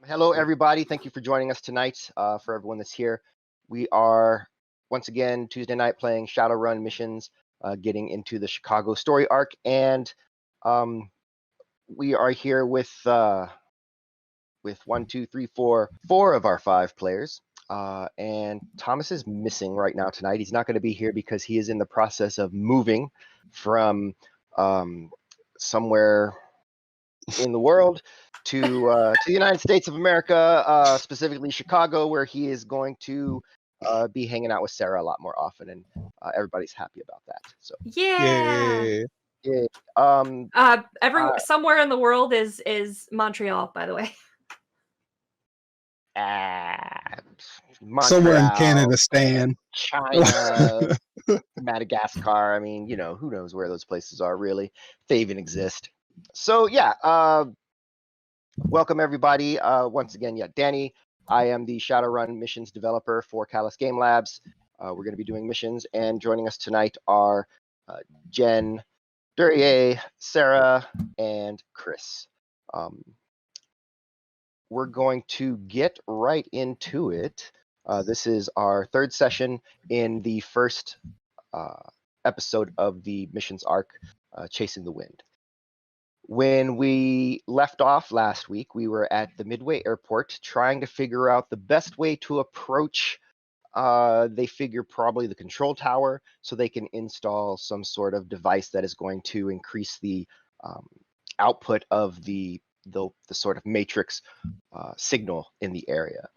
Hello, everybody. Thank you for joining us tonight. For everyone that's here, we are once again Tuesday night playing Shadowrun Missions, getting into the Chicago story arc, and we are here with 4 of our 5 players. And Thomas is missing right now tonight. He's not going to be here because he is in the process of moving from somewhere in the world to the United States of America, specifically Chicago, where he is going to be hanging out with Sarah a lot more often, and everybody's happy about that. So Yeah. Somewhere in the world is Montreal, by the way. Montreal, somewhere in Canada, Stan. China, Madagascar. I mean, who knows where those places are really, if they even exist. So yeah, welcome everybody. Once again, Danny. I am the Shadowrun Missions developer for Callus Game Labs. We're going to be doing missions, and joining us tonight are Jen, Duryea, Sarah, and Chris. We're going to get right into it. This is our 3rd session in the first episode of the missions arc, Chasing the Wind. When we left off last week, we were at the Midway airport trying to figure out the best way to approach, they figure probably the control tower, so they can install some sort of device that is going to increase the output of the sort of matrix signal in the area.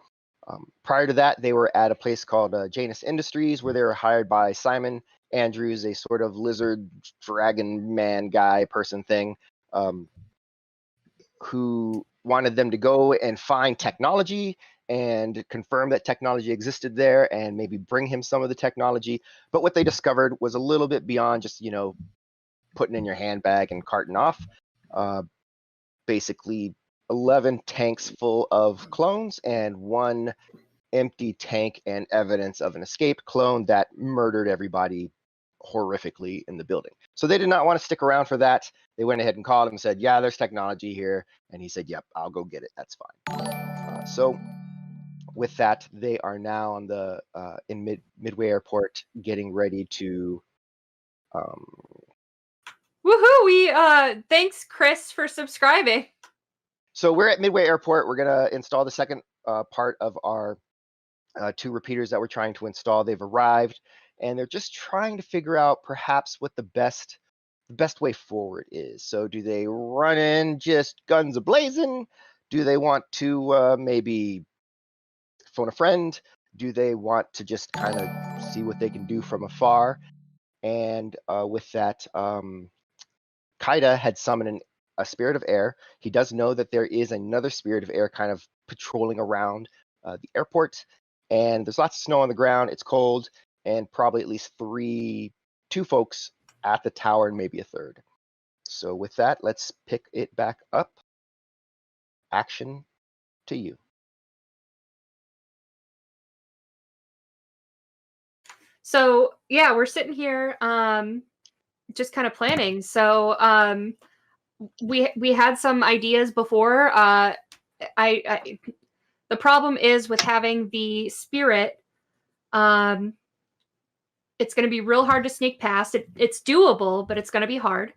Prior to that, they were at a place called Janus Industries, where they were hired by Simon Andrews, a sort of lizard dragon man guy person thing, who wanted them to go and find technology and confirm that technology existed there and maybe bring him some of the technology. But what they discovered was a little bit beyond just, putting in your handbag and carting off. Basically 11 tanks full of clones and 1 empty tank and evidence of an escaped clone that murdered everybody horrifically in the building. So they did not want to stick around for that. They went ahead and called him and said, yeah, there's technology here. And he said, yep, I'll go get it. That's fine. So with that, they are now on the in Midway Airport getting ready to Woohoo! Thanks, Chris, for subscribing. So we're at Midway Airport. We're gonna install the second part of our 2 repeaters that we're trying to install. They've arrived, and they're just trying to figure out perhaps what the best way forward is. So do they run in just guns a-blazing? Do they want to maybe phone a friend? Do they want to just kind of see what they can do from afar? And with that, Kaida had summoned a spirit of air. He does know that there is another spirit of air kind of patrolling around the airport, and there's lots of snow on the ground. It's cold, and probably at least 2 folks at the tower and maybe a 3rd. So with that, let's pick it back up. Action to you. So yeah, we're sitting here just kind of planning. So we had some ideas before. The problem is with having the spirit, it's going to be real hard to sneak past. It's doable, but it's going to be hard.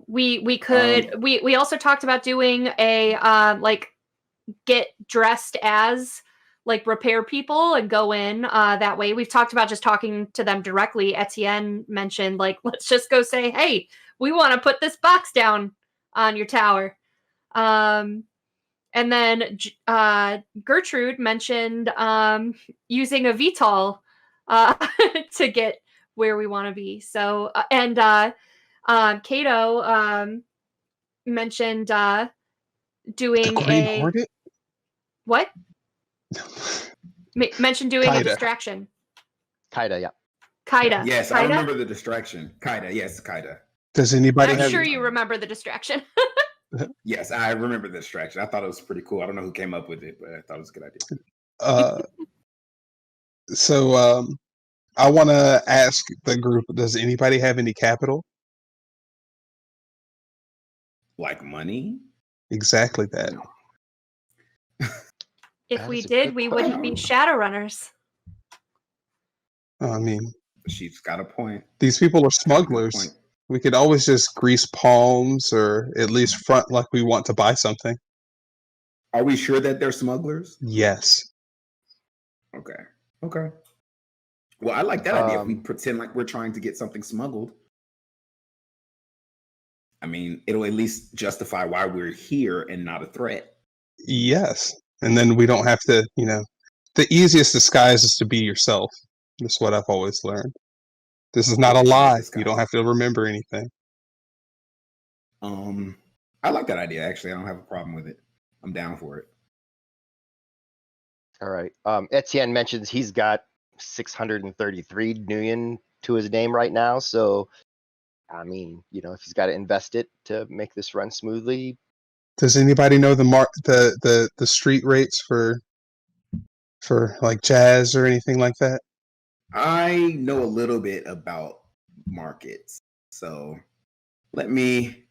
We also talked about doing a get dressed as repair people and go in that way. We've talked about just talking to them directly. Etienne mentioned let's just go say, hey, we want to put this box down on your tower. And then Gertrude mentioned using a VTOL to get where we want to be. So and Kato mentioned doing a what? Mentioned doing Kaida. a distraction. Kaida, yeah. Kaida. Yes, Kaida? I remember the distraction. Kaida, yes, Kaida. Does anybody I'm have... sure you remember the distraction. Yes, I remember the distraction. I thought it was pretty cool. I don't know who came up with it, but I thought it was a good idea. So I want to ask the group, does anybody have any capital? Like money? Exactly that. If That we is a did, good we wouldn't be question. Shadowrunners. I mean, She's got a point. these people are Got a good smugglers. point. We could always just grease palms or at least front like we want to buy something. Are we sure that they're smugglers? Yes. Okay. Well, I like that idea. If we pretend like we're trying to get something smuggled, I mean, it'll at least justify why we're here and not a threat. Yes. And then we don't have to, the easiest disguise is to be yourself. That's what I've always learned. This is not a lie. You don't have to remember anything. I like that idea, actually. I don't have a problem with it. I'm down for it. All right. Etienne mentions he's got 633 million to his name right now. So, I mean, if he's got to invest it to make this run smoothly. Does anybody know the street rates for like jazz or anything like that? I know a little bit about markets, so let me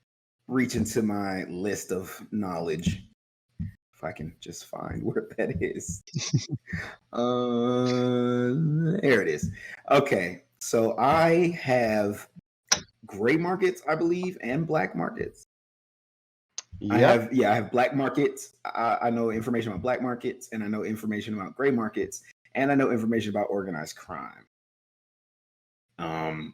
reach into my list of knowledge. If I can just find where that is. There it is. Okay, so I have gray markets, I believe, and black markets. Yep. I have black markets. I know information about black markets, and I know information about gray markets, and I know information about organized crime.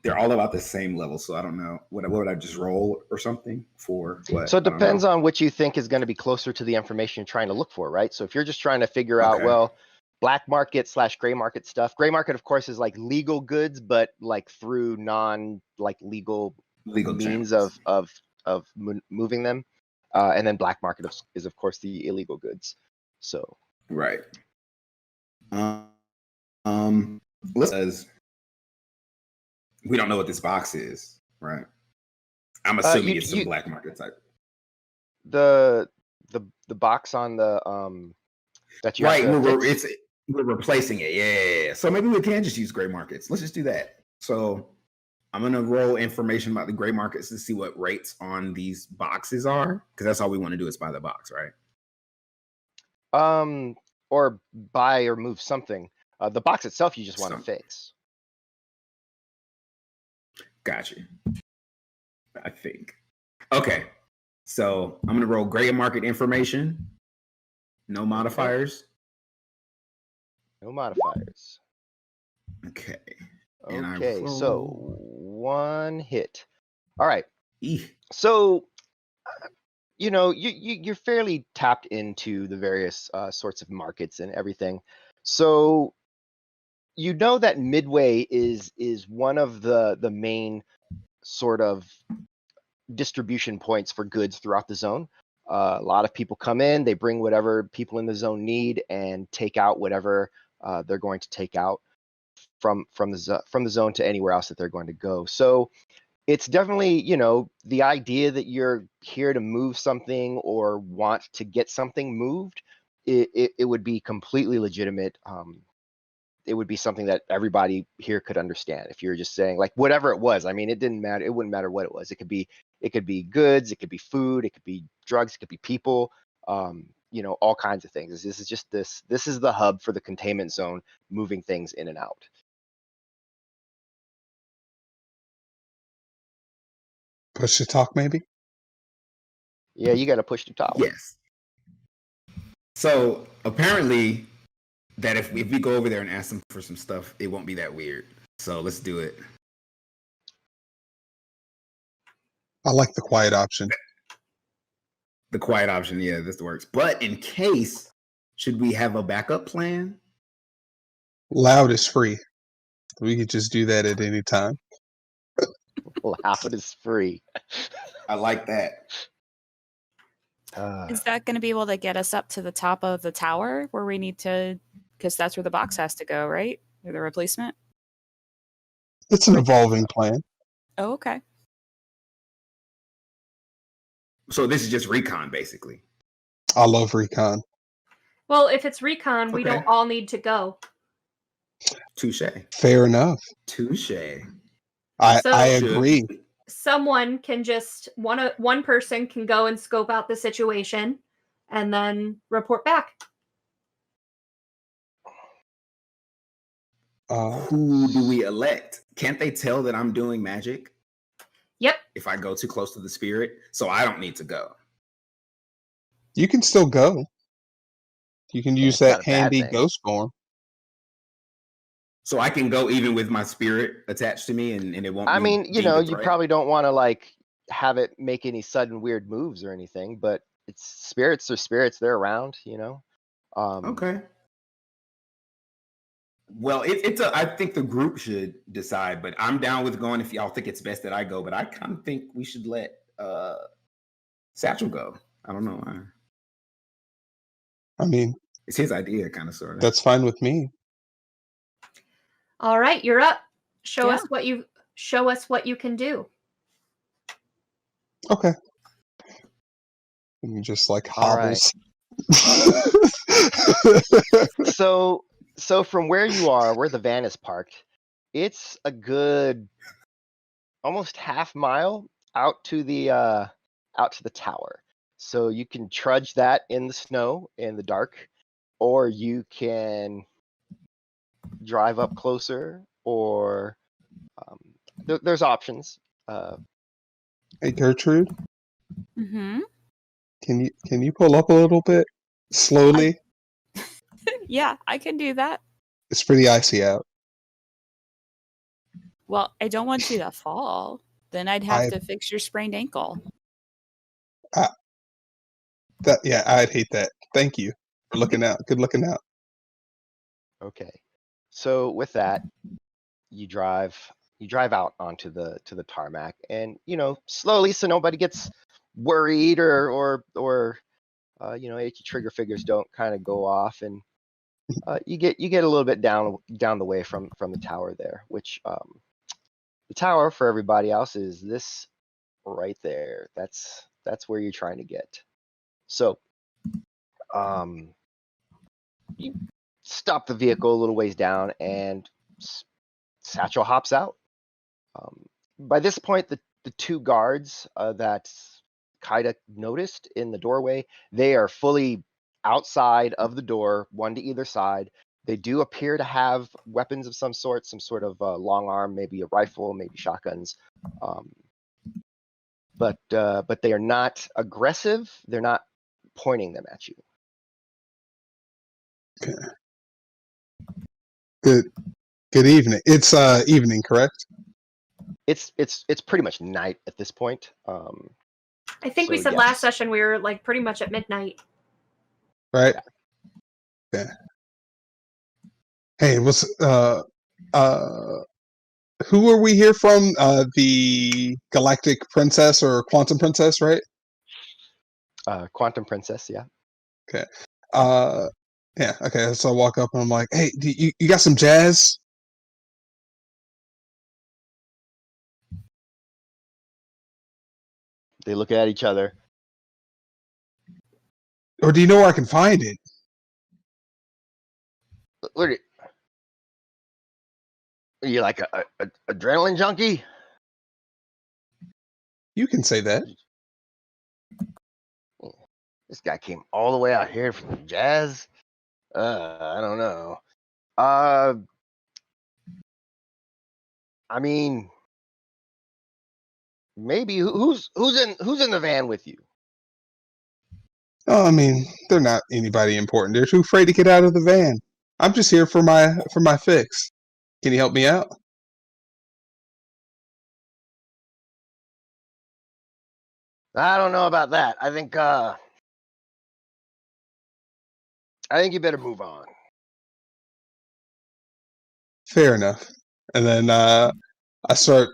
They're all about the same level, so I don't know. What would I just roll or something for what? So it depends on what you think is going to be closer to the information you're trying to look for, right? So if you're just trying to figure out, well, black market / gray market stuff. Gray market, of course, is like legal goods, but like through legal means channels. of moving them. And then black market is of course the illegal goods. So right. Says we don't know what this box is, right? I'm assuming it's some black market type. The box on the that you right. have to We're replacing it. Yeah. So maybe we can just use gray markets. Let's just do that. So I'm gonna roll information about the gray markets to see what rates on these boxes are, because that's all we want to do is buy the box, right? Or buy or move something. The box itself you just want to fix. Got you. I think. Okay. So I'm gonna roll gray market information. No modifiers. No modifiers. Okay. Okay, so one hit. All right. So you're fairly tapped into the various sorts of markets and everything. So you know that Midway is one of the main sort of distribution points for goods throughout the zone. A lot of people come in, they bring whatever people in the zone need and take out whatever they're going to take out from the zone to anywhere else that they're going to go. So it's definitely, the idea that you're here to move something or want to get something moved, it would be completely legitimate. It would be something that everybody here could understand. If you're just saying like whatever it was, I mean, it didn't matter. It wouldn't matter what it was. It could be goods, it could be food, it could be drugs, it could be people, all kinds of things. This is just this is the hub for the containment zone, moving things in and out. Push to talk, maybe? Yeah, you got to push to talk. Yes. So apparently that if we go over there and ask them for some stuff, it won't be that weird. So let's do it. I like the quiet option. The quiet option, yeah, this works. But in case, should we have a backup plan? Loud is free. We could just do that at any time. Loud is free. I like that. Is that going to be able to get us up to the top of the tower where we need to, because that's where the box has to go, right? Or the replacement? It's an evolving plan. Oh, okay. So this is just recon, basically. I love recon. Well, if it's recon, we don't all need to go. Touche. Fair enough. Touche. I agree. someone can just one person can go and scope out the situation and then report back. Who do we elect? Can't they tell that I'm doing magic Yep. if I go too close to the spirit? So I don't need to go. You can still go. You can use it's not that a bad handy thing. ghost form. So I can go even with my spirit attached to me, and it won't. I be mean, you deemed a know, you threat? probably don't want to like have it make any sudden weird moves or anything, but it's spirits are spirits. They're around, you know. Okay. Well, I think the group should decide, but I'm down with going if y'all think it's best that I go. But I kind of think we should let Satchel go. I don't know. I mean, It's his idea, kind of, sort of. that's fine with me. All right, you're up. Show Yeah. us what you can do. Okay. And just like All right. hobbles. So from where you are, where the van is parked, it's a good almost half mile out to the tower. So you can trudge that in the snow in the dark, or you can drive up closer, or there's options. Hey Gertrude, Mm-hmm. can you pull up a little bit slowly? Yeah, I can do that. It's pretty icy out. Well, I don't want you to fall. Then I'd have to fix your sprained ankle. I'd hate that. Thank you for looking out. Good looking out. Okay. So with that, you drive out onto the tarmac, and you know, slowly, so nobody gets worried or you know, achy trigger figures don't kind of go off, and you get a little bit down the way from the tower there, which the tower for everybody else is this right there. That's where you're trying to get. So you stop the vehicle a little ways down, and Satchel hops out. By this point, the two guards that Kaida noticed in the doorway, they are fully outside of the door, one to either side. They do appear to have weapons of some sort of long arm, maybe a rifle, maybe shotguns. But they are not aggressive. They're not pointing them at you. Good evening. It's evening, correct? It's pretty much night at this point. I think we So, said last yes. session we were like pretty much at midnight. Right? Yeah. Hey, what's who are we here from? The Galactic Princess or Quantum Princess, right? Quantum Princess, yeah. Okay. Yeah, okay. So I walk up and I'm like, hey, you got some jazz? They look at each other. Or do you know where I can find it? What are you like a adrenaline junkie? You can say that. This guy came all the way out here from jazz. I don't know. I mean, maybe who's in the van with you? Oh, I mean, they're not anybody important. They're too afraid to get out of the van. I'm just here for my fix. Can you help me out? I don't know about that. I think you better move on. Fair enough. And then I start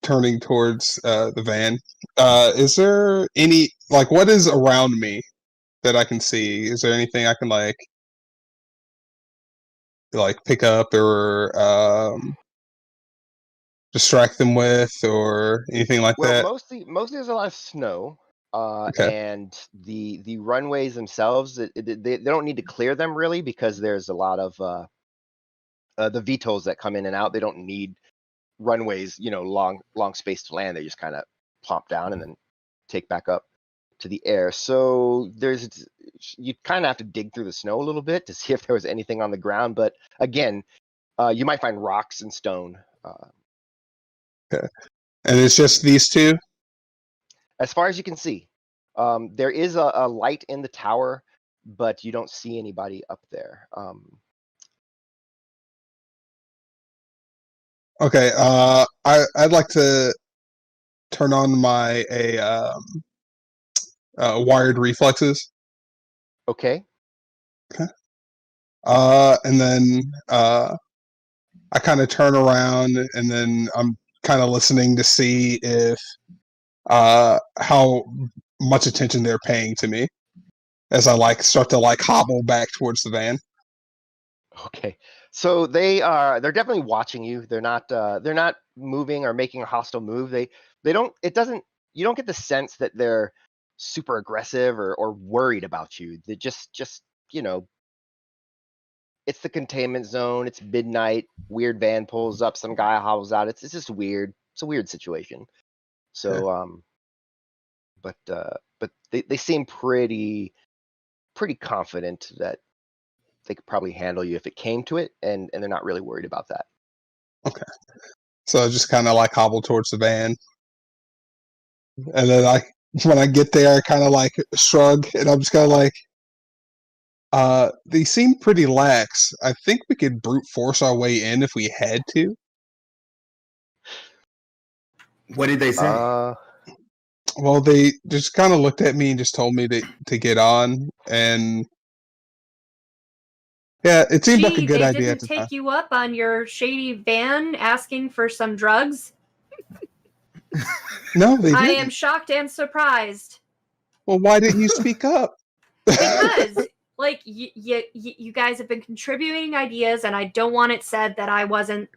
turning towards the van. Is there any what is around me that I can see? Is there anything I can like pick up or distract them with or anything like Well, that? mostly there's a lot of snow, Okay. and the runways themselves, they don't need to clear them really, because there's a lot of the VTOLs that come in and out. They don't need runways, long spaced land. They just kind of plump down and then take back up to the air. So you kind of have to dig through the snow a little bit to see if there was anything on the ground. But again, you might find rocks and stone. Okay. And it's just these two? As far as you can see, there is a light in the tower, but you don't see anybody up there. Okay. I'd like to turn on my wired reflexes. Okay. And then I kind of turn around, and then I'm kind of listening to see if how much attention they're paying to me as I start to hobble back towards the van. Okay. So they're definitely watching you. They're not moving or making a hostile move. You don't get the sense that they're super aggressive or worried about you. They just it's the containment zone. It's midnight. Weird van pulls up. Some guy hobbles out. It's just weird. It's a weird situation. So, but they seem pretty confident that they could probably handle you if it came to it, and they're not really worried about that. Okay. So I just kind of hobble towards the van, and then when I get there, I kind of shrug, and I'm just kind of they seem pretty lax. I think we could brute force our way in if we had to. What did they say? Well, they just kind of looked at me and just told me to get on, and yeah, it seemed like a good idea at the They didn't time. take you up on your shady van asking for some drugs? No, they didn't. I am shocked and surprised. Well, why didn't you speak up? Because you guys have been contributing ideas, and I don't want it said that I wasn't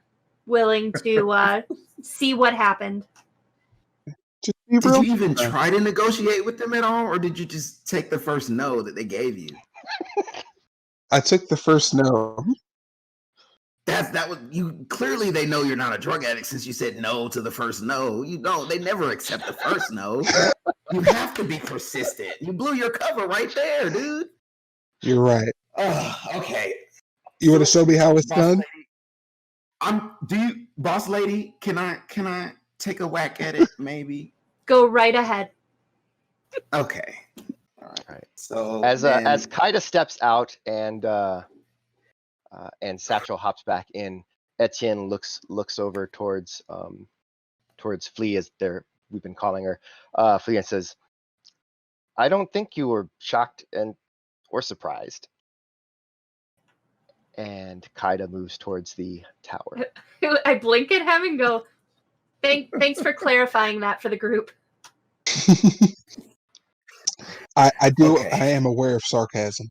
willing to see what happened. Just be Did real. you even try to negotiate with them at all, or did you just take the first no that they gave you? I took the first no. That was you. Clearly, they know you're not a drug addict since you said no to the first no. You know they never accept the first no. You have to be persistent. You blew your cover right there, dude. You're right. Oh, okay. You want to show me how it's Boss done? lady, boss lady? Can I take a whack at it? Maybe. Go right ahead. Okay. All right. So As Kaida steps out and Satchel hops back in, Etienne looks over towards Flea, as we've been calling her, Flea, and says, "I don't think you were shocked or surprised." And Kaida moves towards the tower. I blink at him and go, thanks for clarifying that for the group. I do. Okay. I am aware of sarcasm.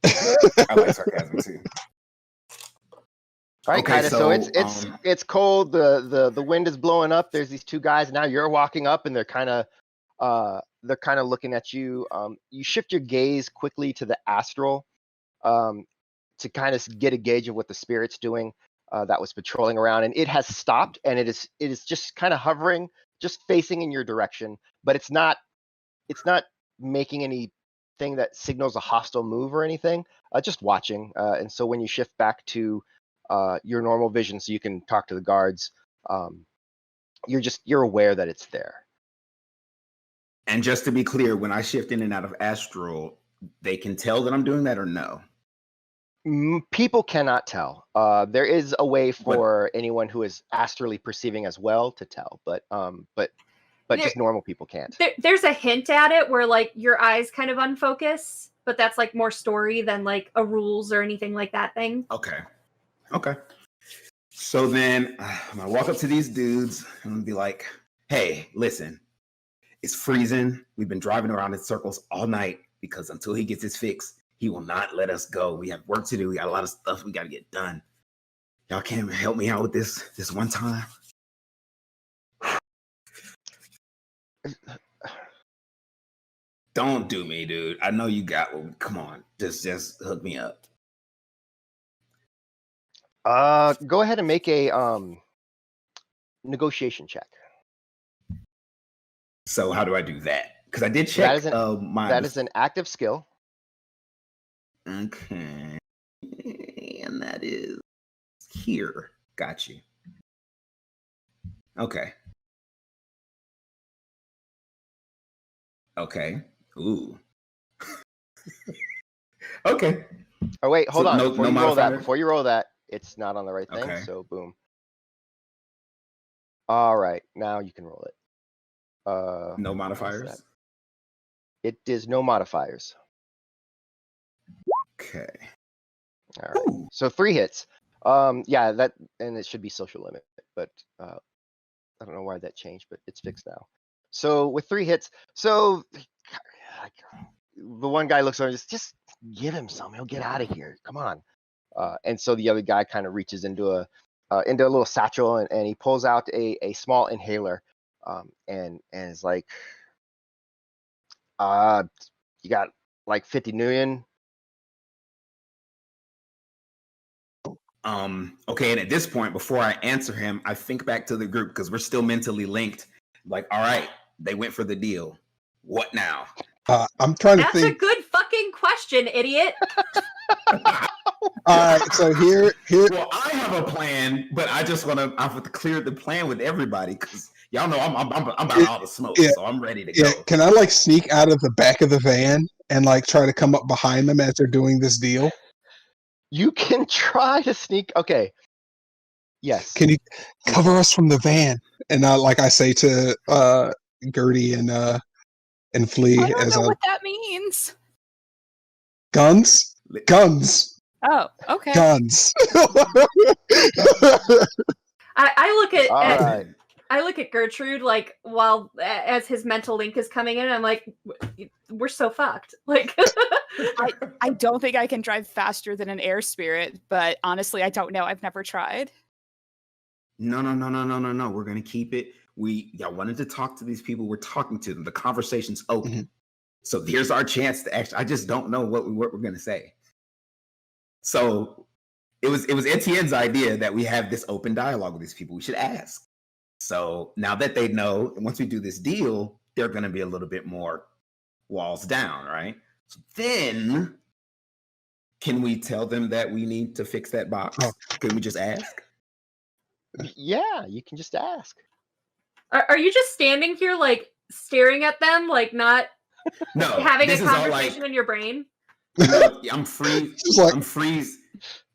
I like sarcasm too. All right, Okay, Kaida. So it's cold. The wind is blowing up. There's these two guys. Now you're walking up, and they're kind of looking at you. You shift your gaze quickly to the astral, to kind of get a gauge of what the spirit's doing. That was patrolling around, and it has stopped, and it is just kind of hovering, just facing in your direction, but it's not making anything that signals a hostile move or anything. Just watching. And so when you shift back to your normal vision, so you can talk to the guards, you're aware that it's there. And just to be clear, when I shift in and out of astral, they can tell that I'm doing that, or no? People cannot tell. There is a way for anyone who is astrally perceiving as well to tell, but just normal people can't. There's a hint at it where your eyes kind of unfocus, but that's more story than a rules or anything like that thing. Okay. So then I'm gonna walk up to these dudes and be like, "Hey, listen, it's freezing. We've been driving around in circles all night because until he gets his fix, he will not let us go. We have work to do. We got a lot of stuff we got to get done. Y'all can't help me out with this one time." Don't do me, dude. I know you got one. Come on, just hook me up. Go ahead and make a negotiation check. So how do I do that? Because I did So check that is an active skill. Okay. And that is here. Got you. Okay. Okay. Ooh. Okay. Oh wait, hold on. No Before you roll that, it's not on the right thing. Okay. So boom. All right, now you can roll it. No modifiers. It is no modifiers. Okay. All right. Ooh. So 3 hits. Yeah, that, and it should be social limit, but I don't know why that changed, but it's fixed now. So with 3 hits, so the one guy looks over and just give him some. He'll get out of here. Come on. And so the other guy kind of reaches into a little satchel and he pulls out a small inhaler, and is like, you got like 50 million. Okay, and at this point, before I answer him, I think back to the group because we're still mentally linked. Like, all right, they went for the deal. What now? I'm trying to That's think. a good fucking question, idiot. All right, so here. Well, I have a plan, but I have to clear the plan with everybody because y'all know I'm about all the smoke, so I'm ready to go. Can I like sneak out of the back of the van and like try to come up behind them as they're doing this deal? You can try to sneak. Okay. Yes. Can you cover us from the van? And like I say to Gertie and Flea, I don't know what that means. Guns. Oh, okay. Guns. I look at, All right. I look at Gertrude like while as his mental link is coming in. I'm like, we're so fucked. Like, I don't think I can drive faster than an air spirit, but honestly, I don't know. I've never tried. No. We're gonna keep it. Y'all wanted to talk to these people. We're talking to them. The conversation's open. Mm-hmm. So here's our chance to actually. I just don't know what we're gonna say. So it was Etienne's idea that we have this open dialogue with these people. We should ask. So now that they know, once we do this deal, they're going to be a little bit more walls down, right? So then, can we tell them that we need to fix that box? Oh. Can we just ask? Yeah, you can just ask. are you just standing here like staring at them, like not having a conversation in your brain? I'm free. Like, I'm freeze.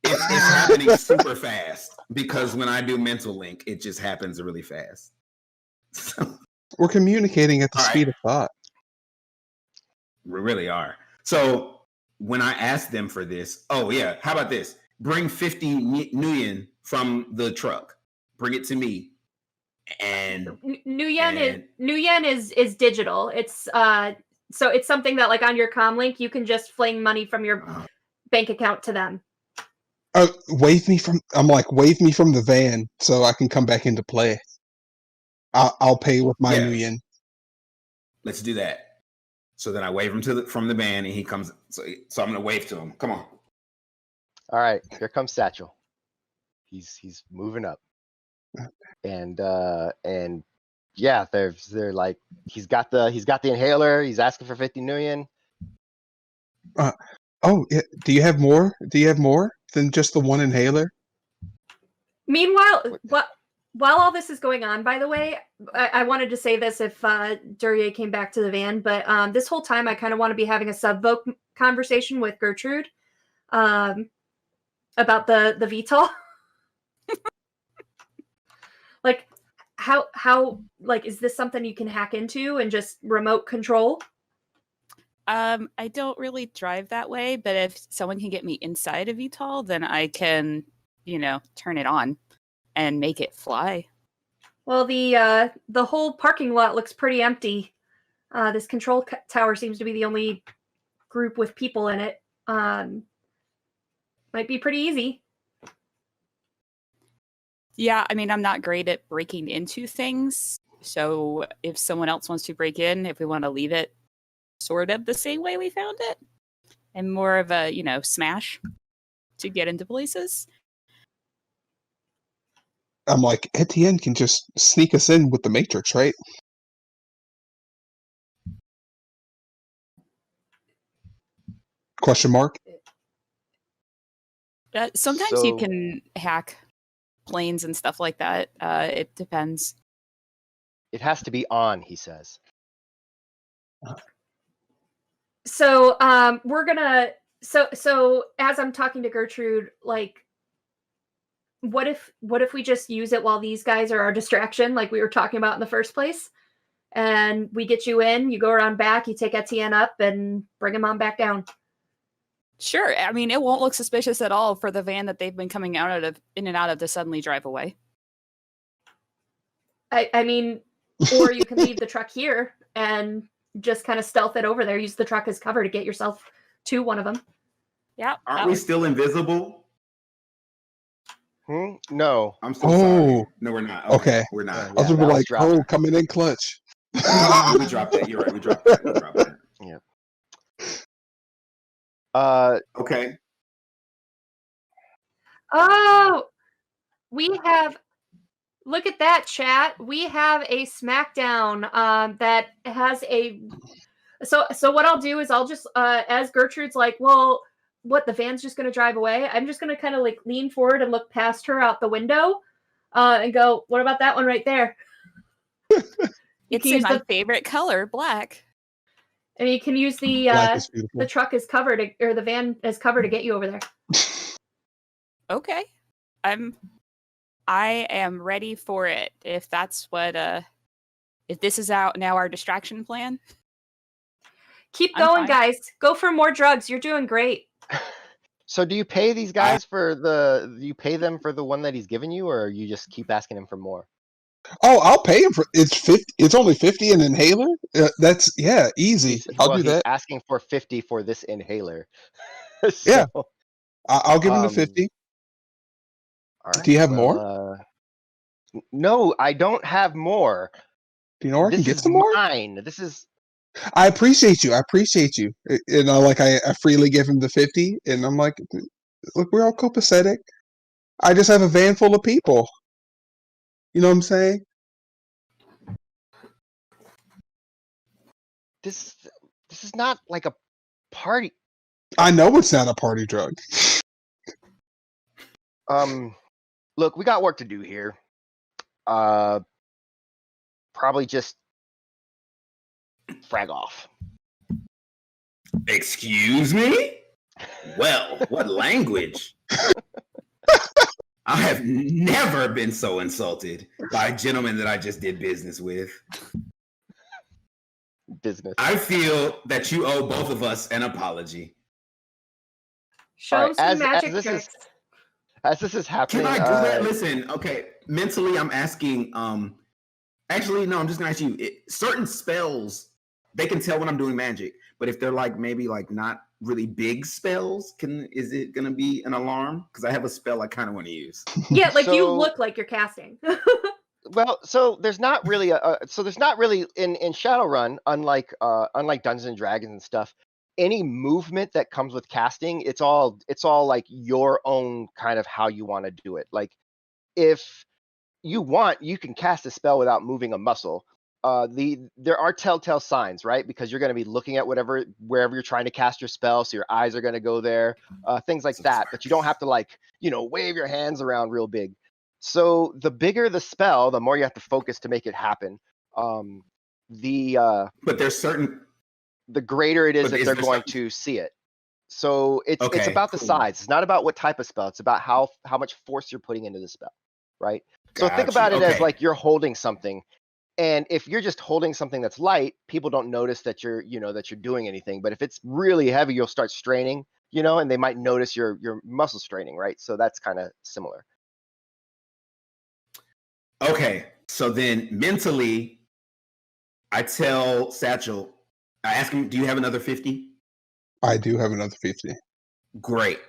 It's happening super fast because when I do mental link, it just happens really fast. So, we're communicating at the speed of thought. We really are. So when I asked them for this, oh yeah, how about this? Bring 50 million from the truck. Bring it to me. And Nuyen is digital. It's so it's something that like on your comm link you can just fling money from your bank account to them. Wave me from the van so I can come back into play. I'll pay with my Nuyen. Let's do that. So then I wave him from the van and he comes. So I'm gonna wave to him. Come on. All right, here comes Satchel. He's moving up, and yeah, they're like he's got the inhaler. He's asking for 50 million. Oh, yeah. Do you have more? Do you have more than just the one inhaler? Meanwhile, while all this is going on, by the way, I wanted to say this if Duryea came back to the van, but this whole time I kind of want to be having a sub-voc conversation with Gertrude about the VTOL. Like, how like is this something you can hack into and just remote control? I don't really drive that way, but if someone can get me inside a VTOL, then I can, turn it on and make it fly. Well, the whole parking lot looks pretty empty. This control tower seems to be the only group with people in it. Might be pretty easy. Yeah, I mean, I'm not great at breaking into things. So if someone else wants to break in, if we want to leave it sort of the same way we found it, and more of a, smash to get into places. I'm like, Etienne can just sneak us in with the Matrix, right? Question mark. Sometimes you So- can hack planes and stuff like that. It depends. It has to be on, he says. So we're gonna so as I'm talking to Gertrude, like what if we just use it while these guys are our distraction, like we were talking about in the first place? And we get you in, you go around back, you take Etienne up and bring him on back down. Sure. I mean, it won't look suspicious at all for the van that they've been coming out of in and out of to suddenly drive away. I mean, or you can leave the truck here and just kind of stealth it over there. Use the truck as cover to get yourself to one of them. Yeah. Aren't we still invisible? No. I'm so Oh. sorry. No, we're not. Okay. We're not. I was Yeah, gonna be that was like, dropped. oh, coming in clutch. We dropped that. You're right. We dropped that. We dropped that. Okay. Oh, we have. Look at that, chat. We have a SmackDown that has a. So what I'll do is I'll just as Gertrude's like, well, what, the van's just gonna drive away? I'm just gonna kind of like lean forward and look past her out the window, and go, what about that one right there? It's in my favorite color, black. And you can use the Black is beautiful. the truck as cover to, or the van as cover to get you over there. Okay. I am ready for it. If that's what if this is out now our distraction plan. Keep I'm going, fine. guys. Go for more drugs. You're doing great. So do you pay these guys do you pay them for the one that he's given you, or you just keep asking him for more? Oh, I'll pay him for it's 50. It's only 50 an inhaler. That's easy. I'll do He's that. asking for 50 for this inhaler. Yeah. So, I'll give him the 50. all right, Do you have more? No, I don't have more. Do you know where I can This get is some more? mine. This is I appreciate you. You know, like I freely give him the 50, and I'm like, look, we're all copacetic. I just have a van full of people. You know what I'm saying? this is not like a party. I know it's not a party drug. Look, we got work to do here. Probably just frag off. Excuse me? Well, what language? I have never been so insulted by a gentleman that I just did business with. Business. I feel that you owe both of us an apology. Show All right, some magic this tricks. as this is happening, Can I do that? Listen, okay. Mentally, I'm asking. Actually, no. I'm just gonna ask you. Certain spells, they can tell when I'm doing magic. But if they're like maybe like not really big spells, is it gonna be an alarm? Because I have a spell I kind of want to use. Yeah, like you So- look like you're casting. Well, so there's not really in Shadowrun, unlike Dungeons and Dragons and stuff, any movement that comes with casting, it's all like your own kind of how you want to do it. Like if you want, you can cast a spell without moving a muscle. There are telltale signs, right? Because you're going to be looking at wherever you're trying to cast your spell, so your eyes are going to go there, things like that. But you don't have to like, wave your hands around real big. So the bigger the spell, the more you have to focus to make it happen. But there's certain. The greater it is But that is they're there going some- to see it. So it's Okay, about the cool. size. It's not about what type of spell. It's about how much force you're putting into the spell, right? So think Gotcha. about it as Okay. like you're holding something. And if you're just holding something that's light, people don't notice that you're doing anything. But if it's really heavy, you'll start straining, and they might notice your muscle straining, right? So that's kind of similar. Okay, so then mentally, I tell Satchel, I ask him, "Do you have another 50?" I do have another 50. Great.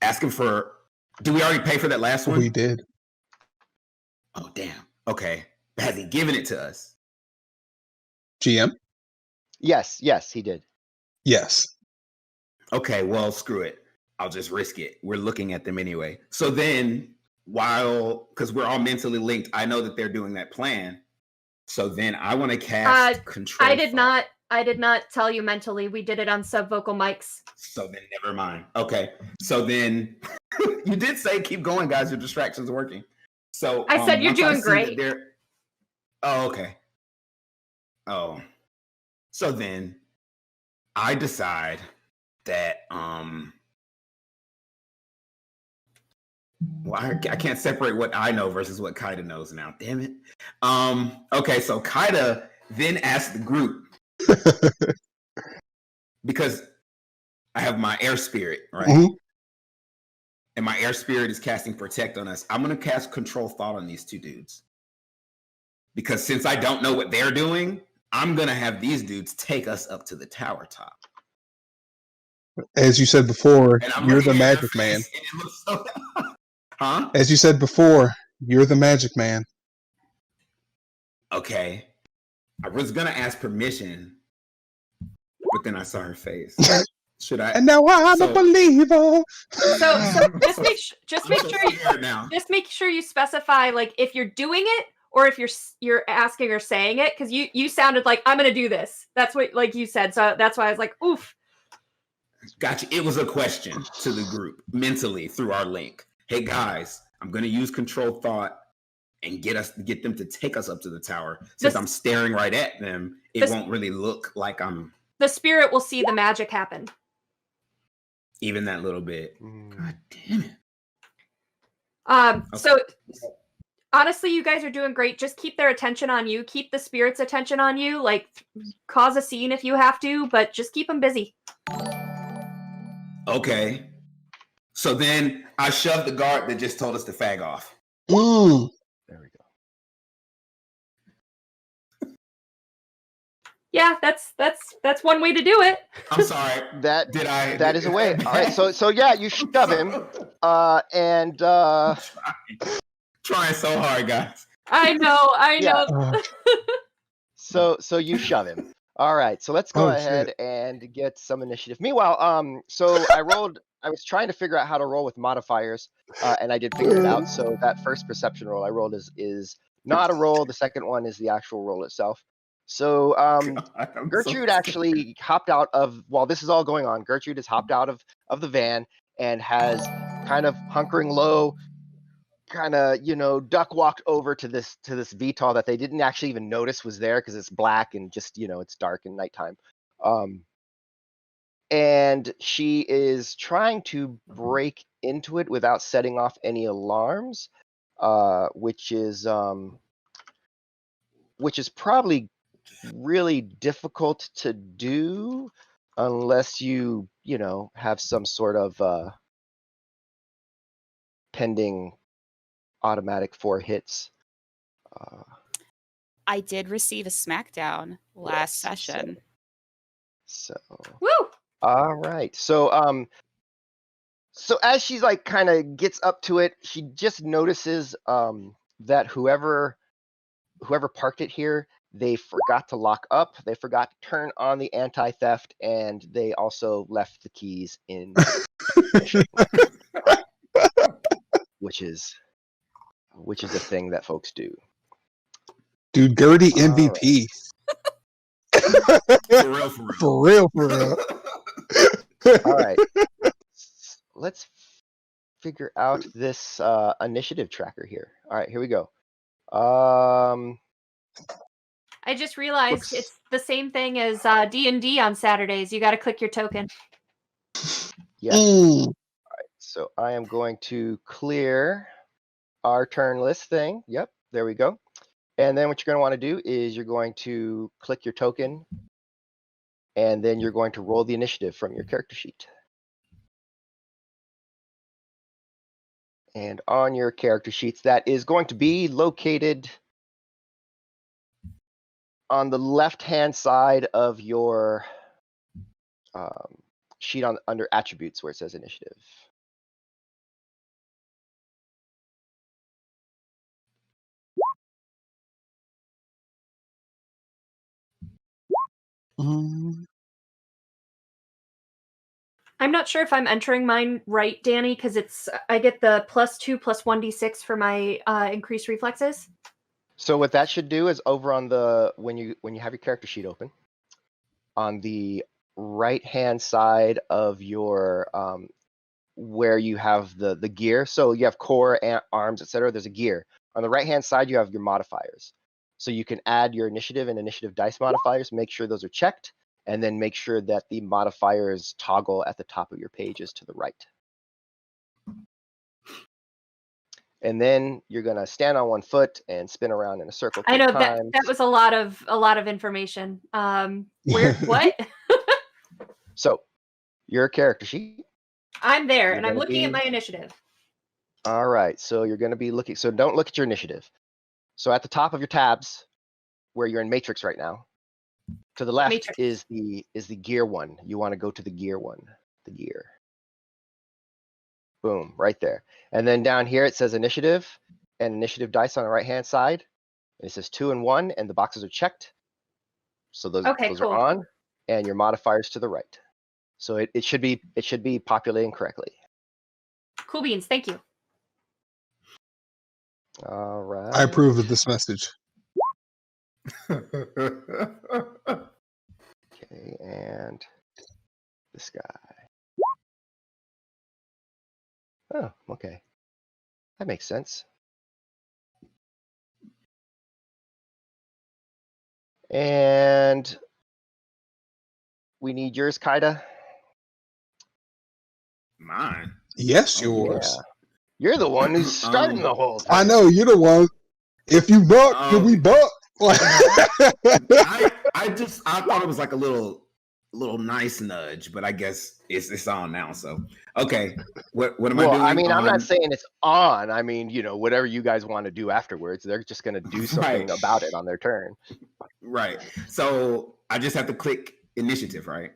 Ask him for. Do we already pay for that last one? We did. Oh damn. Okay. Has he given it to us? GM? Yes, he did. Yes. Okay. Well, screw it. I'll just risk it. We're looking at them anyway. So then because we're all mentally linked, I know that they're doing that plan. So then I want to cast control. I did not tell you mentally. We did it on subvocal mics. So then never mind. Okay. So then you did say keep going, guys. Your distraction's working. So I said you're doing great. Oh, okay. Oh. So then I decide that well, I can't separate what I know versus what Kaida knows now. Damn it. Okay, so Kaida then asked the group because I have my air spirit, right? Mhm. And my air spirit is casting protect on us. I'm gonna cast control thought on these two dudes. Because since I don't know what they're doing, I'm gonna have these dudes take us up to the tower top. As you said before, And I'm you're the looking at magic their man. face, and it looks so huh? As you said before, you're the magic man. Okay. I was gonna ask permission, but then I saw her face. Should I? And now I'm a believer. So just make sure you specify like if you're doing it or if you're asking or saying it, because you sounded like I'm gonna do this. That's what like you said. So that's why I was like, oof. Gotcha. It was a question to the group mentally through our link. Hey guys, I'm gonna use control thought and get them to take us up to the tower. Since I'm staring right at them, it won't really look like I'm. The spirit will see the magic happen. Even that little bit. God damn it. Okay. So honestly, you guys are doing great. Just keep their attention on you. Keep the spirit's attention on you. Like, cause a scene if you have to, but just keep them busy. Okay. So then I shoved the guard that just told us to fag off. Mm. There we go. Yeah, that's one way to do it. I'm sorry. That is a way. All right. So yeah, you shove him. And trying so hard, guys. I know. Yeah. So you shove him. All right. So let's go ahead and get some initiative. Meanwhile, so I was trying to figure out how to roll with modifiers, and I did figure it out. So that first perception roll I rolled is not a roll. The second one is the actual roll itself. So Gertrude actually hopped out of, while this is all going on, Gertrude has hopped out of the van and has kind of hunkering low, kind of, duck walked over to this VTOL that they didn't actually even notice was there because it's black and just, it's dark and nighttime. And she is trying to break into it without setting off any alarms, which is probably really difficult to do unless you have some sort of pending automatic 4 hits. I did receive a smackdown last session. So woo! All right. So as she's like kind of gets up to it, she just notices that whoever parked it here, they forgot to lock up, they forgot to turn on the anti-theft, and they also left the keys in which is a thing that folks do. Dude, Gertie MVP. Right. For real. All right. Let's figure out this initiative tracker here. All right, here we go. I just realized it's the same thing as D&D on Saturdays. You got to click your token. Yes. All right, so I am going to clear our turn list thing. Yep, there we go. And then what you're going to want to do is you're going to click your token, and then you're going to roll the initiative from your character sheet. And on your character sheets, that is going to be located on the left-hand side of your sheet under attributes where it says initiative. I'm not sure if I'm entering mine right, Danny, because I get the +2 + 1d6 for my increased reflexes. So what that should do is over on the when you have your character sheet open, on the right hand side of your where you have the gear. So you have core, arms, etc. There's a gear. On the right hand side, you have your modifiers. So you can add your initiative and initiative dice modifiers. Make sure those are checked, and then make sure that the modifiers toggle at the top of your pages to the right. And then you're gonna stand on one foot and spin around in a circle 3 I know times. that was a lot of information. Where what? So your character sheet. I'm there, You're and I'm gonna looking at be- my initiative. All right, so you're going to be looking. So don't look at your initiative. So at the top of your tabs, where you're in Matrix right now, to the left Matrix. is the gear one. You want to go to the gear one, the gear. Boom, right there. And then down here it says initiative and initiative dice on the right hand side. And it says 2 and 1, and the boxes are checked. So those cool. are on, and your modifiers to the right. So it should be populating correctly. Cool beans. Thank you. All right. I approve of this message. Okay, and this guy. Oh, okay. That makes sense. And we need yours, Kaida. Mine. Yes, Oh, yours. Yeah. You're the one who's starting the whole thing. I know, you're the one. If you buck, then we buck. I thought it was like a little nice nudge, but I guess it's on now. So okay, what am I doing? I mean, I'm not saying it's on. I mean, whatever you guys want to do afterwards, they're just going to do something about it on their turn. Right. So I just have to click initiative, right?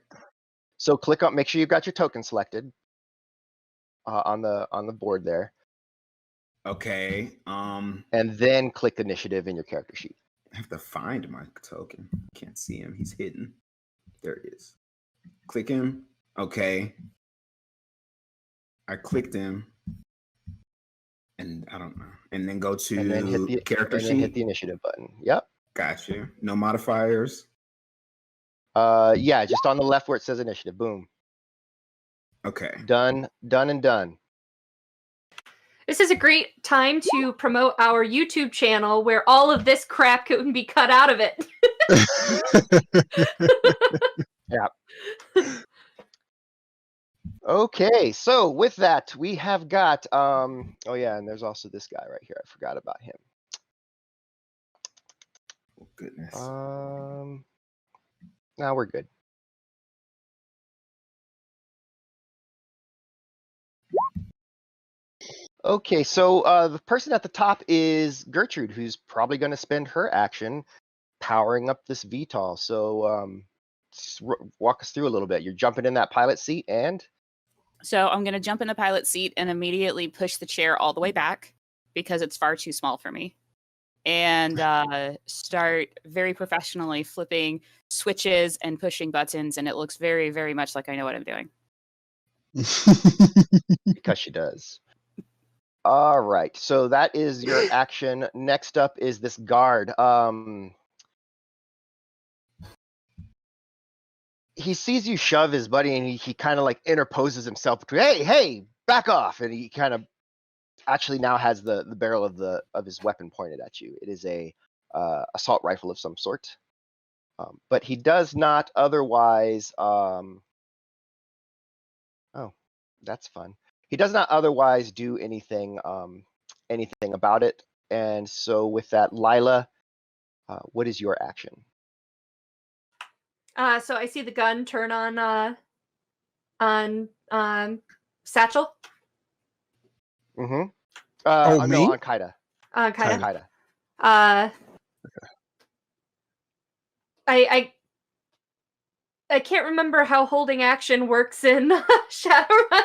So click on. Make sure you've got your token selected on the board there. Okay. And then click initiative in your character sheet. I have to find my token. Can't see him. He's hidden. There it is. Click him. Okay. I clicked him. And I don't know. And then go to and then hit the character sheet. Then hit the initiative button. Yep. Gotcha. No modifiers. Yeah, just on the left where it says initiative. Boom. Okay. Done, and done. This is a great time to promote our YouTube channel where all of this crap can be cut out of it. Yeah. Okay, so with that, we have got oh yeah, and there's also this guy right here. I forgot about him. Oh, goodness. Now we're good. Okay, so the person at the top is Gertrude, who's probably going to spend her action powering up this VTOL. So just walk us through a little bit. You're jumping in that pilot seat and? So I'm going to jump in the pilot seat and immediately push the chair all the way back because it's far too small for me. And start very professionally flipping switches and pushing buttons. And it looks very, very much like I know what I'm doing. Because she does. All right, so that is your action. Next up is this guard. He sees you shove his buddy, and he kind of like interposes himself between. Hey, back off! And he kind of actually now has the barrel of his weapon pointed at you. It is a assault rifle of some sort, but he does not otherwise. Oh, that's fun. He does not otherwise do anything about it. And so with that, Lila, what is your action? So I see the gun turn on Satchel. Mm-hmm. me? No, on Kaida. Kaida. Kaida. I can't remember how holding action works in Shadowrun.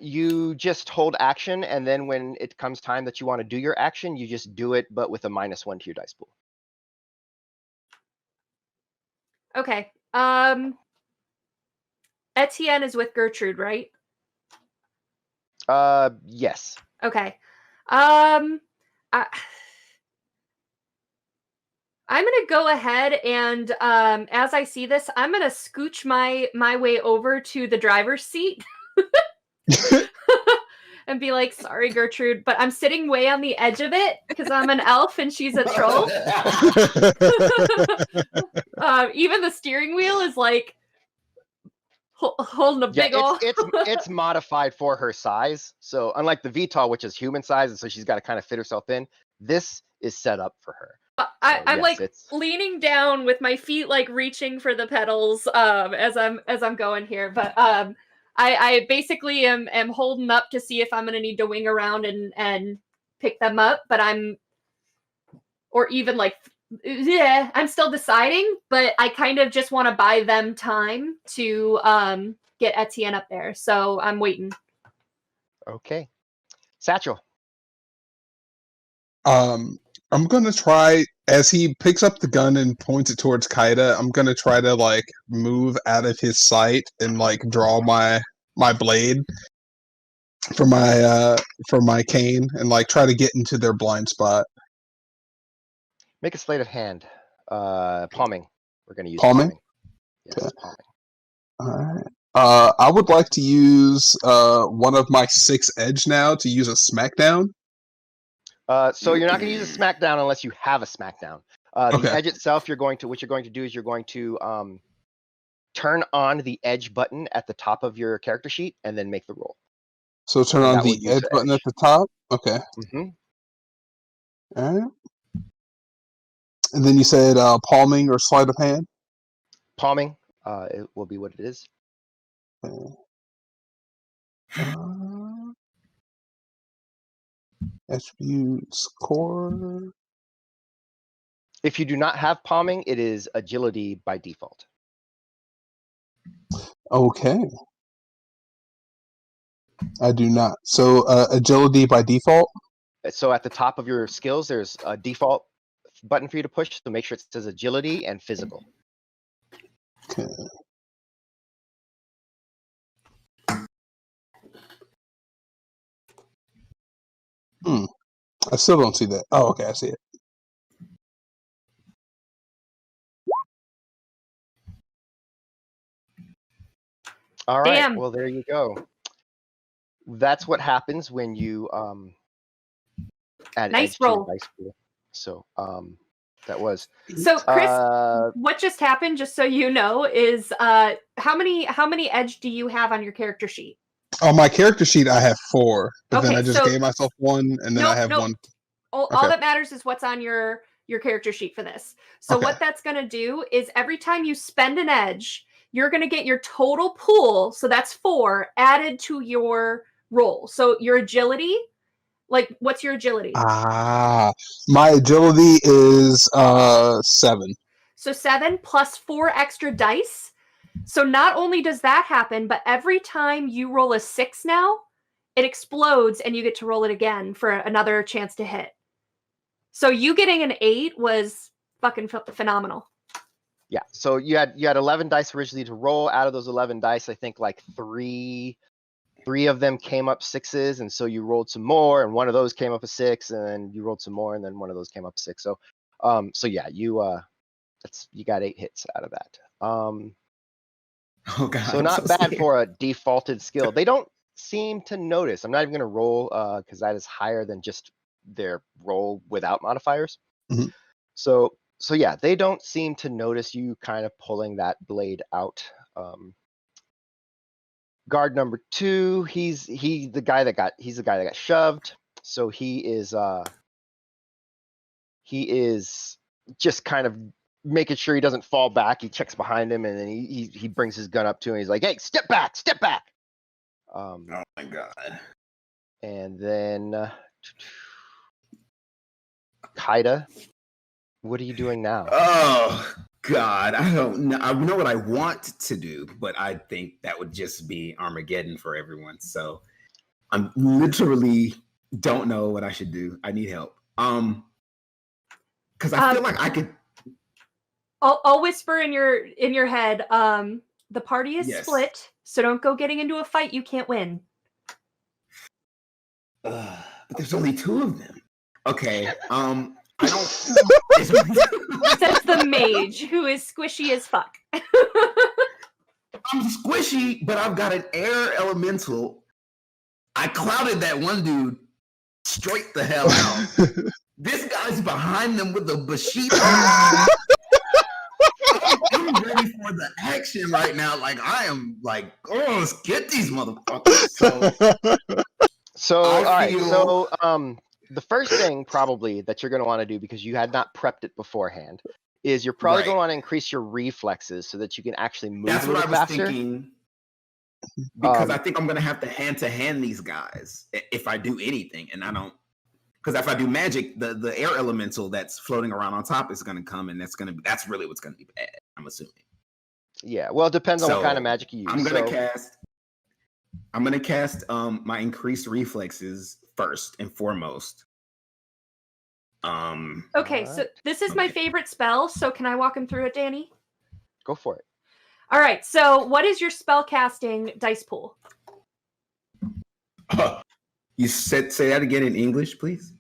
You just hold action, and then when it comes time that you want to do your action, you just do it, but with a -1 to your dice pool. Okay. Etienne is with Gertrude, right? Yes. Okay. I'm gonna go ahead and as I see this, I'm gonna scooch my way over to the driver's seat and be like, sorry, Gertrude, but I'm sitting way on the edge of it because I'm an elf and she's a troll. Even the steering wheel is like holding a big ol'. It's modified for her size. So unlike the VTOL, which is human size, and so she's got to kind of fit herself in, this is set up for her. I'm like leaning down with my feet like reaching for the pedals as I'm going here, but I basically am holding up to see if I'm gonna need to wing around and pick them up, but I'm still deciding, but I kind of just want to buy them time to get Etienne up there, so I'm waiting. Okay, Satchel. I'm gonna try, as he picks up the gun and points it towards Kaida, I'm gonna try to like move out of his sight and like draw my blade for my cane and like try to get into their blind spot. Make a sleight of hand. Palming. We're gonna use palming. Yes, okay. Palming. Alright. I would like to use one of my 6 edge now to use a smackdown. So you're not going to use a smackdown unless you have a smackdown. Okay. The edge itself, what you're going to do is you're going to turn on the edge button at the top of your character sheet and then make the roll. So turn on the edge button at the top? Okay. Mm-hmm. All right. And then you said palming or sleight of hand? Palming it will be what it is. Okay. Attributes core. If you do not have palming, it is agility by default. Okay. I do not. So agility by default? So at the top of your skills, there's a default button for you to push. So make sure it says agility and physical. Okay. I still don't see that. Oh, okay, I see it. All right. Damn. Well, there you go. That's what happens when you add nice edge to your roll. dice pool. So that was. So Chris, what just happened? Just so you know, is how many edge do you have on your character sheet? On my character sheet, I have 4, but Okay, then I just gave myself 1, and then I have 1. All that matters is what's on your character sheet for this. So what that's going to do is every time you spend an edge, you're going to get your total pool, so that's 4, added to your roll. So your agility, like what's your agility? My agility is 7. So 7 plus 4 extra dice. So not only does that happen, but every time you roll a 6 now, it explodes and you get to roll it again for another chance to hit. So you getting an 8 was fucking phenomenal. Yeah. So you had 11 dice originally to roll. Out of those 11 dice, I think like three of them came up 6s, and so you rolled some more, and one of those came up a 6, and then you rolled some more, and then one of those came up 6. So, yeah, you got 8 hits out of that. Oh god. So not bad for a defaulted skill. They don't seem to notice. I'm not even going to roll because that is higher than just their roll without modifiers. Mm-hmm. So yeah, they don't seem to notice you kind of pulling that blade out. Guard number 2, he's the guy that got shoved. So he is just kind of making sure he doesn't fall back. He checks behind him, and then he brings his gun up to him. He's like, "Hey, step back!" Oh my god. And then Kaida, what are you doing now? Oh god, I don't know. I know what I want to do, but I think that would just be Armageddon for everyone. So I'm literally don't know what I should do. I need help. Because I feel like I could. I'll whisper in your head. the party is Yes. split, so don't go getting into a fight you can't win. But there's only 2 of them. Okay. I don't. Says the mage, who is squishy as fuck. I'm squishy, but I've got an air elemental. I clouded that one dude straight the hell out. This guy's behind them with a Bushido. I'm ready for the action right now. Like, I am like, oh, let's get these motherfuckers. So I all right. feel- So the first thing probably that you're going to want to do, because you had not prepped it beforehand, is you're probably Right. going to want to increase your reflexes so that you can actually move That's a what little I was faster. thinking. Because I think I'm gonna have to hand these guys if I do anything, and I don't. Because if I do magic, the air elemental that's floating around on top is gonna come, and that's really what's gonna be bad. I'm assuming. Yeah. Well, it depends on what kind of So, magic you use. I'm gonna cast my increased reflexes first and foremost. Okay, so this is my favorite spell, so can I walk him through it, Danny? Go for it. All right, so what is your spell casting dice pool? You say that again in English, please.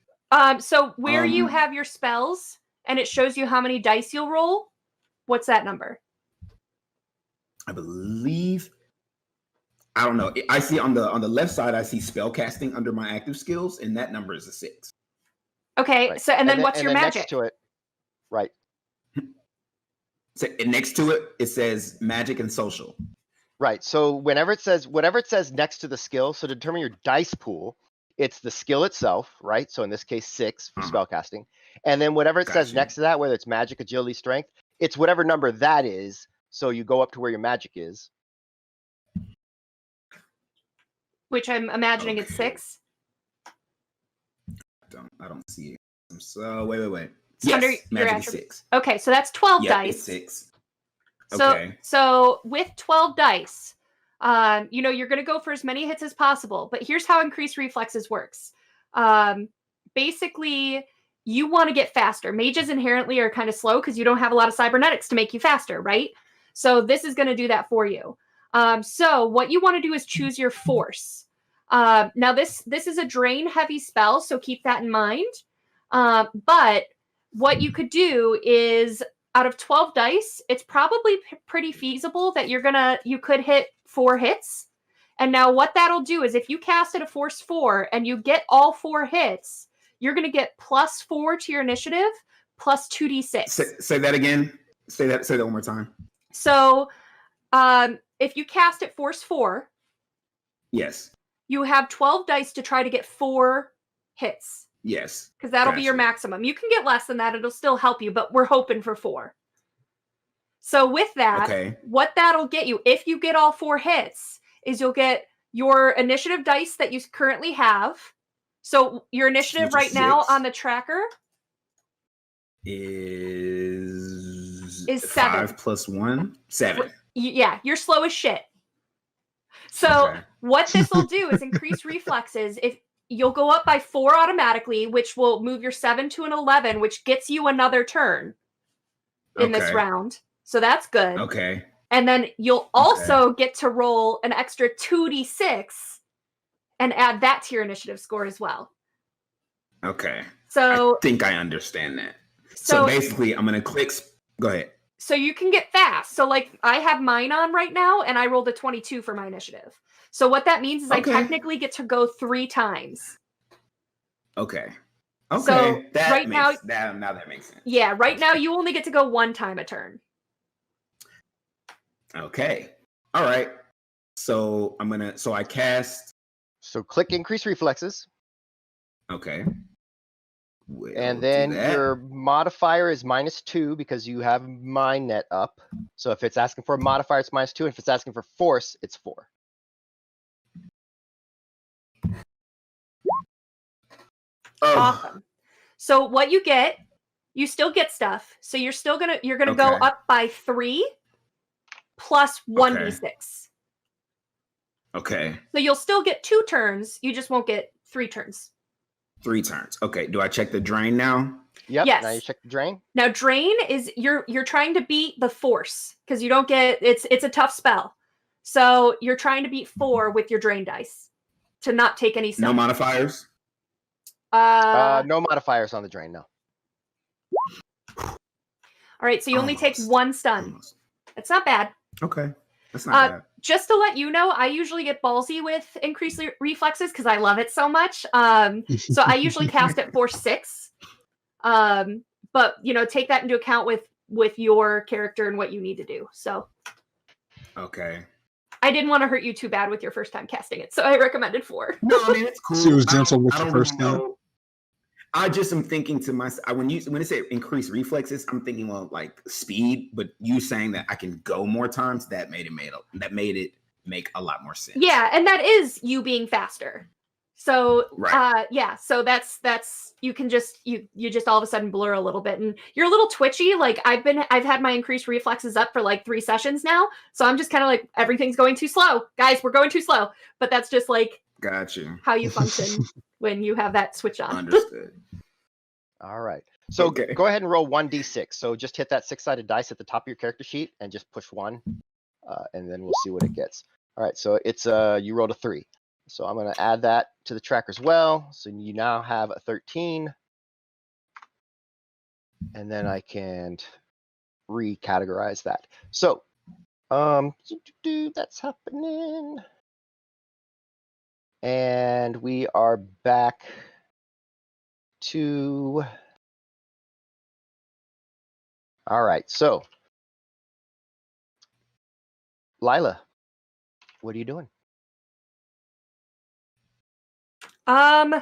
So where you have your spells and it shows you how many dice you'll roll, what's that number? I believe. I don't know. I see on the left side, I see spell casting under my active skills, and that number is a 6. Okay, Right. so and then what's your magic? Next to it, right? So next to it, it says magic and social. Right. So whatever it says next to the skill, so to determine your dice pool, it's the skill itself, right? So in this case, 6 for spellcasting. And then whatever it says Gotcha. next to that, whether it's magic, agility, strength, it's whatever number that is. So you go up to where your magic is. Which I'm imagining it's 6. I don't see it. So wait. It's under Yes, your magic is attribute. 6. Okay, so that's 12 Yep, dice. it's 6. So, Okay. so with 12 dice, you're going to go for as many hits as possible. But here's how increased reflexes works. Basically, you want to get faster. Mages inherently are kind of slow because you don't have a lot of cybernetics to make you faster, right? So this is going to do that for you. So what you want to do is choose your force. Now this is a drain heavy spell, so keep that in mind. But what you could do is, out of 12 dice, it's probably pretty feasible that you could hit 4 hits. And now what that'll do is, if you cast at a force 4 and you get all 4 hits, you're going to get +4 to your initiative, plus 2d6. Say that again. Say that one more time. So if you cast at force 4, Yes. you have 12 dice to try to get 4 hits. Yes. Because that'll be your Gotcha. maximum. You can get less than that. It'll still help you, but we're hoping for 4. So with that, what that'll get you, if you get all 4 hits, is you'll get your initiative dice that you currently have. So your initiative right now on the tracker is 7. 5 plus 1? 7. Yeah, you're slow as shit. So what this will do is increase reflexes. If you'll go up by 4 automatically, which will move your 7 to an 11, which gets you another turn in this round. So that's good. Okay. And then you'll also get to roll an extra 2d6 and add that to your initiative score as well. Okay. So I think I understand that. So basically, I'm going to click. Go ahead. So you can get fast. So like I have mine on right now and I rolled a 22 for my initiative. So what that means is I technically get to go 3 times. Okay. So that now that makes sense. Yeah, right now you only get to go 1 time a turn. Okay. All right. So I cast. So click increase reflexes. Okay. And then your modifier is -2 because you have mind net up. So if it's asking for a modifier, it's -2. If it's asking for force, it's 4. Awesome. So what you get, you still get stuff. So you're gonna go up by 3 plus 1d6. Okay. So you'll still get 2 turns. You just won't get 3 turns. 3 turns. Okay. Do I check the drain now? Yep. Yes. Now you check the drain. Now drain is you're trying to beat the force because you don't get it's a tough spell. So you're trying to beat 4 with your drain dice to not take any No stuff. modifiers. No modifiers on the drain. No. All right, so you only take Almost. 1 stun. Almost. It's not bad. Okay, that's not bad. Just to let you know, I usually get ballsy with increased reflexes because I love it so much. So I usually cast at 4/6. But take that into account with your character and what you need to do. So Okay. I didn't want to hurt you too bad with your first time casting it, so I recommended 4. No, I mean it's cool. She was gentle with I the don't first really time. know. I just am thinking to myself when they say increase reflexes, I'm thinking of like speed. But you saying that I can go more times, that made it make a lot more sense. Yeah, and that is you being faster. So Right. yeah, so that's you can just you just all of a sudden blur a little bit, and you're a little twitchy. Like I've had my increased reflexes up for like 3 sessions now, so I'm just kind of like everything's going too slow, guys. We're going too slow, but that's just like Gotcha. how you function when you have that switch on. Understood. All right. So Okay. go ahead and roll 1d6. So just hit that 6-sided dice at the top of your character sheet and just push 1, and then we'll see what it gets. All right. So it's you rolled a 3. So I'm going to add that to the tracker as well. So you now have a 13, and then I can recategorize that. So that's happening, and we are back to. All right, so Lila, what are you doing? All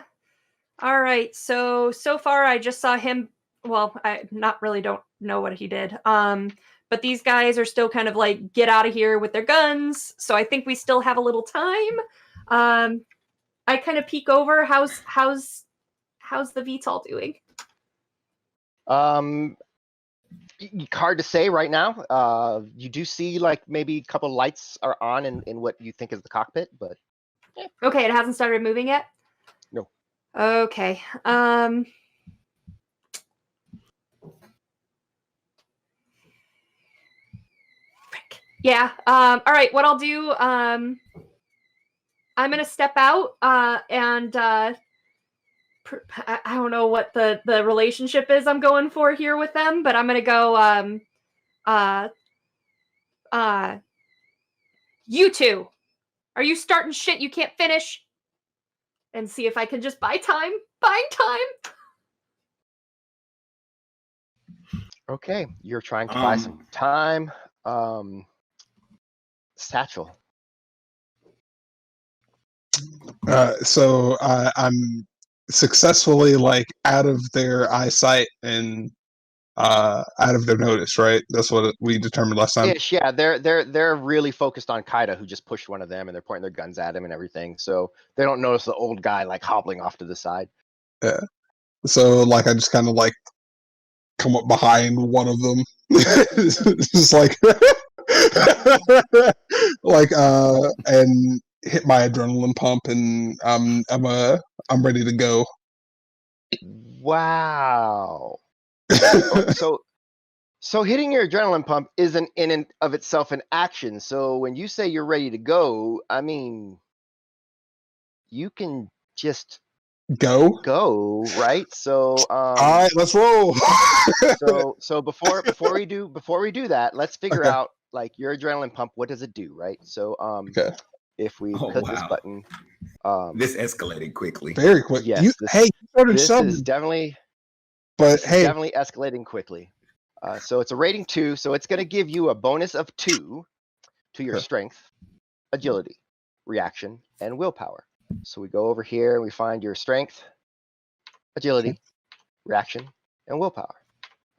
right. So far I just saw him. Well, I don't know what he did. But these guys are still kind of like get out of here with their guns. So I think we still have a little time. I kind of peek over. How's the VTOL doing? Hard to say right now. You do see like maybe a couple lights are on in what you think is the cockpit, but Okay, it hasn't started moving yet? No. Okay. Frick. Yeah. All right, what I'll do, I'm gonna step out and I don't know what the relationship is I'm going for here with them, but I'm gonna go you two, are you starting shit you can't finish? And see if I can just buy time. Buying time. okay, you're trying to buy some time. Satchel. So I'm successfully like out of their eyesight and out of their notice, right? That's what we determined last time. Ish, yeah, they're really focused on Kaida, who just pushed one of them, and they're pointing their guns at him and everything. So they don't notice the old guy like hobbling off to the side. Yeah. So like I just kind of like come up behind one of them, just like and hit my adrenaline pump, and I'm ready to go. Wow. So hitting your adrenaline pump isn't in and of itself an action. So when you say you're ready to go, I mean, you can just go, right? So all right, let's roll. so before we do that, let's figure out like your adrenaline pump. What does it do, right? So if we click this button, this escalated quickly. Very quick. Yes, this is definitely. But hey, definitely escalating quickly. So it's a rating 2, so it's going to give you a bonus of 2 to your strength, agility, reaction, and willpower. So we go over here and we find your strength, agility, reaction, and willpower.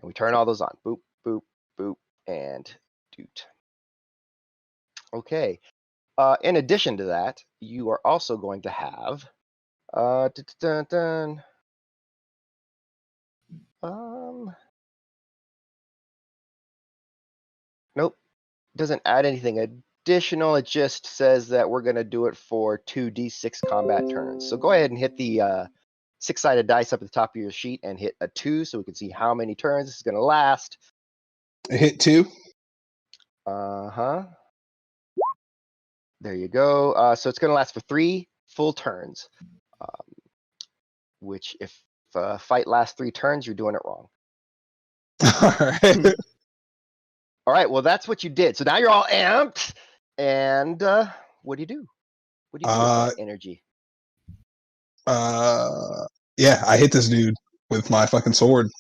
And we turn all those on. Boop, boop, boop, and doot. Okay. In addition to that, you are also going to have nope, doesn't add anything additional. It just says that we're going to do it for 2d6 combat turns. So go ahead and hit the 6-sided dice up at the top of your sheet and hit a 2 so we can see how many turns this is going to last. I hit 2. Uh-huh. There you go. So it's going to last for 3 full turns, which if a fight lasts 3 turns, you're doing it wrong. All right. All right, well, that's what you did. So now you're all amped. And what do you do? What do you do with that energy? Yeah, I hit this dude with my fucking sword.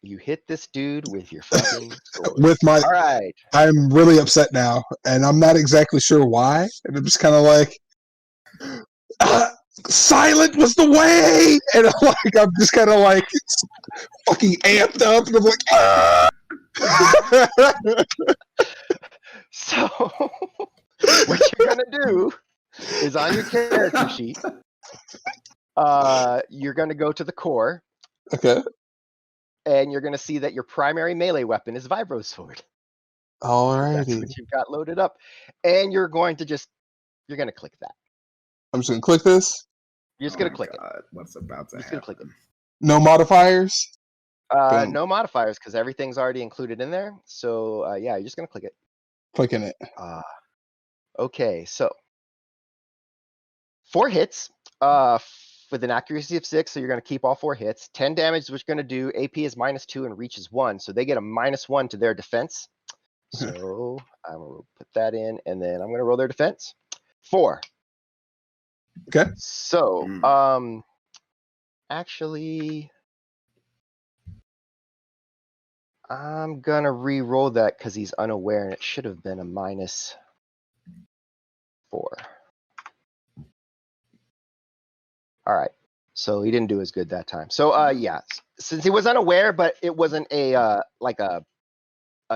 You hit this dude with your fucking sword. With my. All right. I'm really upset now, and I'm not exactly sure why. And I'm just kind of like, silent was the way, and I'm just kind of like fucking amped up, and I'm like, ah! So what you're gonna do is on your character sheet, you're gonna go to the core. Okay. And you're gonna see that your primary melee weapon is Vibro Sword. Alrighty. That's what you've got loaded up. And you're going to you're gonna click that. I'm just gonna click this. You're just gonna click it. What's about to Just happen? gonna click it. No modifiers. Boom. No modifiers because everything's already included in there. So yeah, you're just gonna click it. Clicking it. Okay, so 4 hits with an accuracy of 6, so you're gonna keep all 4 hits. 10 damage is what you're gonna do. AP is -2 and reach is 1, so they get a -1 to their defense. So I'm gonna put that in, and then I'm gonna roll their defense. 4. Okay. So actually, I'm gonna re-roll that because he's unaware, and it should have been a -4. All right. So he didn't do as good that time. So yeah, since he was unaware, but it wasn't a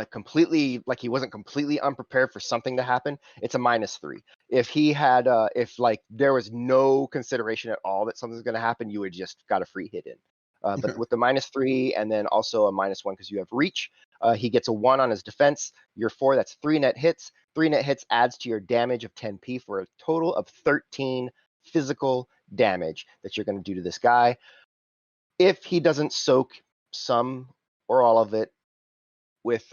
completely, like he wasn't completely unprepared for something to happen, it's a -3. If he had if like there was no consideration at all that something's going to happen, you would just got a free hit in. But with the -3 and then also a -1 because you have reach, he gets a 1 on his defense. You're 4, that's 3 net hits. 3 net hits adds to your damage of 10p for a total of 13 physical damage that you're going to do to this guy. If he doesn't soak some or all of it with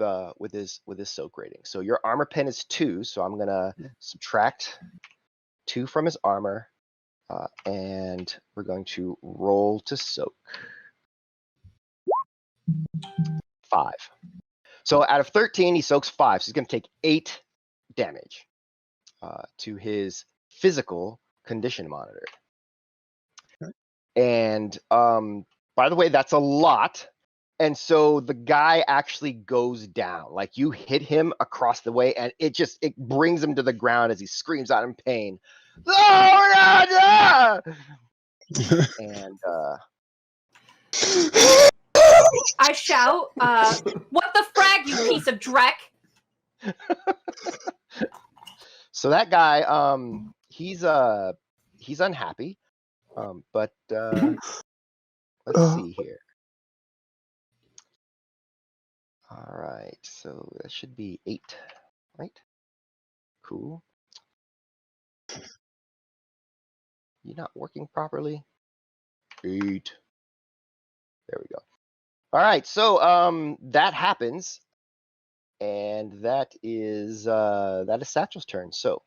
his soak rating. So your armor pen is 2, so I'm gonna subtract 2 from his armor, and we're going to roll to soak. 5. So out of 13, he soaks 5, so he's gonna take 8 damage to his physical condition monitor. And by the way, that's a lot. And so the guy actually goes down. Like you hit him across the way, and it brings him to the ground as he screams out in pain. Oh, and I shout, "What the frag, you piece of dreck!" So that guy, he's unhappy. But let's see here. All right, so that should be 8, right? Cool. You're not working properly. 8. There we go. All right, so that happens, and that is Satchel's turn. So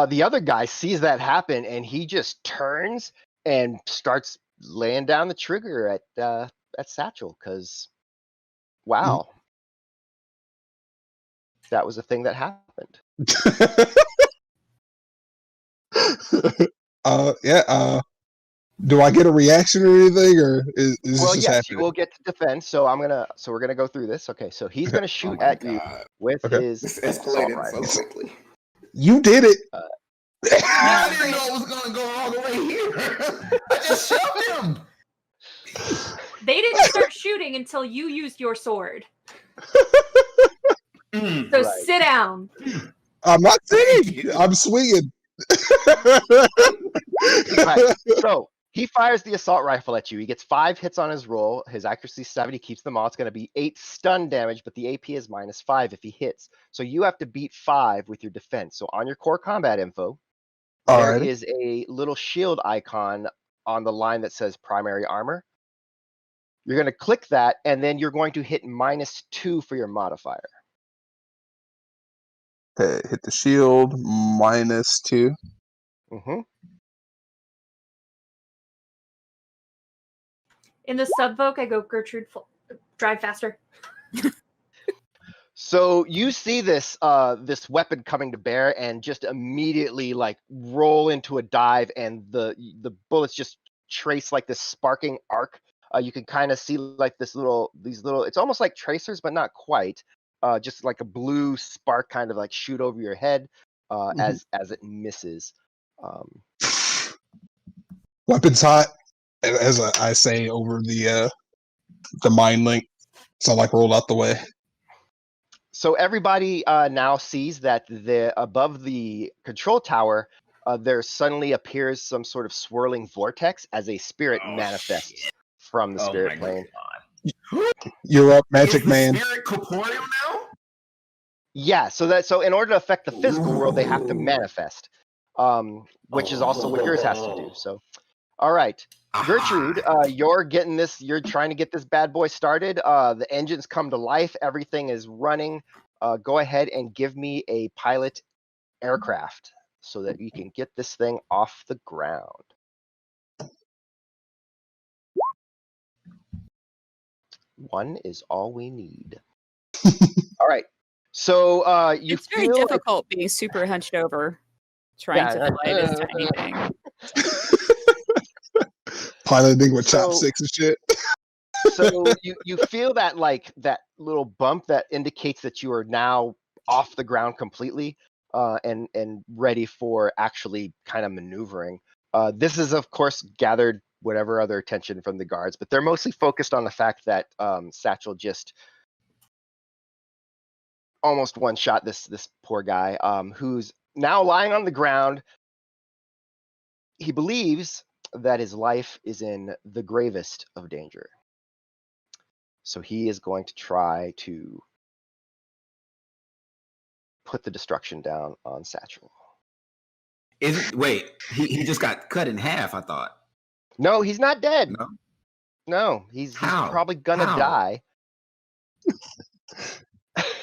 the other guy sees that happen, and he just turns and starts laying down the trigger at Satchel because, wow, that was a thing that happened. Yeah. Do I get a reaction or anything, or is this Well, just yes, happening? you will get to defend. So we're gonna go through this. Okay, so he's gonna shoot at you with his This assault escalated rifle. so quickly. You did it. I didn't know it was gonna go all the way here. I just shoved him. They didn't start shooting until you used your sword. So Right. sit down. I'm not sitting. I'm swinging. Right. So he fires the assault rifle at you. He gets 5 hits on his roll. His accuracy is 7. He keeps them all. It's going to be 8 stun damage, but the AP is -5 if he hits. So you have to beat 5 with your defense. So on your core combat info, there Alrighty. is a little shield icon on the line that says primary armor. You're going to click that, and then you're going to hit -2 for your modifier. Okay, hit the shield, -2. Mm-hmm. In the subvoke, I go Gertrude, drive faster. So you see this this weapon coming to bear, and just immediately like roll into a dive, and the bullets just trace like this sparking arc. You can kind of see like these little. It's almost like tracers, but not quite. Just like a blue spark, kind of like shoot over your head as it misses. Weapons hot, as I say over the mind link. So like rolled out the way. So everybody now sees that above the control tower, there suddenly appears some sort of swirling vortex as a spirit manifests from the spirit plane. You're up, Magic Is the Man. spirit corporeal now? Yeah, so in order to affect the physical world, they have to manifest, which is also what yours has to do. So, all right, Gertrude, you're getting this. You're trying to get this bad boy started. The engines come to life. Everything is running. Go ahead and give me a pilot aircraft so that you can get this thing off the ground. One is all we need. All right. So you It's very feel like, difficult being super hunched over, trying to fly this tiny thing. Piloting with So- chopsticks and shit. so you feel that like that little bump that indicates that you are now off the ground completely and ready for actually kind of maneuvering. This is of course gathered whatever other attention from the guards, but they're mostly focused on the fact that Satchel just almost one shot this poor guy who's now lying on the ground. He believes that his life is in the gravest of danger. So he is going to try to put the destruction down on Satchel. Wait, he just got cut in half, I thought. No, he's not dead. No? No, he's How? probably gonna How? die.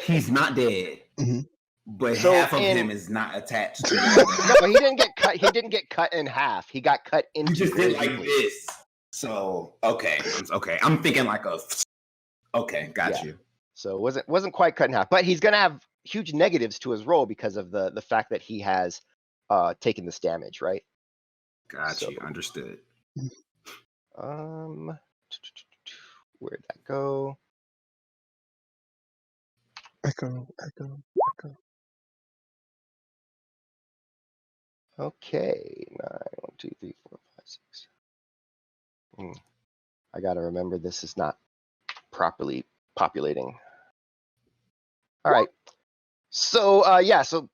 He's not dead. Mhm. But So half of in- him is not attached to the other. No, he didn't get cut. He didn't get cut in half. He got cut into. You just did like deeply. this. So okay. I'm thinking like a. Okay, got Yeah. you. So it wasn't quite cut in half. But he's gonna have huge negatives to his roll because of the fact that he has taken this damage, right? Got you. So- Understood. Where'd that go? Echo. Okay, 9, 1, 2, 3, 4, 5, 6. I gotta remember this is not properly populating. All right. So so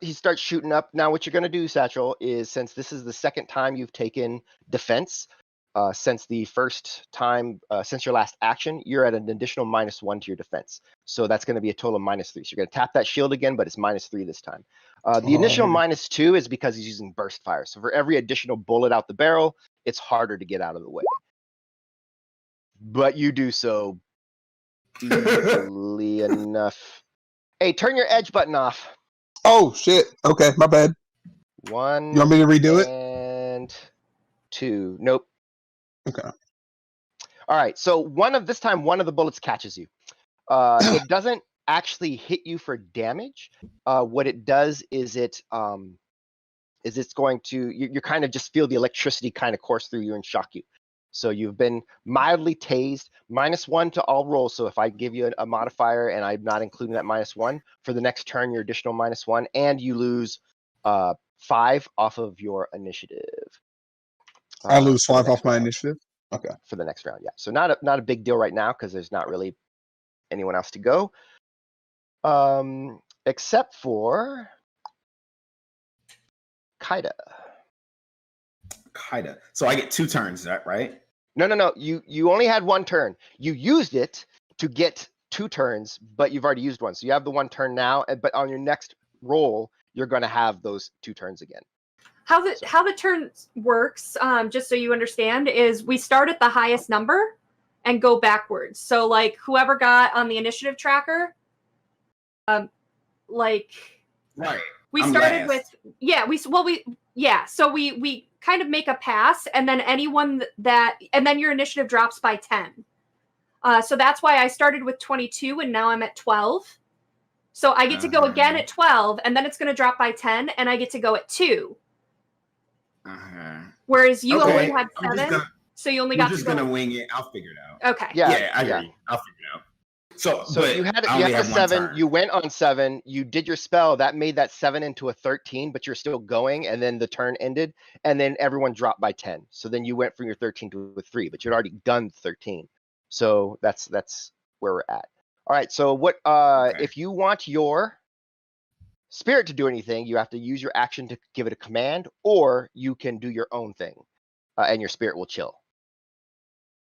he starts shooting up. Now what you're gonna do, Satchel, is since this is the second time you've taken defense, since the first time, since your last action, you're at an additional -1 to your defense. So that's going to be a total of -3. So you're going to tap that shield again, but it's -3 this time. The initial -2 is because he's using burst fire. So for every additional bullet out the barrel, it's harder to get out of the way. But you do so easily enough. Hey, turn your edge button off. Oh shit. Okay, my bad. 1. You want me to redo it? And 2. Nope. Okay. All right. So one of the bullets catches you. It doesn't actually hit you for damage. What it does is it's going to you kind of just feel the electricity kind of course through you and shock you. So you've been mildly tased. -1 to all rolls. So if I give you a modifier and I'm not including that -1 for the next turn, your additional -1, and you lose 5 off of your initiative. I lose for the 5 off next my round. initiative. Okay. For the next round, yeah. So not a big deal right now because there's not really anyone else to go, except for Kaida. Kaida. So I get 2 turns, right? No. You only had 1 turn. You used it to get 2 turns, but you've already used 1. So you have the 1 turn now, but on your next roll, you're going to have those 2 turns again. How the turn works, just so you understand, is we start at the highest number and go backwards. So like whoever got on the initiative tracker, like Right. we I'm started last. with so we kind of make a pass, and then and then your initiative drops by 10. So that's why I started with 22 and now I'm at 12. So I get to go again at 12, and then it's going to drop by 10, and I get to go at 2. Whereas you only had 7, so you only got to go. I'm just gonna wing it. I'll figure it out. Okay. Yeah, I hear you. I'll figure it out. So you had a 7. You went on 7. You did your spell that made that 7 into a 13, but you're still going. And then the turn ended, and then everyone dropped by 10. So then you went from your 13 to a 3, but you'd already done 13. So that's where we're at. All right. So what? If you want your spirit to do anything, you have to use your action to give it a command, or you can do your own thing, and your spirit will chill.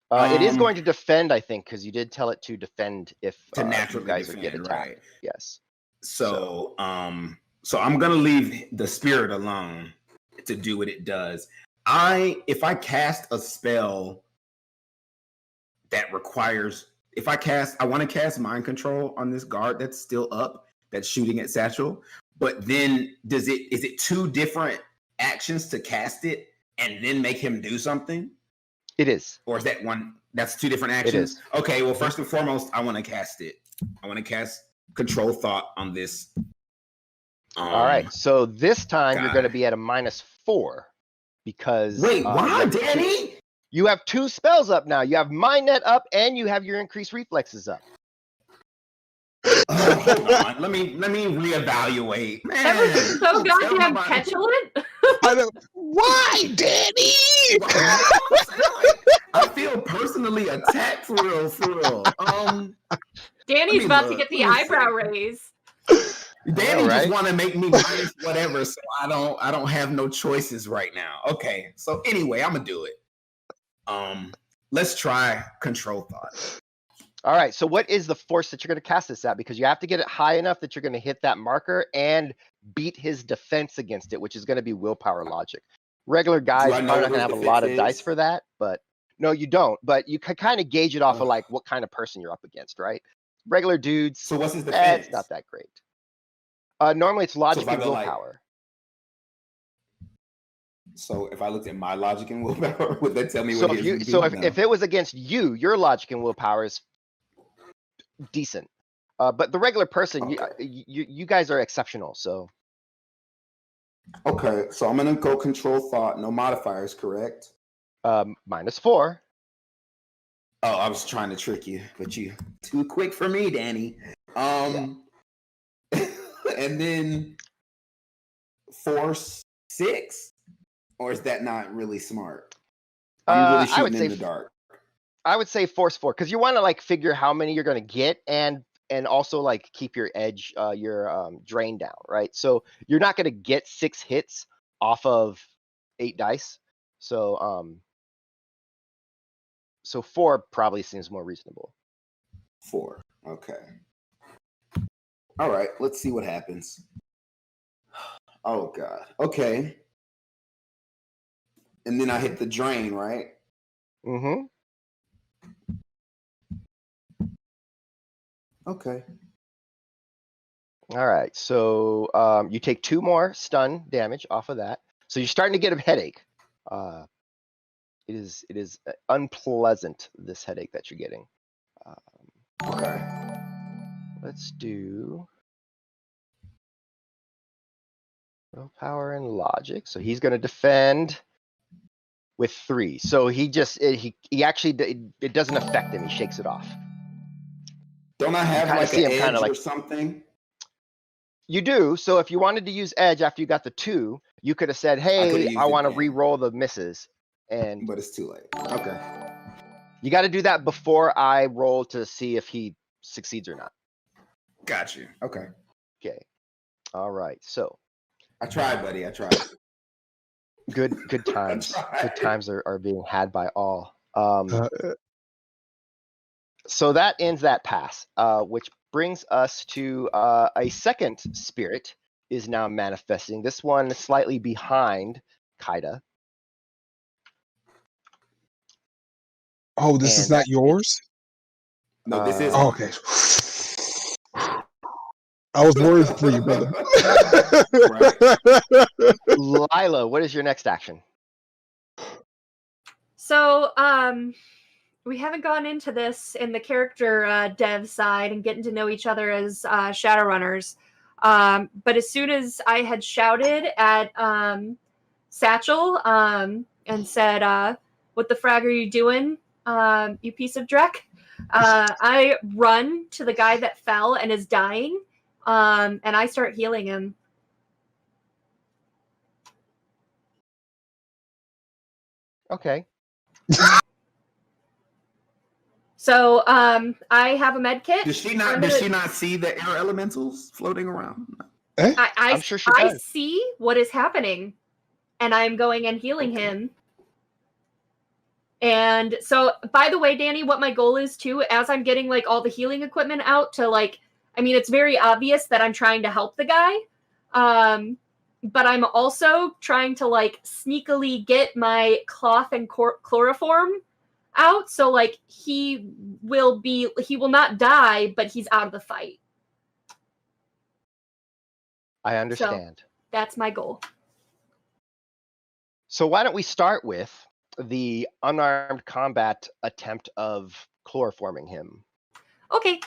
It is going to defend, I think, because you did tell it to defend if to naturally you guys defend, get attacked. right? Yes. So I'm gonna leave the spirit alone to do what it does. If I cast a spell that requires, I want to cast mind control on this guard that's still up, that's shooting at Satchel. But then is it 2 different actions to cast it and then make him do something? It is. Or is that one? That's 2 different actions? It is. Okay, well, first and foremost, I want to cast it. I want to cast Control Thought on this. All right, so this time you're going to be at a -4 because... Wait, why, Danny? You have 2 spells up now. You have Mind Net up, and you have your increased reflexes up. Hold on. Let me reevaluate. Man, Everything's so goddamn petulant. Why, Danny? I feel personally attacked for real. Danny's about to get the eyebrow raise. Danny just want to make me minus whatever, so I don't have no choices right now. Okay, so anyway, I'm gonna do it. Let's try Control Thought. All right, so what is the force that you're going to cast this at? Because you have to get it high enough that you're going to hit that marker and beat his defense against it, which is going to be willpower logic. Regular guys are not going to have a lot of dice for that, but no, you don't. But you can kind of gauge it off of like what kind of person you're up against, right? Regular dudes. So what's his defense? It's not that great. Normally it's logic and willpower. So if I looked at my logic and willpower, would that tell me what he is? So if it was against you, your logic and willpower is decent. But the regular person, you guys are exceptional. So. Okay, so I'm gonna go Control Thought. No modifiers, correct? -4. Oh, I was trying to trick you, but you too quick for me, Danny. And then Force 6. Or is that not really smart? I'm really shooting in the dark. I would say Force 4 because you want to like figure how many you're going to get and also like keep your edge, your drain down, right? So you're not going to get 6 hits off of 8 dice. So 4 probably seems more reasonable. 4, okay. All right, let's see what happens. Oh God, okay. And then I hit the drain, right? Mm-hmm. Okay. All right. So you take 2 more stun damage off of that. So you're starting to get a headache. It is unpleasant, this headache that you're getting. Okay. Let's do willpower and logic. So he's going to defend with 3. So he actually, it doesn't affect him. He shakes it off. Don't I have like an edge or something? You do. So if you wanted to use edge after you got the 2, you could have said, hey, I want to re-roll the misses. But it's too late. Okay. You got to do that before I roll to see if he succeeds or not. Got you. Okay. Okay. All right. So. I tried, buddy. I tried. Good times. Good times are being had by all. So that ends that pass, which brings us to a second spirit is now manifesting. This one is slightly behind Kaida. Oh, this is And not yours? No, this is. Oh, okay. I was worried for you, brother. Lila, what is your next action? So, we haven't gone into this in the character dev side and getting to know each other as Shadowrunners. But as soon as I had shouted at Satchel and said, "What the frag are you doing, you piece of dreck?" I run to the guy that fell and is dying, and I start healing him. Okay. So I have a med kit. Does she not see the air elementals floating around? I'm sure she I does. see what is happening, and I'm going and healing him. And so, by the way, Danny, what my goal is too, as I'm getting like all the healing equipment out to like, I mean, it's very obvious that I'm trying to help the guy, but I'm also trying to like sneakily get my cloth and chloroform out, so like he will not die, but he's out of the fight. I understand. So that's my goal. So why don't we start with the unarmed combat attempt of chloroforming him? Okay.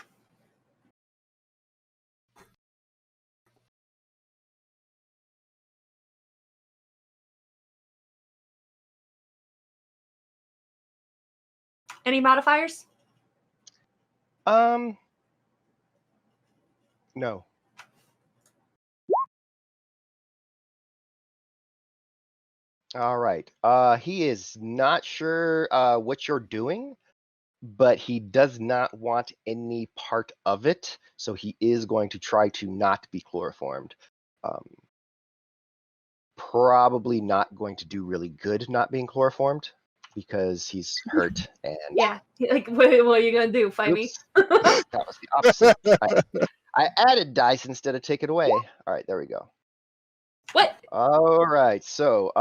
Any modifiers? No. All right. He is not sure what you're doing, but he does not want any part of it, so he is going to try to not be chloroformed. Probably not going to do really good not being chloroformed because he's hurt and Yeah. Like, what are you gonna do? Fight me? that was the opposite. I added dice instead of take it away. All right, there we go. What? All right, so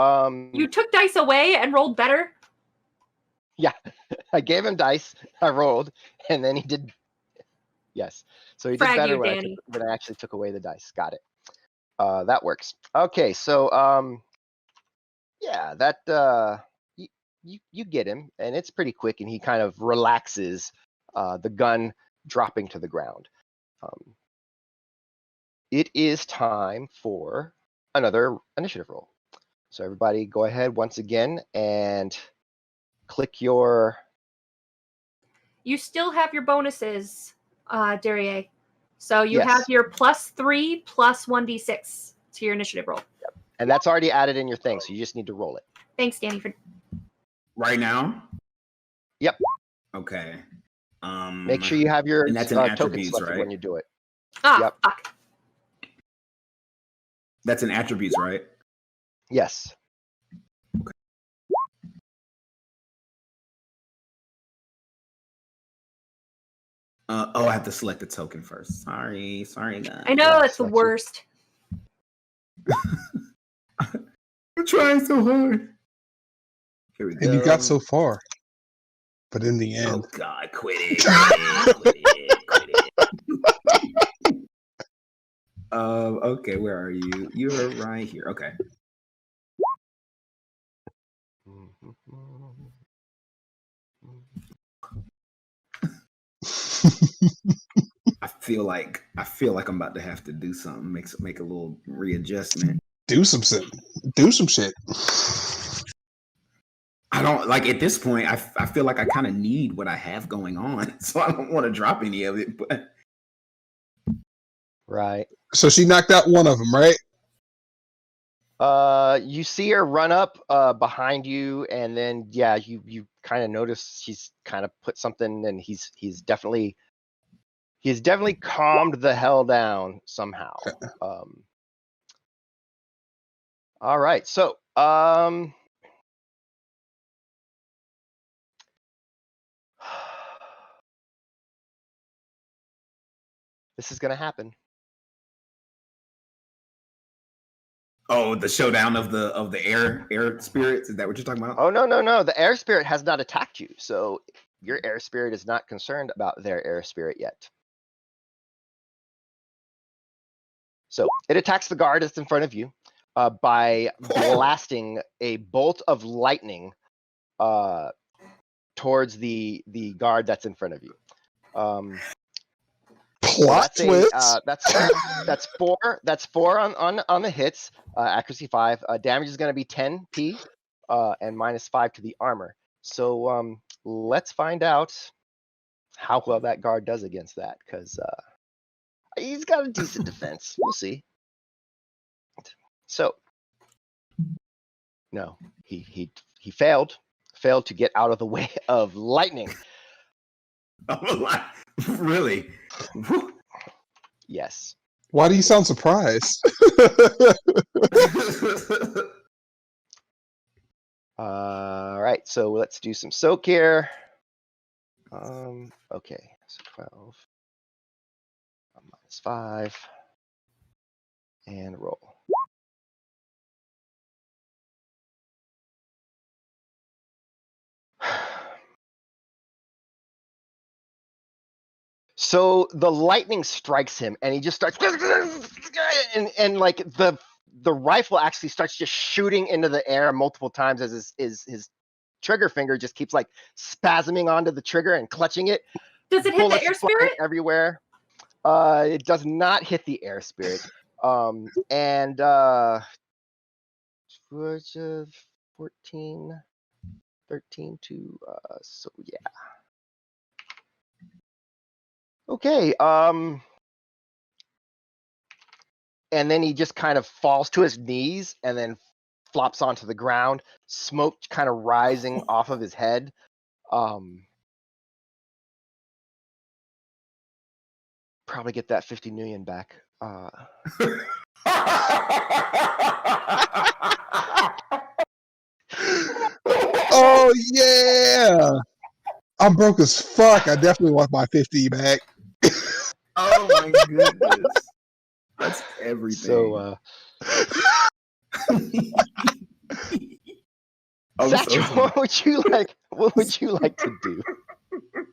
You took dice away and rolled better? yeah, I gave him dice. I rolled, and then he did. Yes, so he did Frag better you, Danny. when I actually took away the dice. Got it. That works. Okay, so yeah, that you get him, and it's pretty quick, and he kind of relaxes, the gun dropping to the ground. It is time for another initiative roll. So everybody go ahead once again and click your... You still have your bonuses, Darier. So you Yes. have your +3 plus 1d6 to your initiative roll. Yep. And that's already added in your thing, so you just need to roll it. Thanks, Danny. For Right now? Yep. Okay. Make sure you have your and that's an token attributes, selected right? when you do it. Fuck. That's an attributes, right? Yes. Okay. Oh, I have to select the token first. Sorry, guys. I know, it's the worst. I'm trying so hard. Here we go. And you got so far. But in the Oh end. God, quit it. Okay, where are you? You're right here. Okay. I feel like I'm about to have to do something. Make a little readjustment. Do some shit. I don't like at this point. I feel like I kind of need what I have going on, so I don't want to drop any of it. But Right. So she knocked out one of them, right? You see her run up behind you, and then yeah, you kind of notice she's kind of put something, and he's definitely calmed the hell down somehow. All right, so this is gonna happen. Oh, the showdown of the air spirits. Is that what you're talking about? Oh no! The air spirit has not attacked you, so your air spirit is not concerned about their air spirit yet. So it attacks the guard that's in front of you by blasting a bolt of lightning towards the guard that's in front of you. Plot twist. That's four on the hits. Accuracy 5. Damage is going to be 10p and -5 to the armor. So let's find out how well that guard does against that, because he's got a decent defense. We'll see. So no, he failed to get out of the way of lightning. Really? Yes. Why do you sound surprised? All right, so let's do some soak here. Okay, so 12 -5 and roll. So the lightning strikes him, and he just starts, and like the rifle actually starts just shooting into the air multiple times as his trigger finger just keeps like spasming onto the trigger and clutching it. Does it hit the air spirit? Everywhere. It does not hit the air spirit. And 14, 13 to so yeah. Okay. And then he just kind of falls to his knees and then flops onto the ground, smoke kind of rising off of his head. Probably get that 50 million back. Oh yeah! I'm broke as fuck. I definitely want my 50 back. Oh my goodness. That's everything. So Satchel, what would you like to do?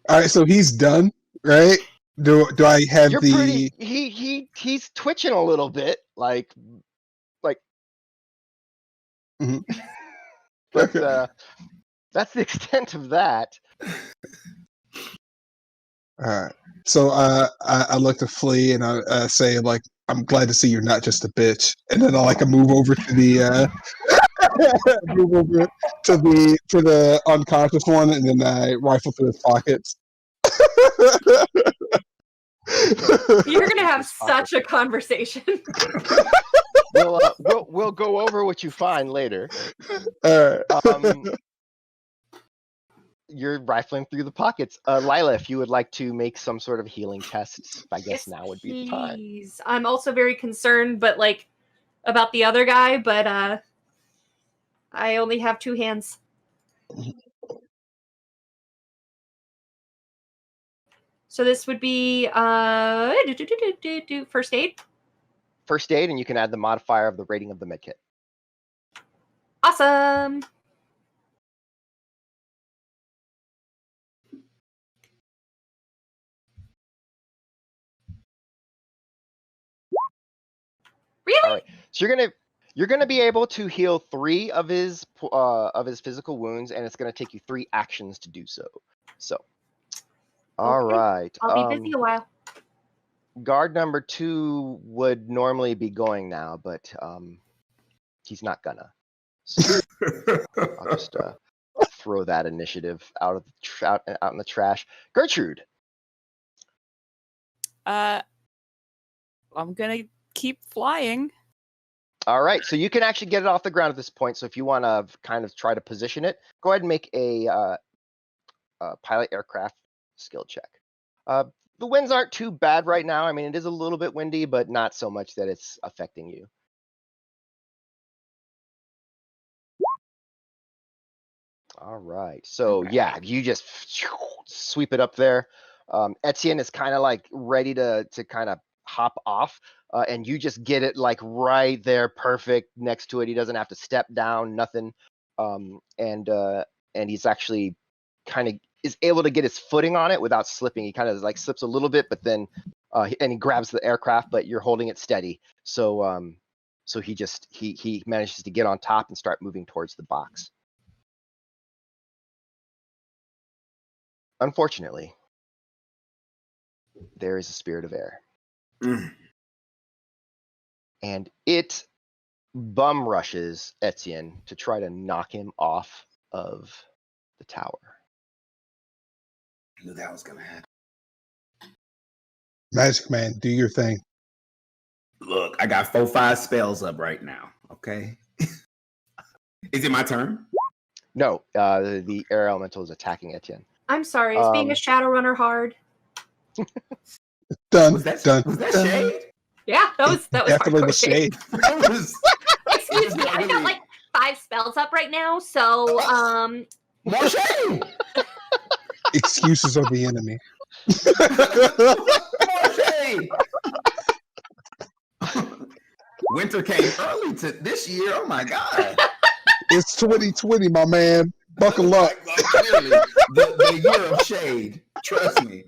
All right, so he's done, right? Do I have You're the? He's twitching a little bit, like. Mhm. But Okay. that's the extent of that. All right. So I look to Flea and I say like, I'm glad to see you're not just a bitch. And then I move over to the to the unconscious one, and then I rifle through his pockets. You're gonna have such a conversation. We'll go over what you find later. You're rifling through the pockets. Lila, if you would like to make some sort of healing test, I guess Yes, now would be the time. please. I'm also very concerned, but about the other guy. But I only have 2 hands. So this would be first aid. First aid, and you can add the modifier of the rating of the medkit. Awesome. Really? All right. So you're gonna be able to heal 3 of his physical wounds, and it's gonna take you 3 actions to do so. So, all right. I'll be busy a while. Guard number 2 would normally be going now, but he's not gonna. So I'll just throw that initiative out in the trash. Gertrude. I'm gonna keep flying. All right, so you can actually get it off the ground at this point. So if you want to kind of try to position it, go ahead and make a pilot aircraft skill check. The winds aren't too bad right now. I mean, it is a little bit windy, but not so much that it's affecting you. All right, so yeah, you just sweep it up there. Etienne is kind of ready to kind of hop off, and you just get it like right there, perfect next to it. He doesn't have to step down, nothing, and he's actually kind of is able to get his footing on it without slipping. He kind of like slips a little bit, but then and he grabs the aircraft, but you're holding it steady. So so he manages to get on top and start moving towards the box. Unfortunately, there is a spirit of air. And it bum rushes Etienne to try to knock him off of the tower. I knew that was gonna happen. Magic Man, do your thing. Look, I got 4-5 spells up right now. Okay. Is it my turn? No, the air elemental is attacking Etienne. I'm sorry. Is being a Shadowrunner hard? Done. Was that done. shade? Yeah, that was Definitely hardcore the shade. That was- Excuse me, I've got like 5 spells up right now, so more shade. Excuses are the enemy. More shade. Winter came early to this year. Oh my god. It's 2020, my man. Buckle up. Clearly, the year of shade. Trust me.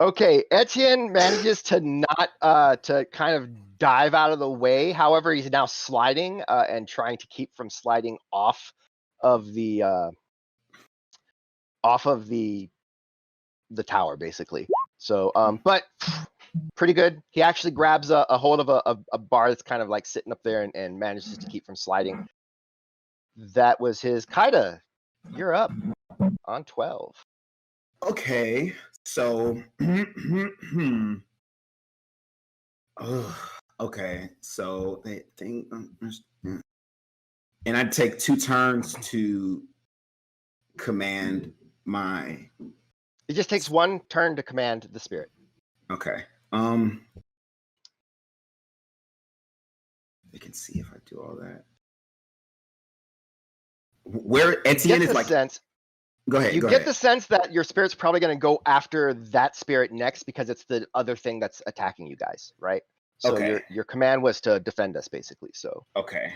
Okay, Etienne manages to not to kind of dive out of the way. However, he's now sliding and trying to keep from sliding off of the tower, basically. So, but pretty good. He actually grabs a hold of a bar that's kind of like sitting up there and manages to keep from sliding. That was his Kaida. You're up on 12. Okay, so okay, so they think, and I'd take 2 turns to command my. It just takes 1 turn to command the spirit. Okay. We can see if I do all that. Where Etienne is like. Sense, Go ahead. you go get ahead. the sense that your spirit's probably going to go after that spirit next because it's the other thing that's attacking you guys, right? So Okay. your command was to defend us, basically. So Okay.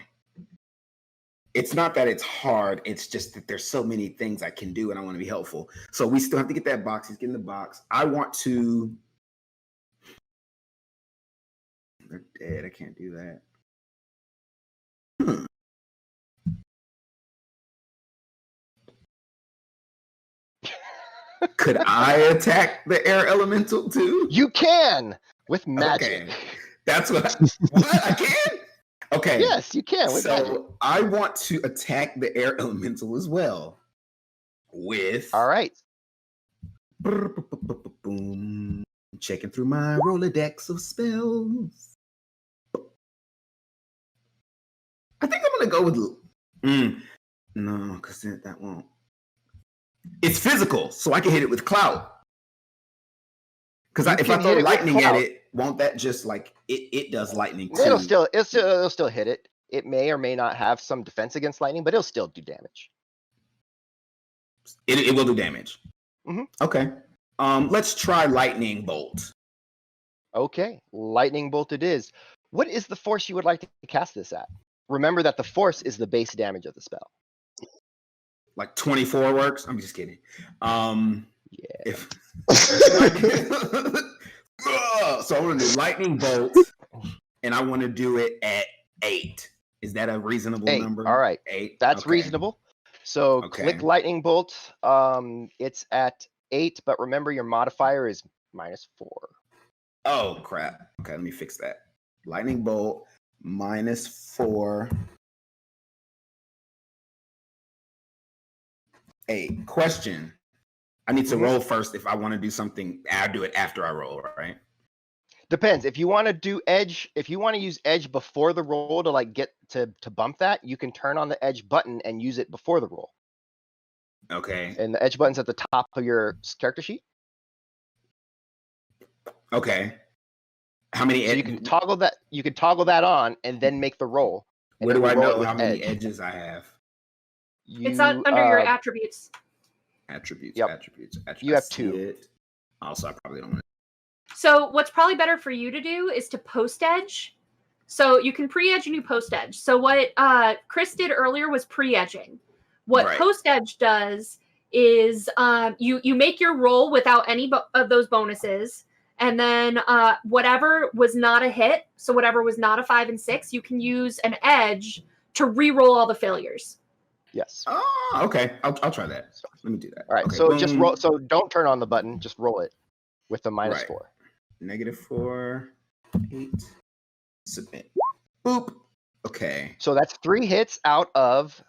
It's not that it's hard. It's just that there's so many things I can do, and I want to be helpful. So we still have to get that box. He's getting the box. I want to. They're dead. I can't do that. Could I attack the air elemental too? you can with magic. Okay. That's what I can? Okay. Yes, you can with magic. So I want to attack the air elemental as well. With All right. boom. Checking through my Rolodex of spells. I think I'm gonna go with no, because that won't. It's physical, so I can hit it with clout. Because if I throw lightning at it, won't that just like it does lightning too? It'll still hit it. It may or may not have some defense against lightning, but it'll still do damage. It will do damage. Mhm. Okay. Let's try lightning bolt. Okay, lightning bolt it is. What is the force you would like to cast this at? Remember that the force is the base damage of the spell. Like 24 works. I'm just kidding. Yeah. If so, I want to do lightning bolt, and I want to do it at 8. Is that a reasonable 8. number? All right. 8. That's Okay. reasonable. So Okay. click lightning bolt. It's at 8, but remember your modifier is -4. Oh crap. Okay, let me fix that. Lightning bolt -4. 8. Question. I need to roll first if I want to do something. I'll do it after I roll, right? Depends. If you want to do edge, if you want to use edge before the roll to like get to bump that, you can turn on the edge button and use it before the roll. Okay. And the edge button's at the top of your character sheet. Okay. How many So you can toggle that. You can toggle that on and then make the roll. Where do I know how many edges I have? It's under your attributes. Attributes. Yep. Attributes. You have 2. Also, I probably don't want So what's probably better for you to do is to post edge. So you can pre-edge and you post edge. So what Chris did earlier was pre-edging. What post edge does is you make your roll without any of those bonuses, and then whatever was not a hit, so whatever was not a 5 and 6, you can use an edge to re-roll all the failures. Yes. Oh, okay. I'll try that. So, let me do that. All right. Okay, So boom. just roll. So don't turn on the button. Just roll it with the -4. -4, 8. Submit. Boop. Okay. So that's 3 hits out of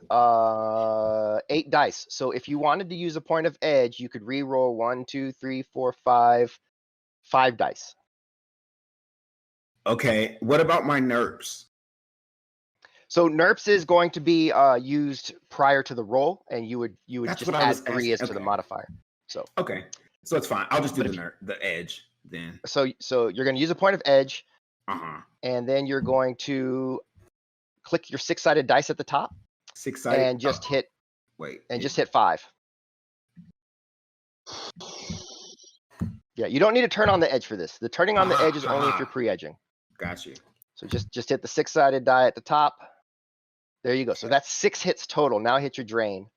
8 dice. So if you wanted to use a point of edge, you could re-roll 1, 2, 3, 4, 5 dice. Okay. What about my NERPs? So NERPs is going to be used prior to the roll, and you would That's just what I add was 3 as asking. to the Okay. modifier. So Okay. So it's fine. I'll just do But the edge then. so you're going to use a point of edge, Uh-huh. and then you're going to click your 6-sided dice at the top 6-sided. and just hit Just hit 5. Yeah, you don't need to turn on the edge for this. The turning on the edge is only if you're pre-edging. Got you. So just hit the 6-sided die at the top. There you go. So that's 6 hits total. Now hit your drain.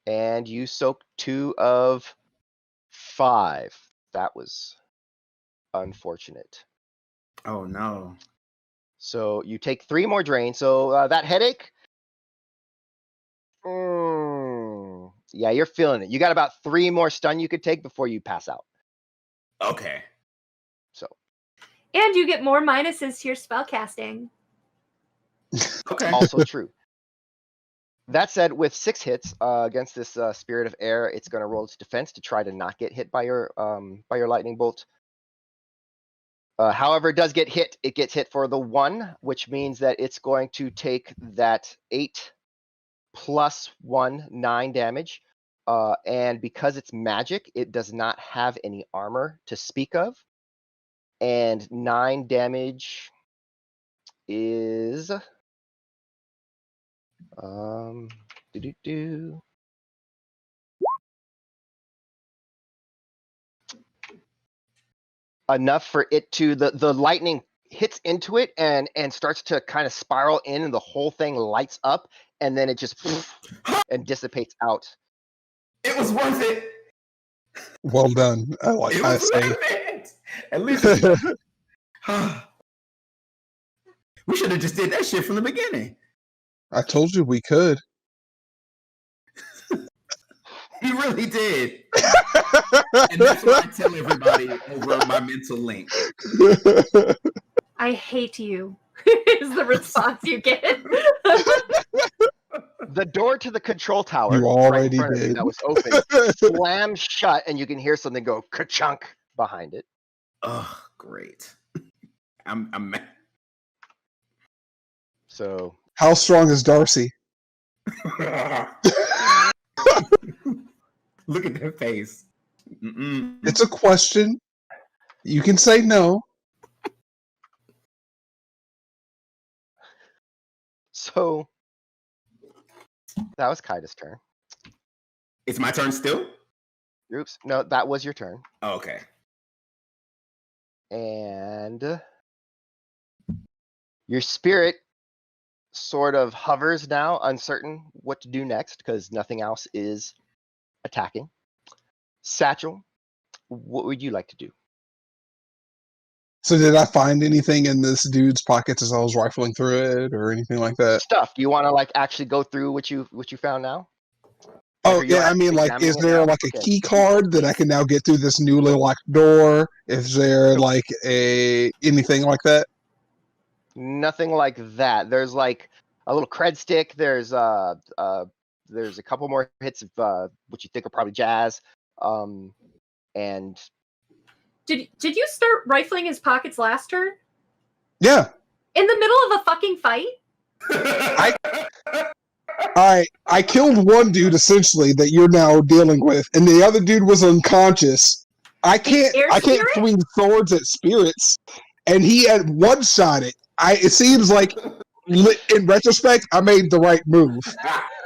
And you soak 2 of 5. That was unfortunate. Oh no. So you take 3 more drains. So that headache, yeah, you're feeling it. You got about 3 more stun you could take before you pass out. Okay. So. And you get more minuses to your spell casting. Okay. Also true. That said, with 6 hits against this Spirit of Air, it's going to roll its defense to try to not get hit by your lightning bolt. However, it does get hit. It gets hit for the 1, which means that it's going to take that 8 plus 1, 9 damage. And because it's magic, it does not have any armor to speak of. And 9 damage is enough for it to the lightning hits into it and starts to kind of spiral in, and the whole thing lights up, and then it just and dissipates out. It was worth it. Well done. I say. At least we should have just did that shit from the beginning. I told you we could. You really did. And that's what I tell everybody over my mental link. I hate you, is the response you get. The door to the control tower You already right in front of you did. that was open slams shut, and you can hear something go ka-chunk behind it. Oh, great. I'm mad. So How strong is Darcy? Look at their face. Mm-mm. It's a question. You can say no. So that was Kaida's turn. It's my turn still? Oops, no, that was your turn. Oh, okay. And your spirit sort of hovers now, uncertain what to do next because nothing else is attacking. Satchel, what would you like to do? So did I find anything in this dude's pockets as I was rifling through it or anything like that? Stuff. Do you want to like actually go through what you found now? Oh Are you yeah, I mean, like, examining is it there now? like a Okay. key card that I can now get through this newly locked door? Is there like anything like that? Nothing like that. There's like a little cred stick. There's a couple more hits of what you think are probably jazz. And Did you start rifling his pockets last turn? Yeah. In the middle of a fucking fight? I killed one dude essentially that you're now dealing with, and the other dude was unconscious. I can't swing swords at spirits, and he had one-shot it. It seems like in retrospect I made the right move.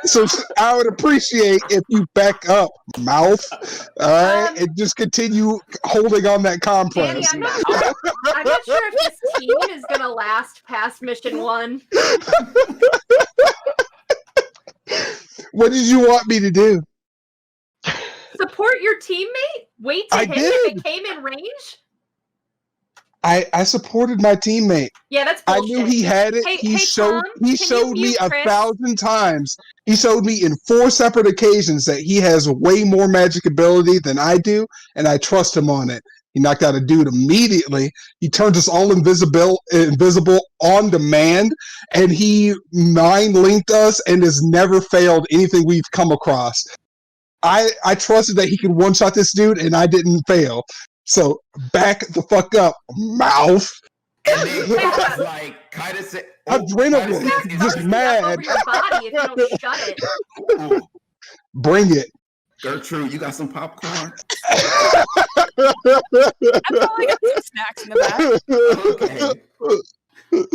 So I would appreciate if you back up, mouth. All right, and just continue holding on that Danny, compress. I'm not sure if this team is gonna last past mission 1. What did you want me to do? Support your teammate? Wait to I hit did. if it came in range? I supported my teammate. Yeah, that's I bullshit. knew he had it. Hey, He Tom, can you showed me mute 1,000 times. He showed me in 4 separate occasions that he has way more magic ability than I do, and I trust him on it. He knocked out a dude immediately. He turned us all invisible on demand, and he mind linked us and has never failed anything we've come across. I trusted that he could one shot this dude, and I didn't fail. So back the fuck up, mouth. And then Kai's like, Kaida said, Adrenaline, just Darcy mad. up over your body if you don't shut it. Ooh, Bring it. Gertrude, you got some popcorn? I probably got some snacks in the back. Okay.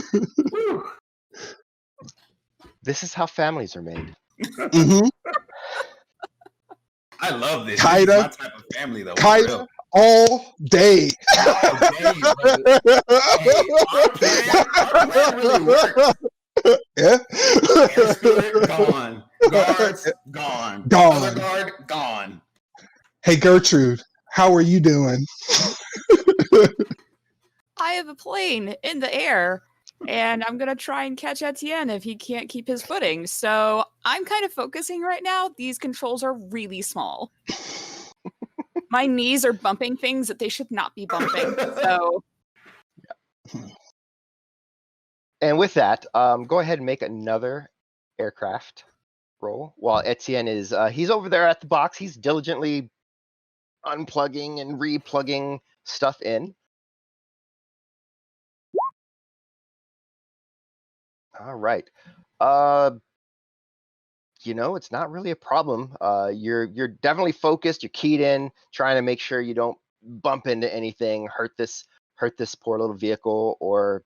This is how families are made. Mm-hmm. I love this. Kaida. This is my type of family, though. Kaida all day. All day, brother. Hey, our plan really worked. Yeah. Air spirit, gone. Guards, gone. Gone. Other guard, gone. Hey Gertrude, how are you doing? I have a plane in the air, and I'm gonna try and catch Etienne if he can't keep his footing. So I'm kind of focusing right now. These controls are really small. My knees are bumping things that they should not be bumping. So And with that, go ahead and make another aircraft roll. While Etienne is, he's over there at the box. He's diligently unplugging and replugging stuff in. All right. It's not really a problem. You're definitely focused. You're keyed in, trying to make sure you don't bump into anything, hurt this poor little vehicle or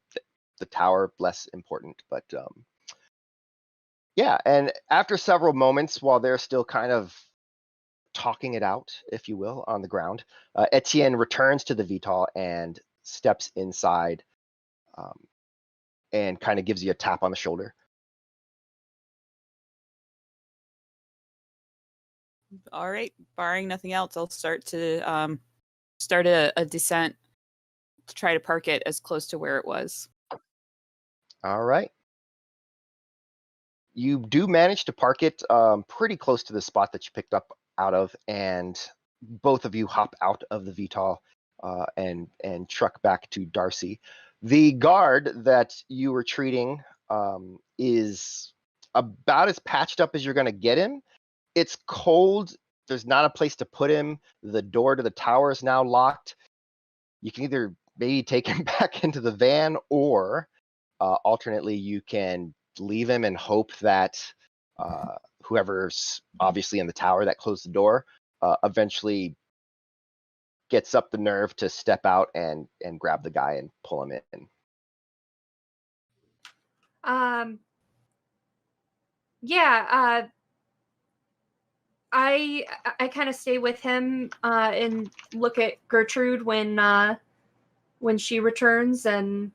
the tower. Less important, but yeah. And after several moments, while they're still kind of talking it out, if you will, on the ground, Etienne returns to the VTOL and steps inside, and kind of gives you a tap on the shoulder. all right, barring nothing else, I'll start to start a descent to try to park it as close to where it was. All right. You do manage to park it pretty close to the spot that you picked up out of, and both of you hop out of the VTOL and truck back to Darcy. The guard that you were treating is about as patched up as you're going to get him. It's cold. There's not a place to put him. The door to the tower is now locked. You can either maybe take him back into the van, or alternately, you can leave him and hope that whoever's obviously in the tower that closed the door eventually gets up the nerve to step out and grab the guy and pull him in. Yeah, I kind of stay with him and look at Gertrude when she returns, and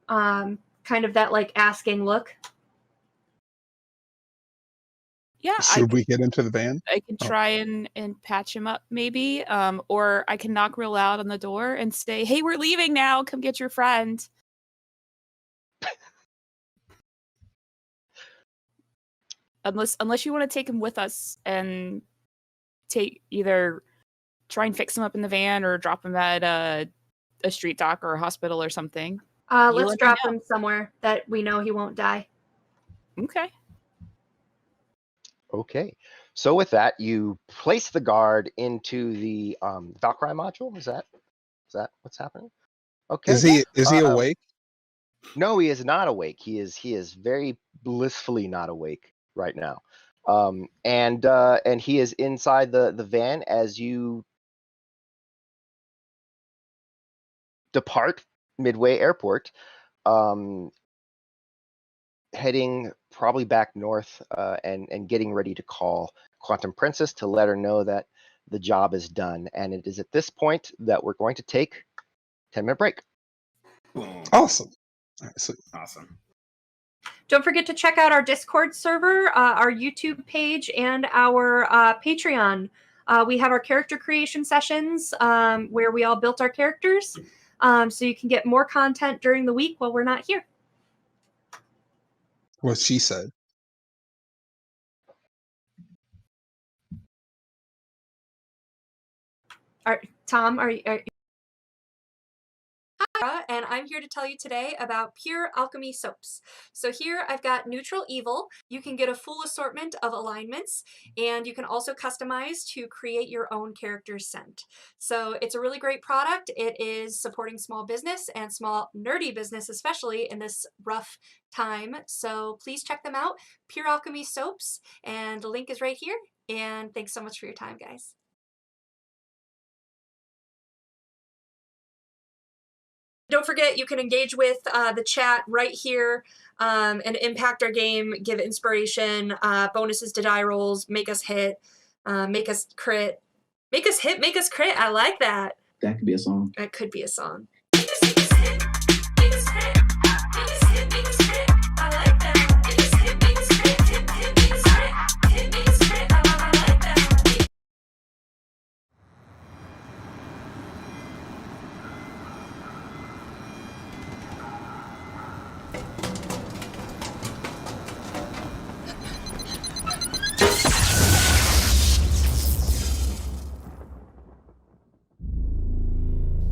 kind of that like asking look. Yeah, Should we get into the van? I can try and patch him up maybe, or I can knock real loud on the door and say, "Hey, we're leaving now. Come get your friend." Unless you want to take him with us and either try and fix him up in the van or drop him at a street dock or a hospital or something. Let's drop him somewhere that we know he won't die. Okay. Okay. So with that, you place the guard into the Valkyrie module. Is that what's happening? Okay. Is he awake? No, he is not awake. He is very blissfully not awake right now. And he is inside the van as you depart Midway Airport. heading probably back north and getting ready to call Quantum Princess to let her know that the job is done. And it is at this point that we're going to take 10-minute break. Boom. Awesome. All right, so Awesome. Don't forget to check out our Discord server, our YouTube page, and our Patreon. We have our character creation sessions where we all built our characters, so you can get more content during the week while we're not here. what she said. Tom, are you? Hi, and I'm here to tell you today about Pure Alchemy soaps. So here I've got Neutral Evil. You can get a full assortment of alignments, and you can also customize to create your own character scent. So it's a really great product. It is supporting small business and small nerdy business, especially in this rough time. So please check them out, Pure Alchemy soaps, and the link is right here. And thanks so much for your time, guys. Don't forget, you can engage with the chat right here and impact our game, give inspiration, bonuses to die rolls, make us hit, make us crit. Make us hit, make us crit. I like that. That could be a song. That could be a song.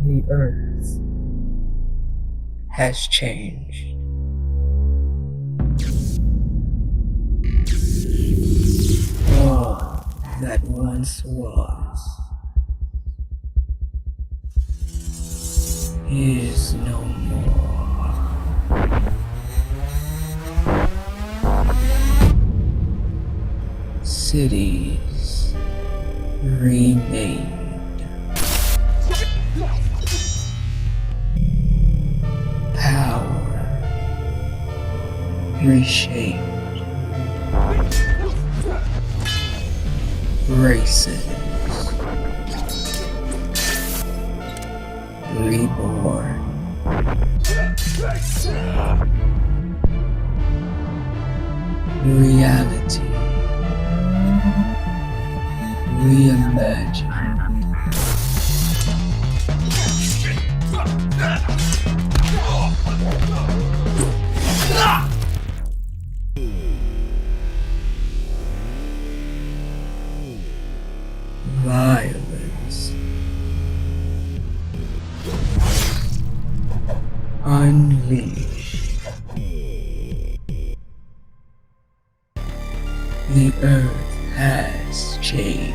The earth has changed. All that once was is no more. Cities renamed. Power reshaped. Races reborn. Reality reimagined. Violence unleashed. The earth has changed.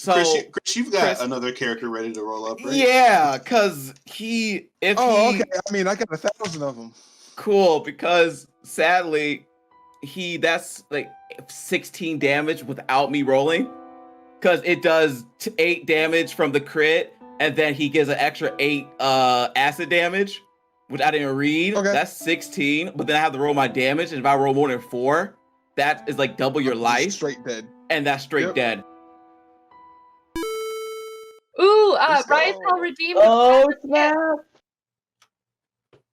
So Chris, you've got Chris- another character ready to roll up, right? yeah, because Okay. I mean, I got 1,000 of them. Cool, because sadly, that's like 16 damage without me rolling. Because it does 8 damage from the crit, and then he gives an extra 8 acid damage, which I didn't read. Okay. That's 16, but then I have to roll my damage, and if I roll more than 4, that is like double your life, Straight dead. and that's straight Yep. dead. Ooh, Let's Rise go. shall redeem. snap!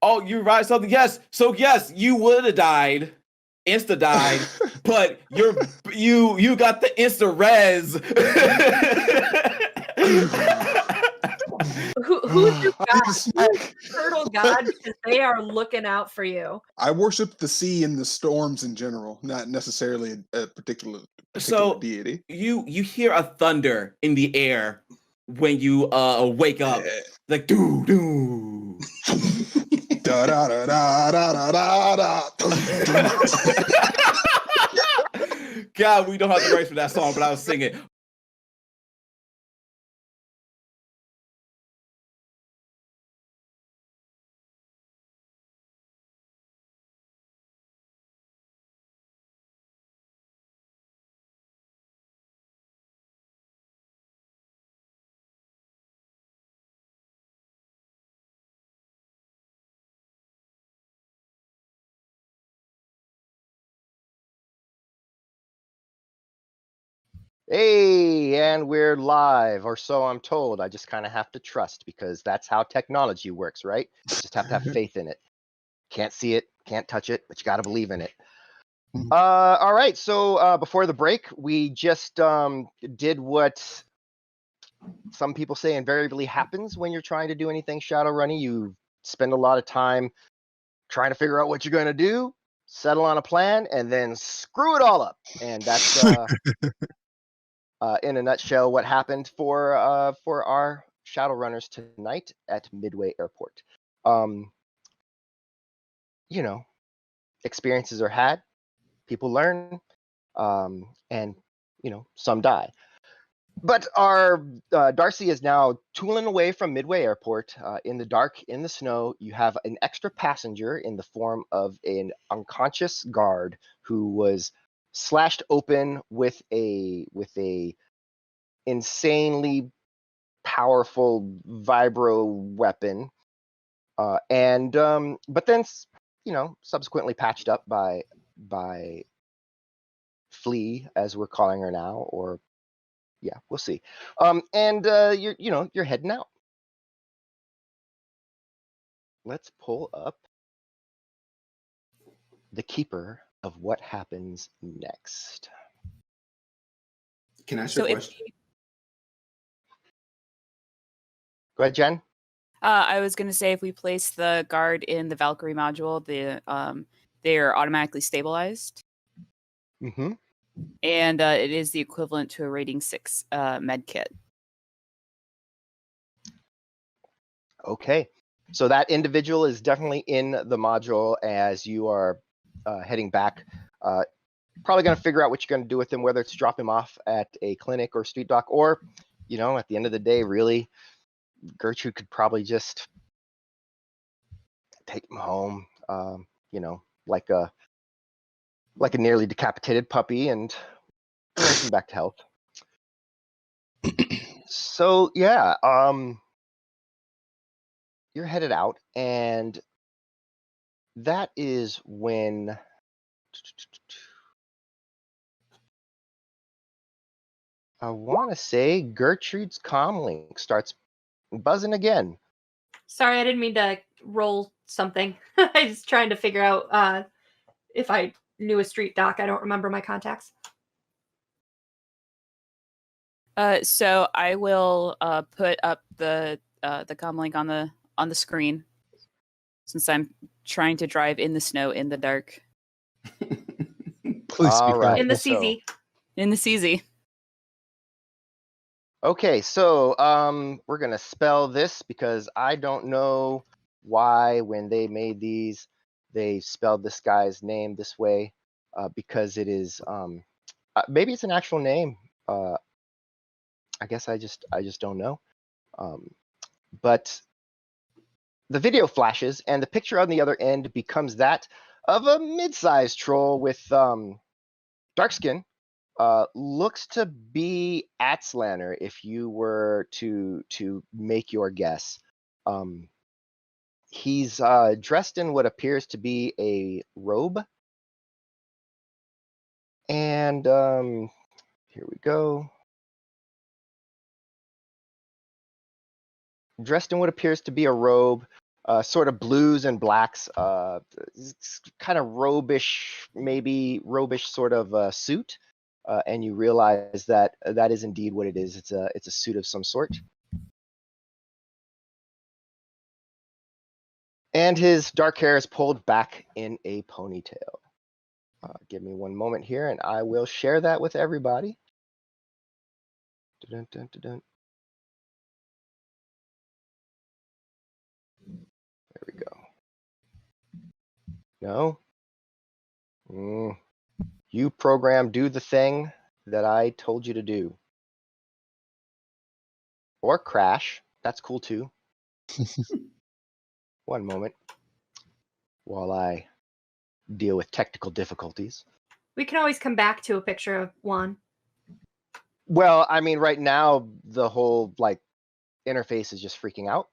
Oh, you right something? Yes. So yes, you would have died, insta died, but you got the insta res. Who's your I god? need to smack. Turtle god, because they are looking out for you. I worship the sea and the storms in general, not necessarily a particular So deity. you hear a thunder in the air when you wake up, like doo doo. Da da da da da da da. God, we don't have the rights for that song, but I was singing. Hey, and we're live, or so I'm told. I just kind of have to trust because that's how technology works, right? Just have to have faith in it. Can't see it, can't touch it, but you got to believe in it. All right, so before the break, we just did what some people say invariably happens when you're trying to do anything Shadowrunny. You spend a lot of time trying to figure out what you're going to do, settle on a plan, and then screw it all up. And that's in a nutshell what happened for our Shadowrunners tonight at Midway Airport. You know, experiences are had, people learn, and you know, some die. But our Darcy is now tooling away from Midway Airport in the dark, in the snow. You have an extra passenger in the form of an unconscious guard who was slashed open with a insanely powerful vibro weapon, and but then you know, subsequently patched up by Flea, as we're calling her now, or yeah, we'll see. And you're heading out. Let's pull up the keeper of what happens next. Can I ask So you a if question? Go ahead, Jen. I was going to say, if we place the guard in the Valkyrie module, they're automatically stabilized, Mm-hmm. and it is the equivalent to a rating 6 med kit. Okay, so that individual is definitely in the module as you are heading back. Probably going to figure out what you're going to do with him, whether it's drop him off at a clinic or street dock, or, you know, at the end of the day, really, Gertrude could probably just take him home, you know, like a nearly decapitated puppy, and nurse him back to health. So yeah, you're headed out, and that is when I want to say Gertrude's comlink starts buzzing again. Sorry, I didn't mean to roll something. I was trying to figure out if I knew a street dock. I don't remember my contacts. So I will put up the comm link on the screen, since I'm trying to drive in the snow in the dark. Please All speak right. up. In the so- CZ. In the CZ. Okay, so we're gonna spell this because I don't know why when they made these they spelled this guy's name this way, because it is maybe it's an actual name. I guess I just don't know. But the video flashes, and the picture on the other end becomes that of a mid-sized troll with dark skin. Looks to be Atslander if you were to make your guess. He's dressed in what appears to be a robe. And here we go. Dressed in what appears to be a robe, sort of blues and blacks, kind of robish, maybe robish sort of suit. And you realize that that is indeed what it is. It's a suit of some sort. And his dark hair is pulled back in a ponytail. Give me one moment here, and I will share that with everybody. Dun, dun, dun, dun. There we go. No? You program, do the thing that I told you to do. Or crash. That's cool too. One moment while I deal with technical difficulties. We can always come back to a picture of Juan. Well, I mean, right now the whole like interface is just freaking out.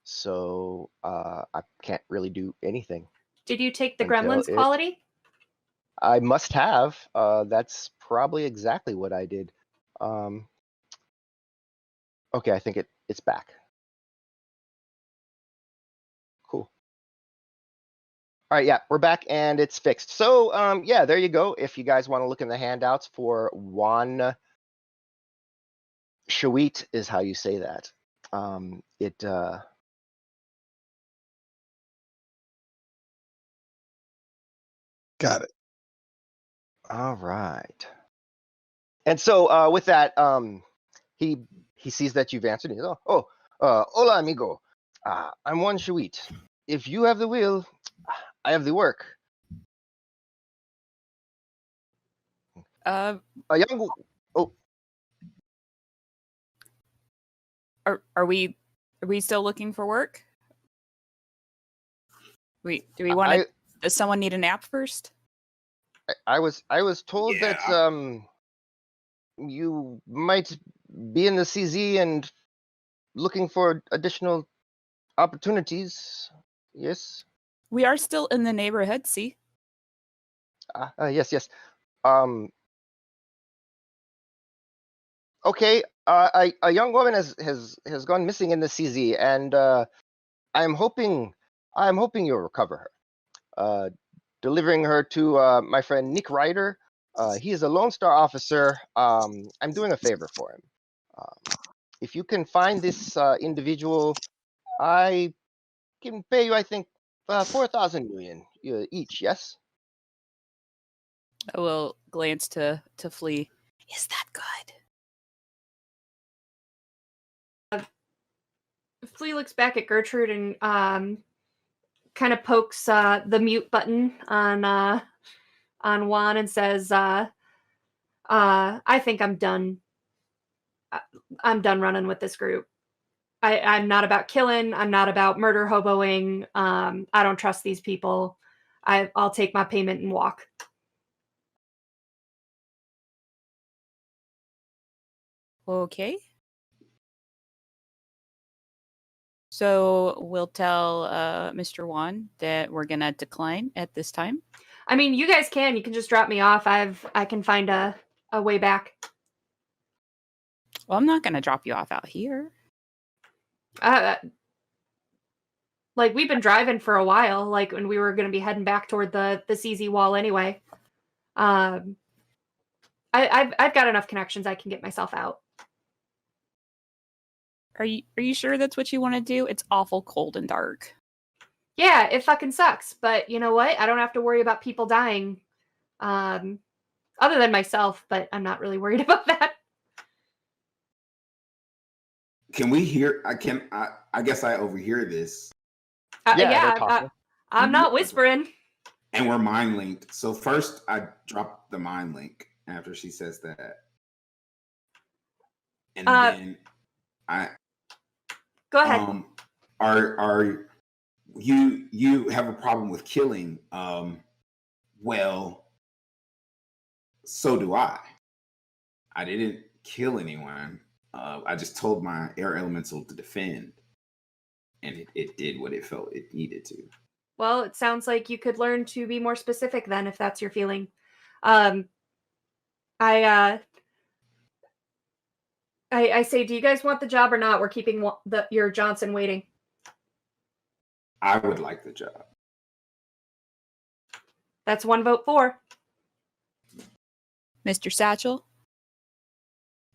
So I can't really do anything. Did you take the Until Gremlins it- quality? I must have. That's probably exactly what I did. Okay, I think it's back. Cool. All right, yeah, we're back and it's fixed. So yeah, there you go. If you guys want to look in the handouts for Juan Shawit is how you say that. Got it. All right. And so with that, he sees that you've answered. He goes, hola amigo. I'm Juan Shawit. If you have the will, I have the work. Uh, A young. Oh, are we still looking for work? Do we want to? Does someone need a nap first? I was told that you might be in the CZ and looking for additional opportunities. Yes. We are still in the neighborhood. See. Yes. Okay. A young woman has gone missing in the CZ, and I'm hoping you'll recover her. Delivering her to my friend Nick Ryder. He is a Lone Star officer. I'm doing a favor for him. If you can find this individual, I can pay you, I think, 4,000 million each. Yes. I will glance to Flea. Is that good? Flea looks back at Gertrude and kind of pokes the mute button on Juan and says, I think I'm done. I'm done running with this group. I'm not about killing. I'm not about murder hoboing. I don't trust these people. I'll take my payment and walk. Okay. So we'll tell Mr. Juan that we're gonna decline at this time. I mean, you guys can. You can just drop me off. I can find a way back. Well, I'm not gonna drop you off out here. Like we've been driving for a while. Like when we were going to be heading back toward the CZ wall anyway. I've got enough connections. I can get myself out. Are you sure that's what you want to do? It's awful cold and dark. Yeah, it fucking sucks. But you know what? I don't have to worry about people dying. Other than myself, but I'm not really worried about that. Can we hear? I guess I overhear this. Yeah, I'm not whispering. And we're mind linked. So first, I drop the mind link after she says that. And then I go ahead. Are you have a problem with killing? Well, so do I. I didn't kill anyone. I just told my air elemental to defend, and it did what it felt it needed to. Well, it sounds like you could learn to be more specific then, if that's your feeling. I say, do you guys want the job or not? We're keeping your Johnson waiting. I would like the job. That's 1 vote for. Mr. Satchel,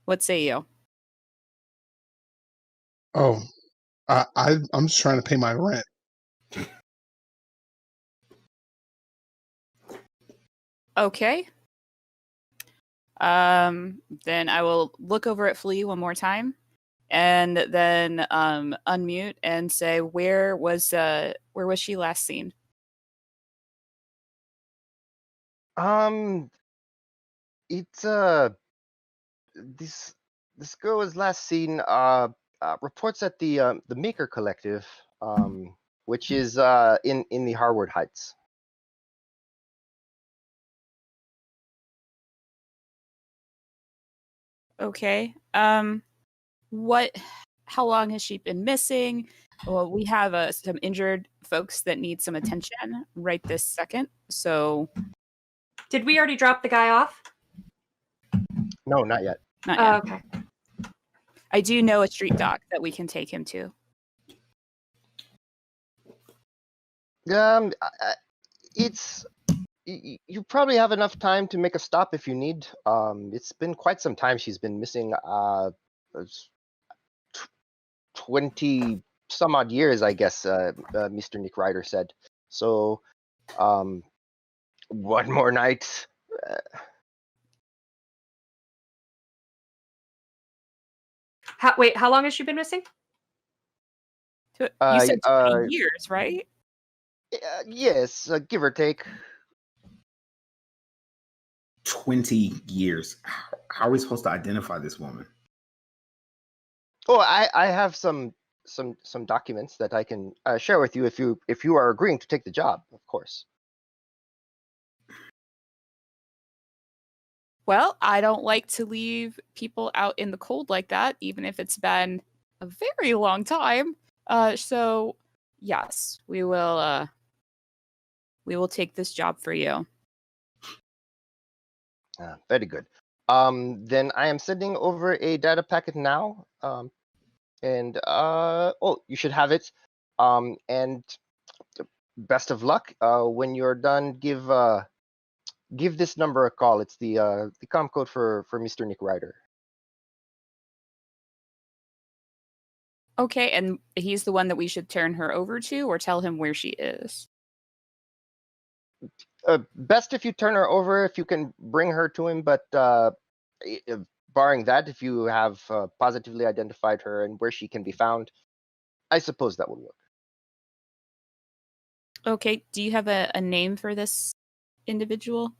what say you? Oh, I'm just trying to pay my rent. Okay. Then I will look over at Flea one more time, and then unmute and say, where was she last seen? It's this girl was last seen reports at the Maker Collective, which is in the Harvard Heights. Okay. How long has she been missing? Well, we have some injured folks that need some attention right this second. So Did we already drop the guy off? No, not yet. not yet. Okay. I do know a street dock that we can take him to. It's you probably have enough time to make a stop if you need. It's been quite some time she's been missing. 20 some odd years, I guess. Mr. Nick Ryder said. So, one more night. How long has she been missing? You said 20 years, right? Yes, give or take. 20 years. How are we supposed to identify this woman? Oh, I have some documents that I can share with you if you are agreeing to take the job, of course. Well, I don't like to leave people out in the cold like that, even if it's been a very long time. So yes, we will take this job for you. Very good. Then I am sending over a data packet now. And you should have it. And best of luck. When you're done, give this number a call. It's the comm code for Mr. Nick Ryder. Okay, and he's the one that we should turn her over to, or tell him where she is? Best if you turn her over, if you can bring her to him, but barring that, if you have positively identified her and where she can be found, I suppose that would work. Okay, do you have a name for this individual?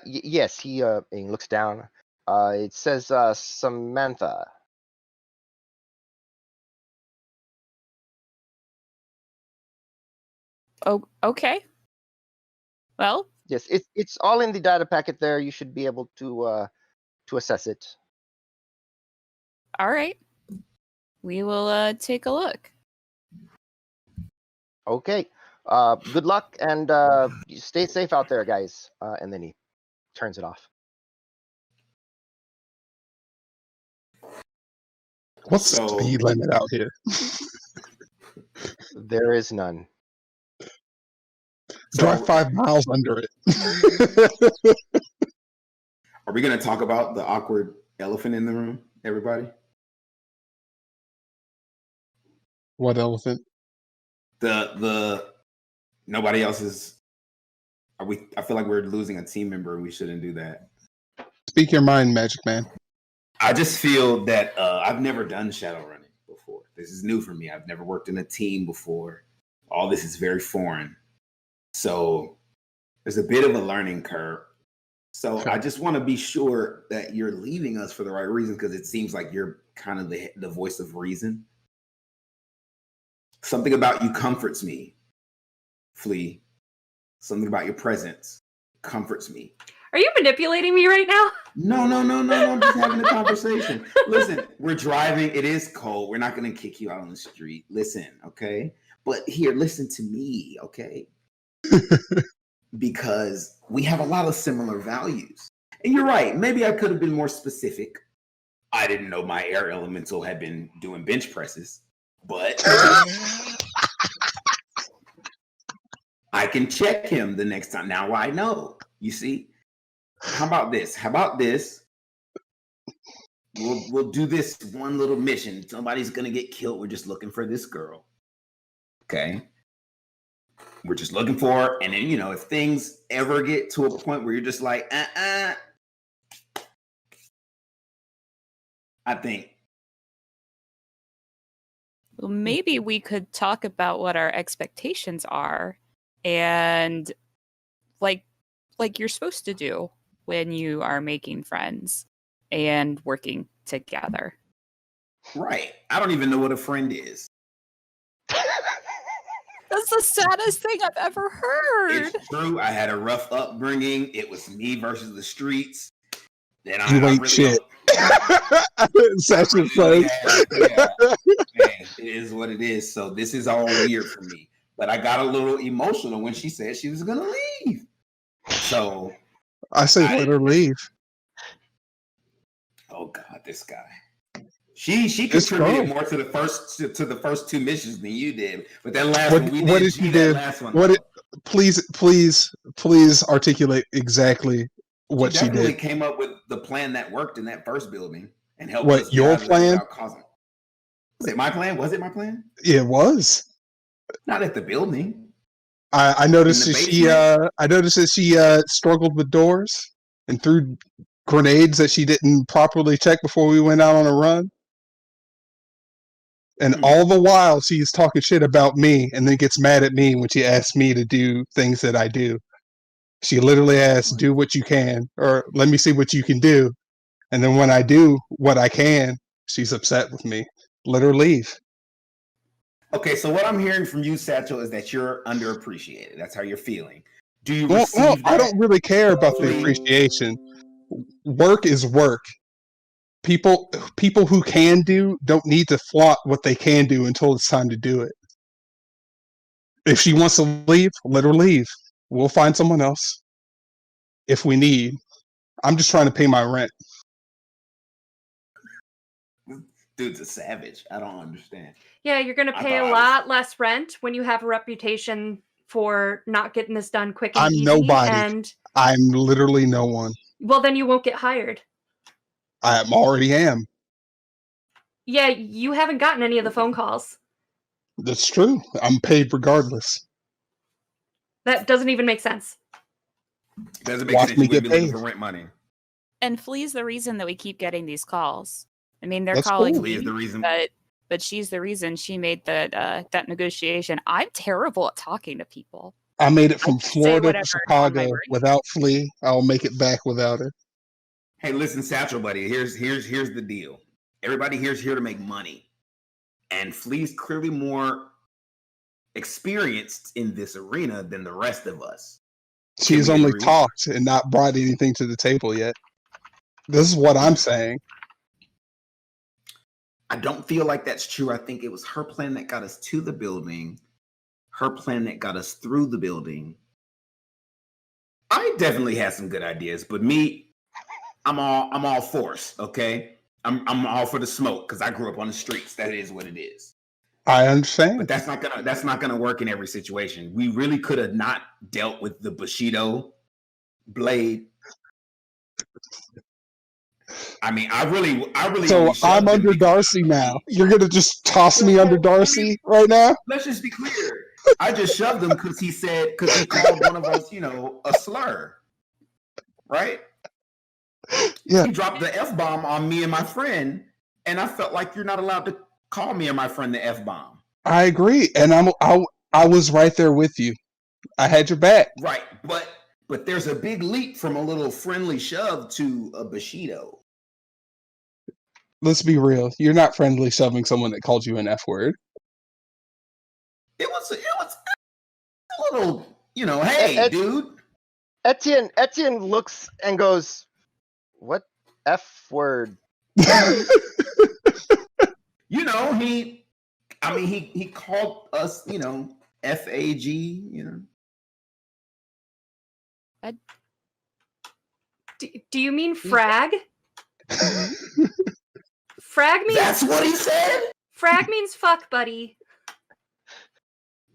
Yes, he looks down. It says Samantha. Oh, okay. Well, Yes, it's all in the data packet there. You should be able to assess it. all right. We will take a look. Okay. Good luck and stay safe out there, guys. And then he turns it off. What's the speed limit out here? There is none. Drive 5 miles under it. Are we going to talk about the awkward elephant in the room, everybody? What elephant? The nobody else is. I feel like we're losing a team member, and we shouldn't do that. Speak your mind, Magic Man. I just feel that I've never done Shadowrunning before. This is new for me. I've never worked in a team before. All this is very foreign. So there's a bit of a learning curve. So I just want to be sure that you're leaving us for the right reason, because it seems like you're kind of the voice of reason. Something about you comforts me, Flea. Something about your presence comforts me. Are you manipulating me right now? No. I'm just having a conversation. Listen, we're driving. It is cold. We're not going to kick you out on the street. Listen, okay? But here, listen to me, okay? Because we have a lot of similar values. And you're right. Maybe I could have been more specific. I didn't know my air elemental had been doing bench presses, but I can check him the next time. Now I know. You see? How about this? We'll do this one little mission. Somebody's gonna get killed. We're just looking for this girl. Okay. We're just looking for her. And then, if things ever get to a point where you're just like, I think. Well, maybe we could talk about what our expectations are, and like you're supposed to do when you are making friends and working together. Right. I don't even know what a friend is. That's the saddest thing I've ever heard. It's true. I had a rough upbringing. It was me versus the streets. Then You ain't really shit. Such a really place. Man, it is what it is. So this is all weird for me. But I got a little emotional when she said she was going to leave. So I say let her leave. Oh God, this guy. She contributed more to the first two missions than you did. But that last one we did. What did you do? Please articulate exactly what she definitely did. Came up with the plan that worked in that first building and helped. What, your plan? Was it my plan? Was it my plan? It was. Not at the building. I noticed that she struggled with doors and threw grenades that she didn't properly check before we went out on a run. And all the while she's talking shit about me and then gets mad at me when she asks me to do things that I do. She literally asks, do what you can, or let me see what you can do. And then when I do what I can, she's upset with me. Let her leave. Okay, so what I'm hearing from you, Satchel, is that you're underappreciated. That's how you're feeling. Do you Well, receive that? I don't really care about the appreciation. Work is work. People who can do don't need to flaunt what they can do until it's time to do it. If she wants to leave, let her leave. We'll find someone else if we need. I'm just trying to pay my rent. Dude's a savage. I don't understand. Yeah, you're going to pay a lot less rent when you have a reputation for not getting this done quick and easy. I'm nobody. And I'm literally no one. Well, then you won't get hired. I already am. Yeah, you haven't gotten any of the phone calls. That's true. I'm paid regardless. That doesn't even make sense. Doesn't make Watch sense. me You get would be looking paid. for rent money. And Flea's the reason that we keep getting these calls. I mean, they're That's calling cool. Flea is me, the reason. but she's the reason she made that negotiation. I'm terrible at talking to people. I made it from can say Florida whatever to is on my Chicago brain. without Flea. I'll make it back without her. Hey, listen, Satchel, buddy. Here's the deal. Everybody here's here to make money, and Flea's clearly more experienced in this arena than the rest of us. She's we only agree? talked and not brought anything to the table yet. This is what I'm saying. I don't feel like that's true. I think it was her plan that got us to the building, her plan that got us through the building. I definitely had some good ideas, but me, I'm all force, okay? I'm all for the smoke because I grew up on the streets. That is what it is. I understand. But that's not gonna work in every situation. We really could have not dealt with the Bushido blade. I mean, I really. So only shoved I'm him under because- Darcy now. You're gonna just toss me under Darcy right now? Let's just be clear. I just shoved him because he called one of us, a slur. Right? Yeah. He dropped the F-bomb on me and my friend, and I felt like you're not allowed to call me and my friend the F-bomb. I agree, and I was right there with you. I had your back. Right, but But there's a big leap from a little friendly shove to a Bushido. Let's be real. You're not friendly shoving someone that called you an F word. It was a little, hey, dude. Etienne looks and goes, "What F word?" He called us, FAG, Do you mean frag? Frag means That's what he said? frag means fuck, buddy.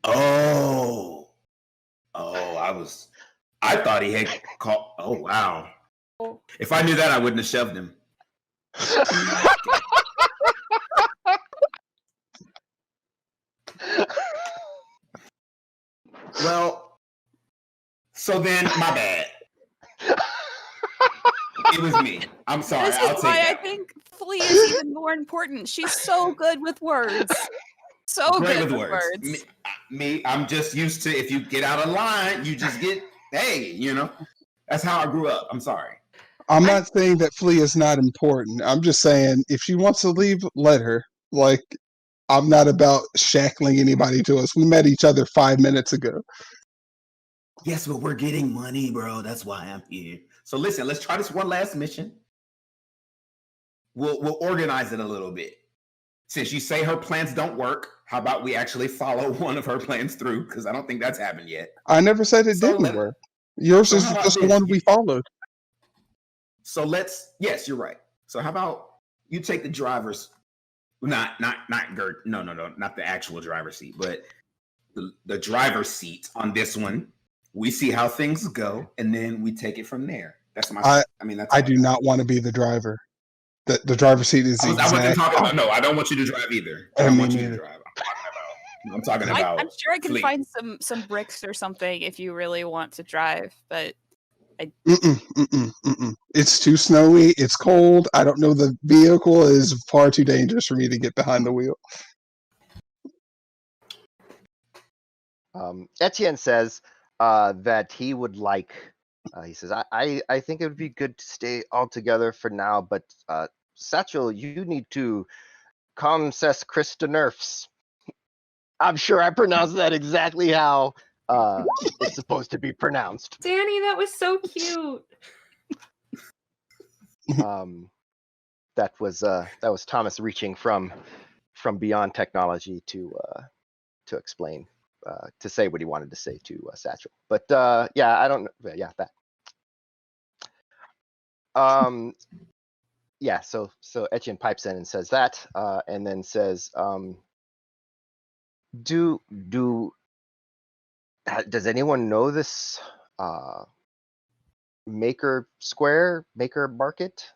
Oh, I thought he had called. Oh, wow. If I knew that, I wouldn't have shoved him. Well, so then, my bad. It was me. I'm sorry. This I'll is take why that. I think Flea is even more important. She's so good with words. So Great good with with words. words. Me, I'm just used to, if you get out of line, you just get, hey, that's how I grew up. I'm sorry. I'm not saying that Flea is not important. I'm just saying if she wants to leave, let her. Like, I'm not about shackling anybody to us. We met each other 5 minutes ago. Yes, but we're getting money, bro. That's why I'm here. So listen, let's try this one last mission. We'll organize it a little bit. Since you say her plans don't work, how about we actually follow one of her plans through? Because I don't think that's happened yet. I never said it didn't work. Yours is how about just the this? one we followed. So yes, you're right. So how about you take the driver's, not Gert, no, not the actual driver's seat, but the driver's seat on this one. We see how things go, and then we take it from there. That's my. I do not want to be the driver. The driver's seat is the I wasn't exact. talking about. No, I don't want you to drive either. I don't want you to drive. I'm talking about. I'm sure I can Fleet. find some bricks or something if you really want to drive, but It's too snowy. It's cold. I don't know. The vehicle is far too dangerous for me to get behind the wheel. Etienne says that he would like. He says, I think it would be good to stay all together for now, but Satchel, you need to come ses Krista Nerfs. I'm sure I pronounced that exactly how it's supposed to be pronounced. Danny, that was so cute. That was Thomas reaching from beyond technology to explain. To say what he wanted to say to Satchel, but yeah, I don't know. Yeah, that. Yeah. So Etienne pipes in and says that, and then says, does anyone know this Maker Square, Maker Market?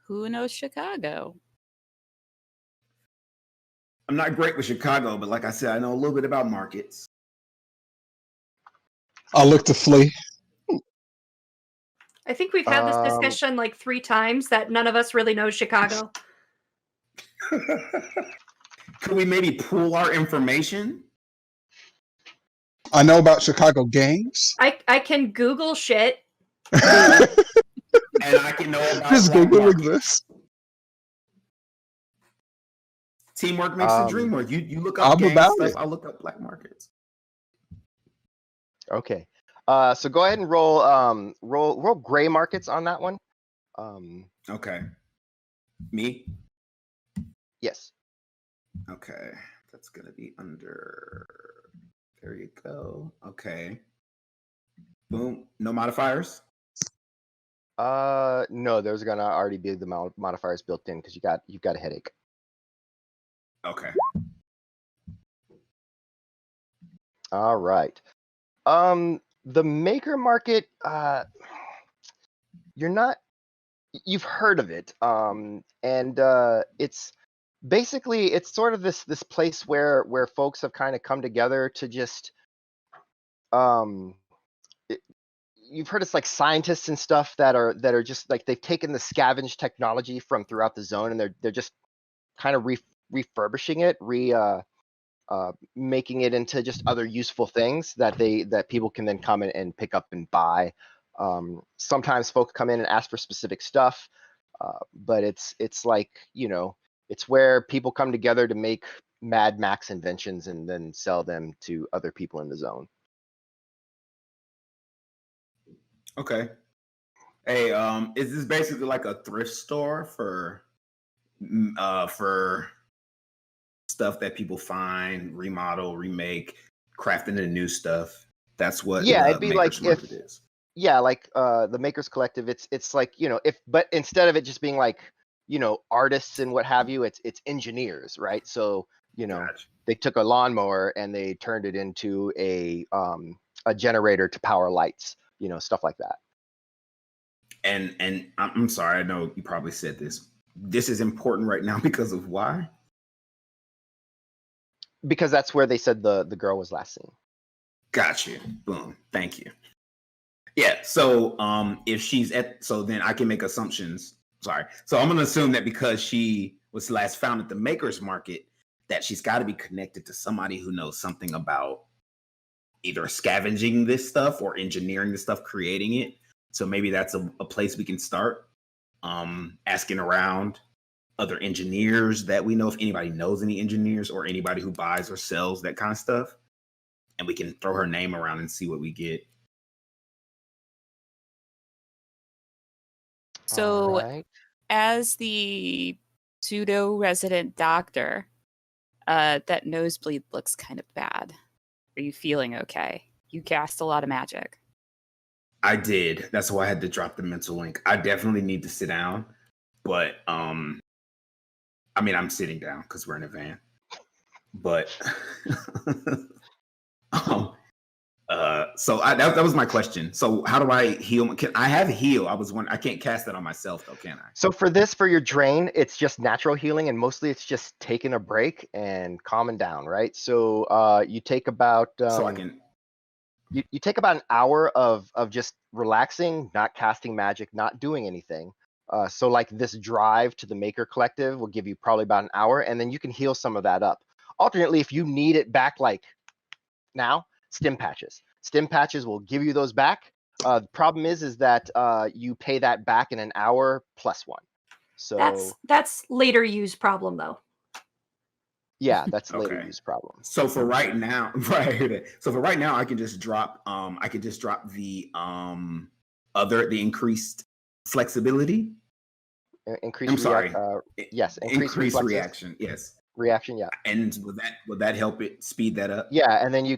who knows Chicago? I'm not great with Chicago, but like I said, I know a little bit about markets. I'll look to Flea. I think we've had this discussion like 3 times that none of us really know Chicago. Could we maybe pool our information? I know about Chicago gangs. I can Google shit. And I can know about Just black Googling market. this. Teamwork makes the dream work. You look up I'm gang about stuff, it. I'll look up black markets. Okay. So go ahead and roll gray markets on that one. Okay. Me? Yes. Okay. That's gonna be under. There you go. Okay. Boom. No modifiers? No, there's gonna already be the modifiers built in because you've got a headache. Okay. All right. The Maker Market, you've heard of it. And it's basically, it's sort of this place where folks have kind of come together to just, you've heard it's like scientists and stuff that are just like, they've taken the scavenge technology from throughout the zone and they're just kind of refurbishing it, making it into just other useful things that people can then come in and pick up and buy. Sometimes folks come in and ask for specific stuff, but it's like, it's where people come together to make Mad Max inventions and then sell them to other people in the zone. Okay. Hey, is this basically like a thrift store for stuff that people find, remodel, remake, craft into new stuff? That's what Yeah, the it'd be like Maker's Market is. Yeah, like the Makers Collective, it's like, but instead of it just being like, artists and what have you, it's engineers, right? So, Gotcha. they took a lawnmower and they turned it into a generator to power lights, stuff like that. And I'm sorry, I know you probably said this. This is important right now because of why? Because that's where they said the girl was last seen. Gotcha. Boom. Thank you. Yeah. So if she's so then I can make assumptions. Sorry. So I'm gonna assume that because she was last found at the Maker's Market, that she's got to be connected to somebody who knows something about either scavenging this stuff or engineering the stuff, creating it. So maybe that's a place we can start. Asking around other engineers that we know, if anybody knows any engineers or anybody who buys or sells that kind of stuff, and we can throw her name around and see what we get. So, Alright. as the pseudo resident doctor, that nosebleed looks kind of bad. Are you feeling okay? You cast a lot of magic. I did. That's why I had to drop the mental link. I definitely need to sit down, but I'm sitting down because we're in a van. But so that was my question. So how do I heal? Can I have heal? I can't cast that on myself though, can I? So for your drain, it's just natural healing, and mostly it's just taking a break and calming down, right? So you take about So I can. you take about an hour of just relaxing, not casting magic, not doing anything. So like this drive to the Maker Collective will give you probably about an hour, and then you can heal some of that up. Alternately, if you need it back like now, stim patches. Stim patches will give you those back. The problem is that you pay that back in an hour plus one. So that's later use problem though. yeah, that's later Okay. use problem. So for right now, right. So for right now, I can just drop. The the increased flexibility. Increase. I'm sorry. Yes, increase reflexes. reaction. Yes. Reaction, yeah. And would that help it speed that up? Yeah, and then you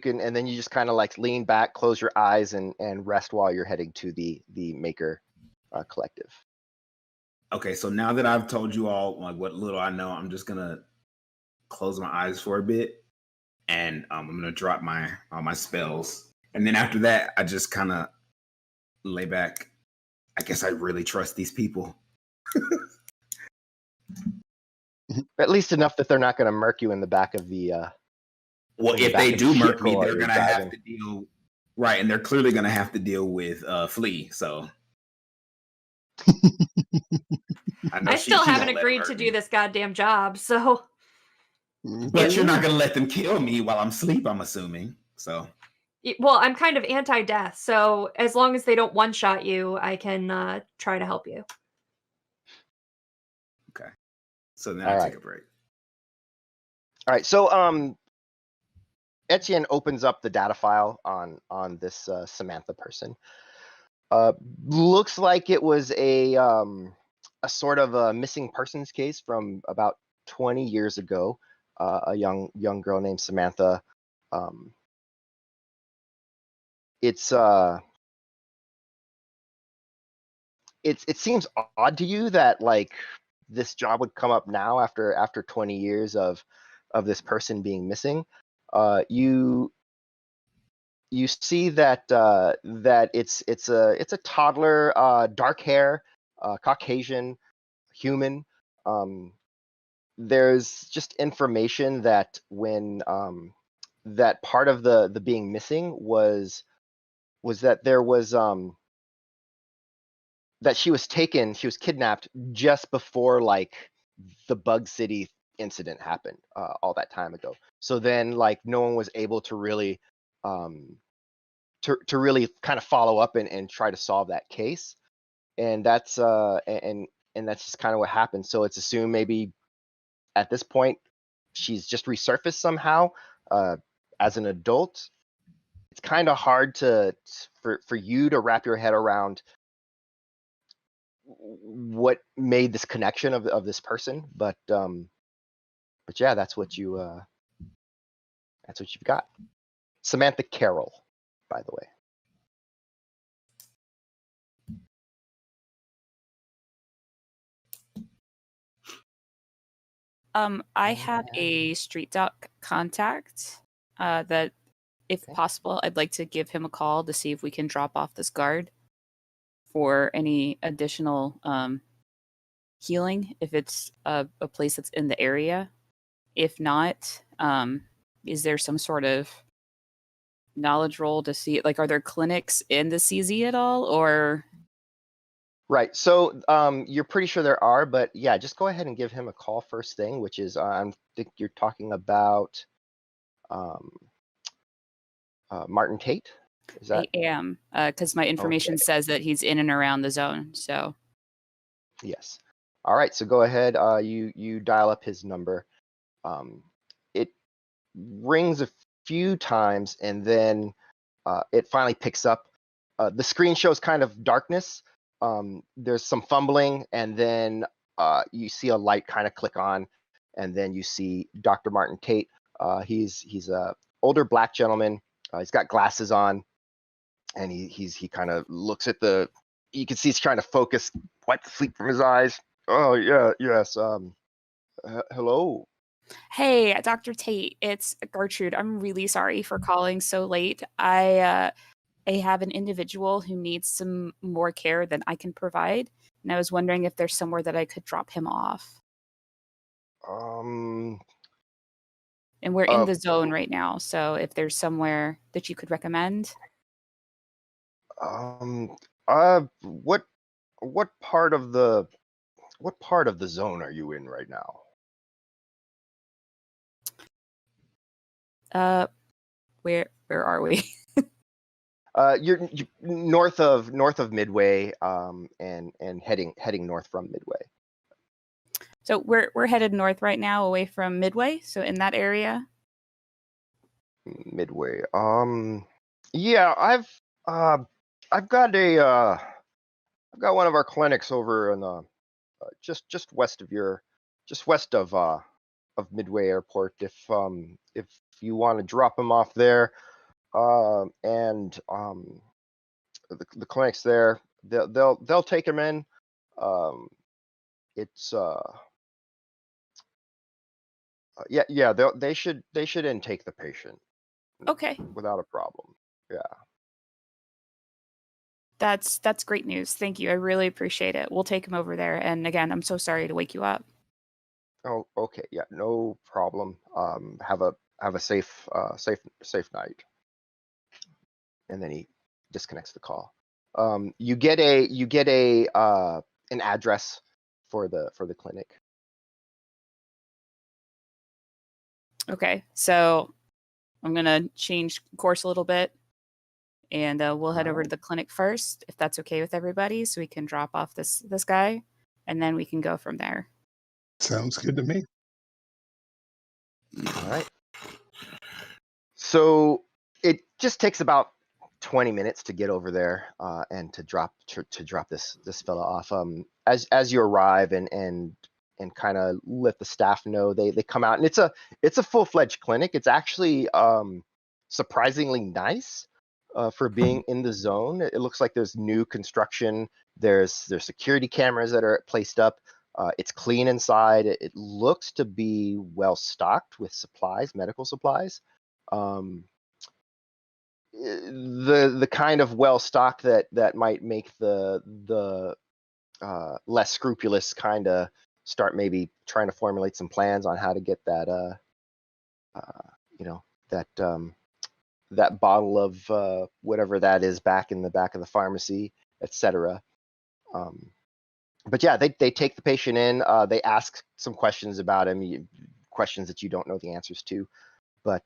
just kind of like lean back, close your eyes, and rest while you're heading to the Maker Collective. Okay, so now that I've told you all like what little I know, I'm just gonna close my eyes for a bit, and I'm gonna drop all my spells, and then after that, I just kind of lay back. I guess I really trust these people. At least enough that they're not going to murk you in the back of the. Well, if they do murk me, they're gonna have to deal. Right, and they're clearly gonna have to deal with Flea. So I still haven't agreed to do this goddamn job, so. But you're not gonna let them kill me while I'm asleep, I'm assuming. So. Well, I'm kind of anti-death, so as long as they don't one-shot you, I can try to help you. Okay. So then I take a break. All right. So Etienne opens up the data file on this Samantha person. Looks like it was a sort of a missing persons case from about 20 years ago. A young girl named Samantha. It seems odd to you that like this job would come up now after 20 years of this person being missing. You see that it's a toddler, dark hair, Caucasian, human. There's just information that when that part of the being missing was that there was that she was kidnapped just before like the Bug City incident happened all that time ago. So then like no one was able to really to really kind of follow up and try to solve that case. And that's and that's just kind of what happened. So it's assumed maybe at this point she's just resurfaced somehow as an adult. It's kind of hard for you to wrap your head around what made this connection of this person, but yeah, that's what you've got. Samantha Carroll, by the way. I have a street doc contact that, if possible, I'd like to give him a call to see if we can drop off this guard for any additional healing, if it's a place that's in the area. If not, is there some sort of knowledge roll to see, like, are there clinics in the CZ at all, or? Right. So you're pretty sure there are, but yeah, just go ahead and give him a call first thing, which is I think you're talking about Martin Tate. Is that? I am, because my information says that he's in and around the zone. So. Yes. All right. So go ahead. You dial up his number. It rings a few times and then it finally picks up. The screen shows kind of darkness. There's some fumbling, and then you see a light kind of click on, and then you see Dr. Martin Tate. He's a older black gentleman. He's got glasses on, and he kind of looks at the. You can see he's trying to focus, wipe the sleep from his eyes. Oh yeah, yes. Hello. Hey, Dr. Tate, it's Gertrude. I'm really sorry for calling so late. I have an individual who needs some more care than I can provide, and I was wondering if there's somewhere that I could drop him off. And we're in the zone right now, so if there's somewhere that you could recommend. What part of the zone are you in right now? Where are we? You're north of Midway, and heading north from Midway. So we're headed north right now, away from Midway. So in that area. Midway. Yeah, I've got one of our clinics over in the just west of Midway Airport. If you want to drop them off there, and the clinic's there, they'll take him in. It's yeah, they should intake the patient. Okay. Without a problem. Yeah. That's great news. Thank you. I really appreciate it. We'll take him over there. And again, I'm so sorry to wake you up. Oh, okay. Yeah, no problem. Have a safe night. And then he disconnects the call. You get an address for the clinic. Okay, so I'm gonna change course a little bit, and we'll head over to the clinic first, if that's okay with everybody, so we can drop off this guy, and then we can go from there. Sounds good to me. All right. So it just takes about 20 minutes to get over there and to drop this fella off. As you arrive and kind of let the staff know, they come out, and it's a full-fledged clinic. It's actually surprisingly nice for being in the zone. It looks like there's new construction. There's security cameras that are placed up. It's clean inside. It looks to be well stocked with supplies, medical supplies. The kind of well stocked that might make the less scrupulous kind of start maybe trying to formulate some plans on how to get that that bottle of whatever that is back in the back of the pharmacy, etc. But yeah, they take the patient in. They ask some questions about him. questions that you don't know the answers to. But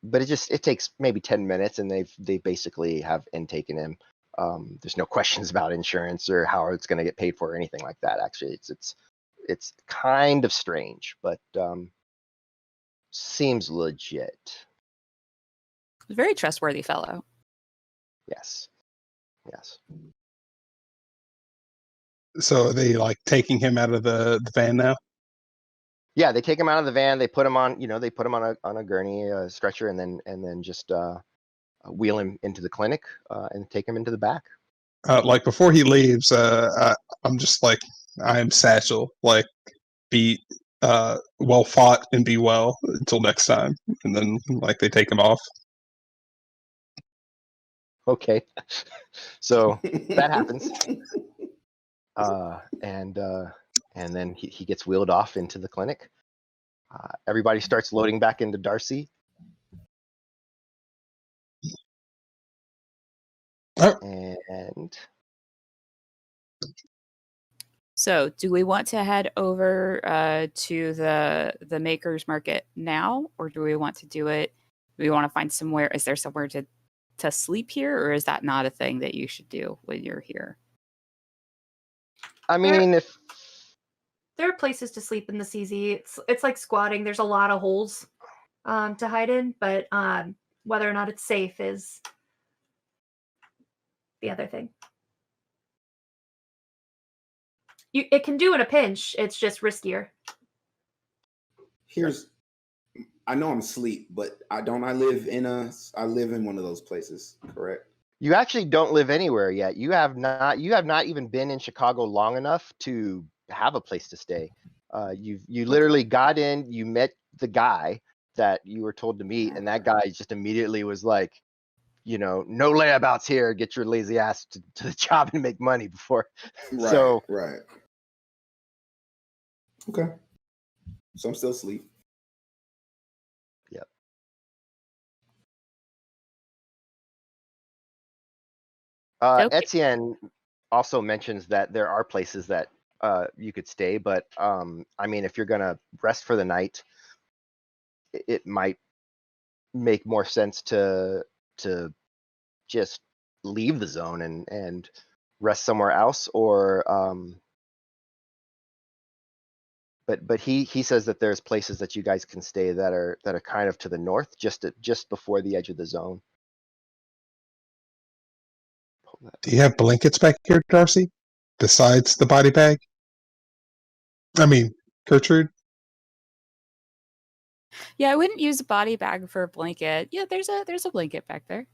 it takes maybe 10 minutes, and they basically have intaken him. There's no questions about insurance or how it's going to get paid for or anything like that. Actually, it's kind of strange, but seems legit. Very trustworthy fellow. Yes. So are they like taking him out of the van now? Yeah, they take him out of the van. They put him on, they put him on a gurney, stretcher, and then just wheel him into the clinic and take him into the back. Like before he leaves, I'm just like, I am Satchel. Like, be well fought and be well until next time. And then like they take him off. Okay, so that happens, and then he gets wheeled off into the clinic. Everybody starts loading back into Darcy. Oh. And So, do we want to head over to the Makers Market now, or do we want to do it? Do we want to find somewhere? Is there somewhere to sleep here, or is that not a thing that you should do when you're here? I mean, if there are places to sleep in the CZ, it's like squatting. There's a lot of holes to hide in, but whether or not it's safe is the other thing. It can do in a pinch. It's just riskier. I know I'm asleep, but I live in one of those places, correct? you actually don't live anywhere yet, you have not even been in Chicago long enough to have a place to stay. You literally got in, you met the guy that you were told to meet, and that guy just immediately was like, no layabouts here, get your lazy ass to the job and make money before. Right. Okay. So I'm still asleep. Yep. Okay. Etienne also mentions that there are places that you could stay, but I mean, if you're gonna rest for the night, it might make more sense to just leave the zone and rest somewhere else, or but he says that there's places that you guys can stay that are kind of to the north, just before the edge of the zone. Do you have blankets back here, Darcy? Besides the body bag? I mean, Gertrude? Yeah, I wouldn't use a body bag for a blanket. Yeah, there's a blanket back there.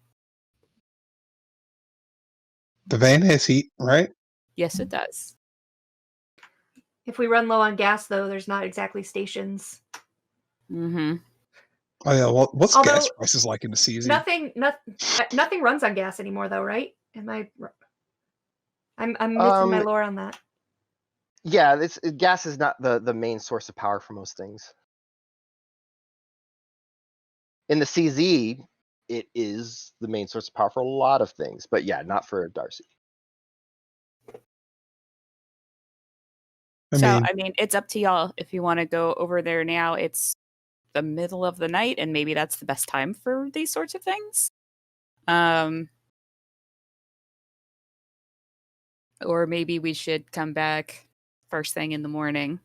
The van has heat, right? Yes, it does. If we run low on gas, though, there's not exactly stations. Mm-hmm. Oh yeah, well, what's Although, gas prices like in the CZ? Nothing runs on gas anymore, though, right? I'm missing my lore on that. Yeah, gas is not the main source of power for most things. In the CZ, it is the main source of power for a lot of things, but yeah, not for Darcy. I mean, it's up to y'all if you want to go over there now. It's the middle of the night, and maybe that's the best time for these sorts of things. Or maybe we should come back first thing in the morning.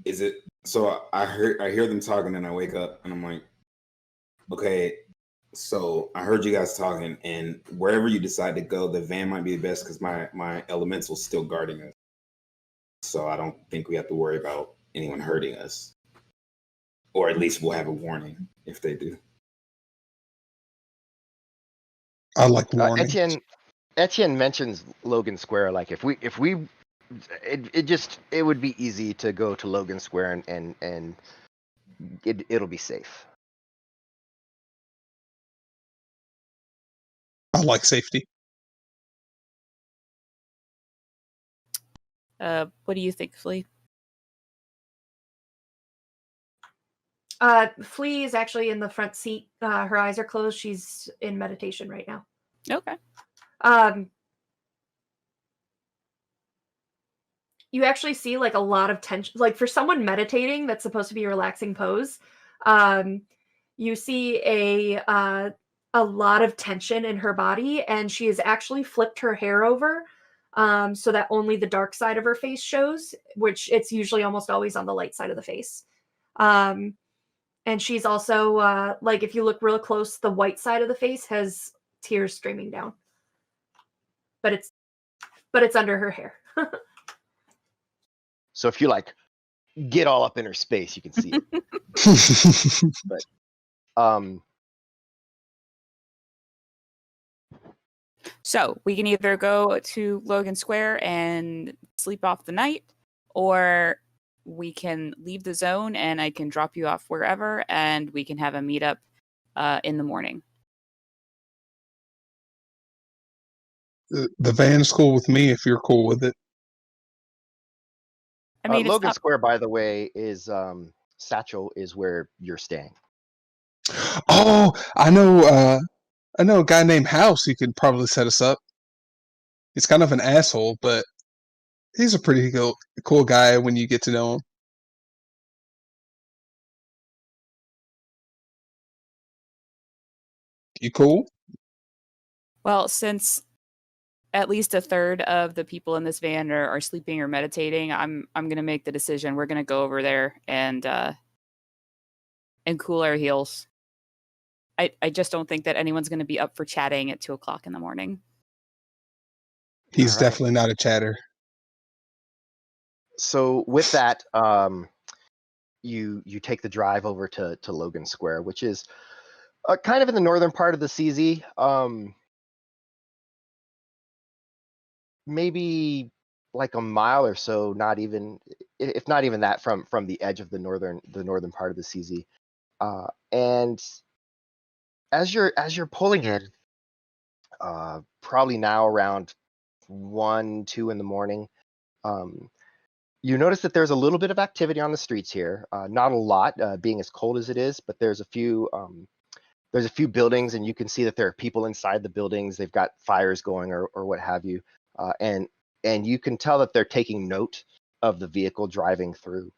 Is it so? I hear them talking, and I wake up, and I'm like, okay. So I heard you guys talking, and wherever you decide to go, the van might be the best because my elemental's still guarding us. So I don't think we have to worry about anyone hurting us, or at least we'll have a warning if they do. I like warning. Etienne mentions Logan Square. Like if we it would be easy to go to Logan Square and it'll be safe. I like safety. What do you think, Flea? Flea is actually in the front seat. Her eyes are closed. She's in meditation right now. Okay. you actually see like a lot of tension. Like for someone meditating, that's supposed to be a relaxing pose. You see a lot of tension in her body, and she has actually flipped her hair over so that only the dark side of her face shows, which it's usually almost always on the light side of the face. And she's also like, if you look real close, the white side of the face has tears streaming down, but it's under her hair. So if you like get all up in her space, you can see it. But So we can either go to Logan Square and sleep off the night, or we can leave the zone and I can drop you off wherever and we can have a meetup in the morning. The van's cool with me if you're cool with it. I mean, it's Logan not... Square, by the way, is Satchel is where you're staying. Oh, I know a guy named House who could probably set us up. He's kind of an asshole, but he's a pretty cool guy when you get to know him. You cool? Well, since at least a third of the people in this van are sleeping or meditating, I'm gonna make the decision. We're gonna go over there and cool our heels. I just don't think that anyone's gonna be up for chatting at 2:00 in the morning. He's All right. definitely not a chatter. So with that, you take the drive over to Logan Square, which is kind of in the northern part of the CZ. Maybe like a mile or so, not even, if not even that, from the edge of the northern part of the CZ. And as you're pulling in, probably now around 1, 2 in the morning, you notice that there's a little bit of activity on the streets here. Not a lot, being as cold as it is, but there's a few buildings, and you can see that there are people inside the buildings. They've got fires going or what have you, and you can tell that they're taking note of the vehicle driving through.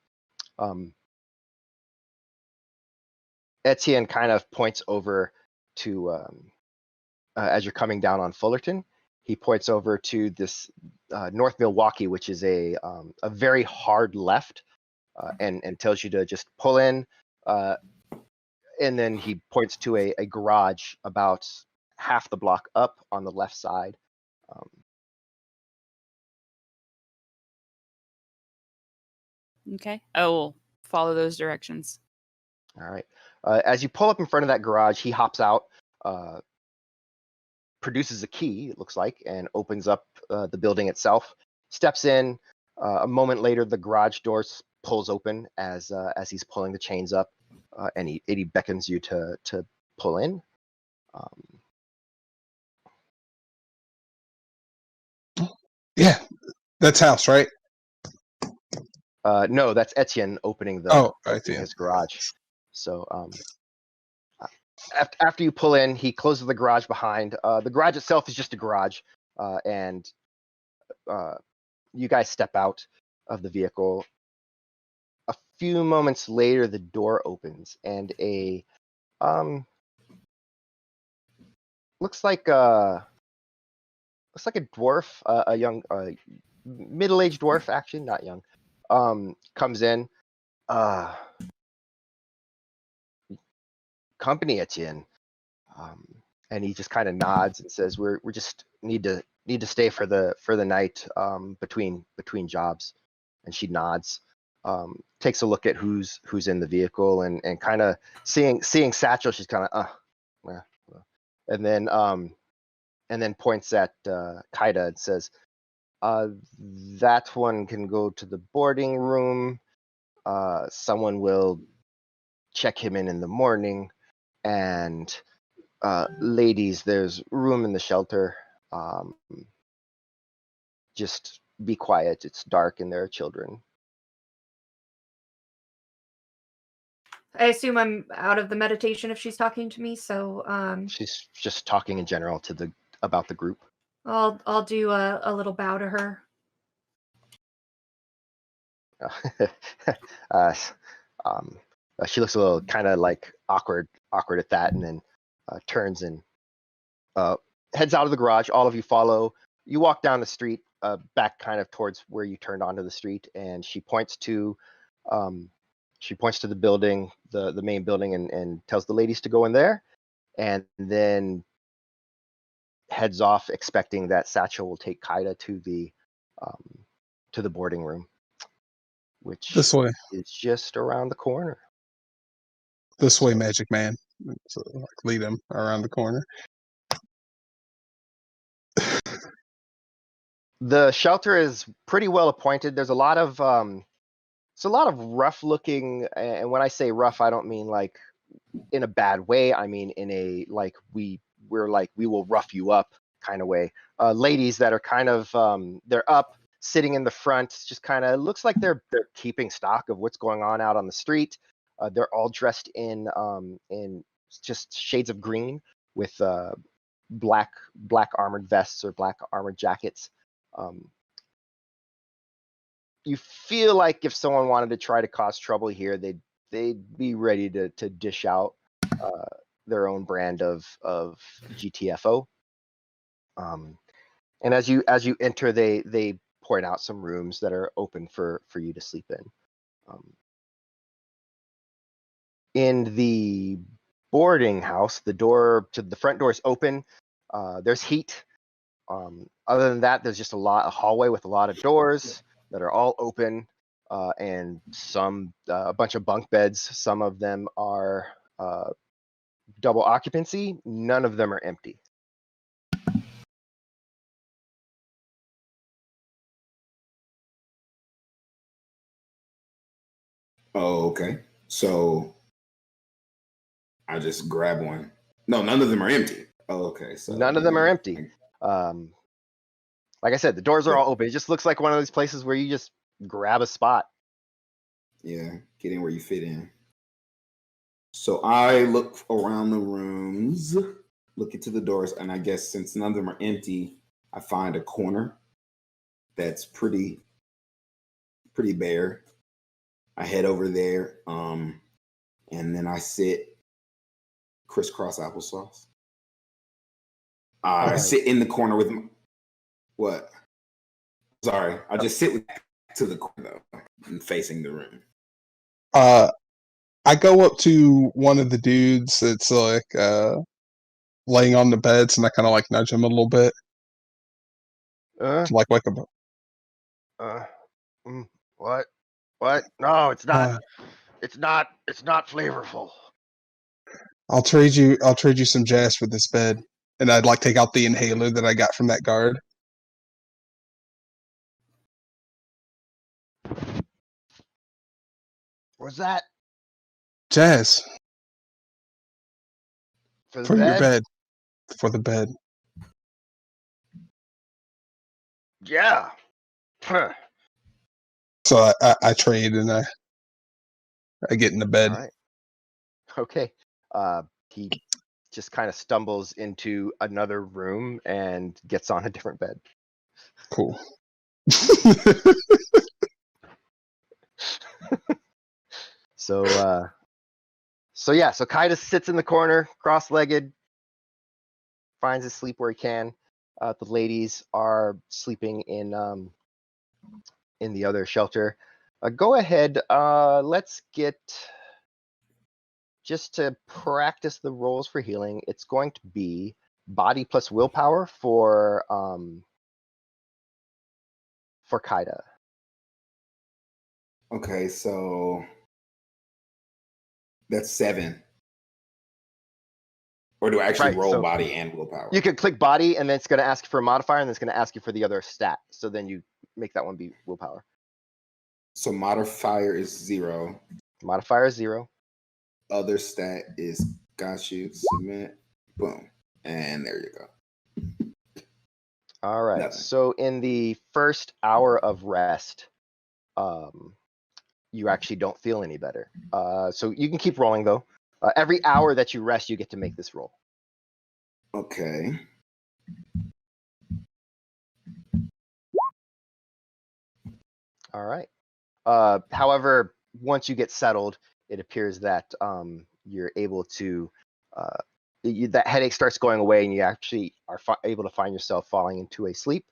Etienne kind of points over to, as you're coming down on Fullerton, he points over to this North Milwaukee, which is a very hard left, and tells you to just pull in. And then he points to a garage about half the block up on the left side. Okay, I will follow those directions. All right. As you pull up in front of that garage, he hops out, produces a key, it looks like, and opens up the building itself. Steps in. A moment later, the garage doors pulls open as he's pulling the chains up, and he beckons you to pull in. Yeah, that's House, right? No, that's Etienne opening his garage. So after you pull in, he closes the garage behind. The garage itself is just a garage, and you guys step out of the vehicle. A few moments later, the door opens, and a looks like a dwarf, a young, middle-aged dwarf, actually not young, comes in. Company Etienne, and he just kind of nods and says, "We're just need to stay for the night, between jobs." And she nods, takes a look at who's in the vehicle, and kind of seeing Satchel, she's kind of and then points at Kaida and says, "That one can go to the boarding room. Someone will check him in the morning, and ladies, there's room in the shelter. Just be quiet. It's dark and there are children." I assume I'm out of the meditation if she's talking to me, so She's just talking in general about the group. I'll do a little bow to her. uh, she looks a little kind of like awkward at that, and then turns and heads out of the garage. All of you follow. You walk down the street, back kind of towards where you turned onto the street, and she points to the building, the main building, and tells the ladies to go in there, and then heads off, expecting that Satchel will take Kaida to the boarding room, which This way. is just around the corner. This way, Magic Man. So, like, lead him around the corner. The shelter is pretty well appointed. There's a lot of rough looking, and when I say rough, I don't mean like in a bad way. I mean in a like we will rough you up kind of way. Ladies that are kind of they're up, sitting in the front, just kind of looks like they're keeping stock of what's going on out on the street. They're all dressed in just shades of green with black armored vests or black armored jackets. You feel like if someone wanted to try to cause trouble here, they'd be ready to dish out their own brand of GTFO. And as you enter, they point out some rooms that are open for you to sleep in. In the boarding house, the door to the front door is open. There's heat. Other than that, there's just a hallway with a lot of doors that are all open, and a bunch of bunk beds. Some of them are double occupancy. None of them are empty. Oh, okay. So I just grab one. No, none of them are empty. Oh, okay. So none of them are empty. Like I said, the doors are all open. It just looks like one of those places where you just grab a spot. Yeah, get in where you fit in. So I look around the rooms, look into the doors, and I guess since none of them are empty, I find a corner that's pretty bare. I head over there, and then I sit crisscross applesauce. I sit in the corner with what? Sorry, I just sit to the corner though, and facing the room. I go up to one of the dudes that's like laying on the beds, and I kind of like nudge him a little bit, to like wake him up. What? No, it's not. It's not flavorful. I'll trade you some jazz for this bed, and I'd like take out the inhaler that I got from that guard. What's that? Jazz For your bed. For the bed. Yeah. Huh. So I trade and I get in the bed. All right. Okay. He just kind of stumbles into another room and gets on a different bed. Cool. So Kaida sits in the corner, cross-legged, finds his sleep where he can. The ladies are sleeping in the other shelter. Go ahead. Let's get, just to practice the rolls for healing, it's going to be body plus willpower for Kaida. Okay, so that's 7. Or do I actually roll body and willpower? You can click body, and then it's going to ask you for a modifier, and then it's going to ask you for the other stat. So then you make that one be willpower. So modifier is 0. Modifier is 0. Other stat is got you, submit, boom. And there you go. All right. Nothing. So in the first hour of rest, you actually don't feel any better. So you can keep rolling, though. Every hour that you rest, you get to make this roll. Okay. All right. However, once you get settled, it appears that you're able to that headache starts going away, and you actually are able to find yourself falling into a sleep.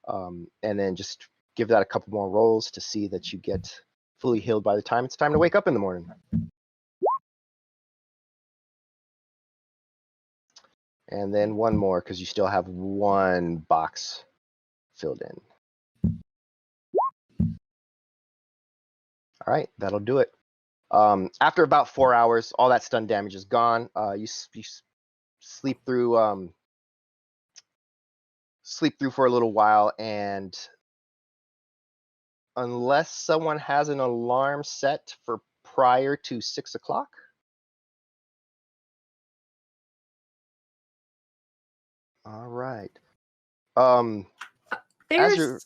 And then just give that a couple more rolls to see that you get fully healed by the time it's time to wake up in the morning. And then one more, because you still have one box filled in. All right, that'll do it. After about 4 hours, all that stun damage is gone. You sleep through for a little while, and unless someone has an alarm set for prior to 6 o'clock. All right. There's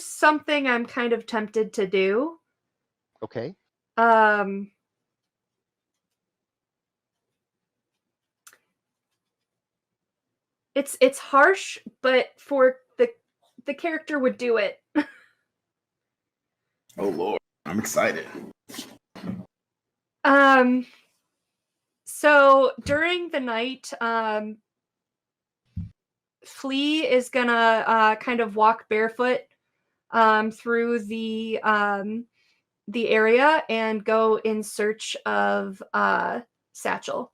something I'm kind of tempted to do. Okay. It's harsh, but for the character would do it. Oh Lord, I'm excited. So during the night, Flea is gonna kind of walk barefoot through the area and go in search of Satchel.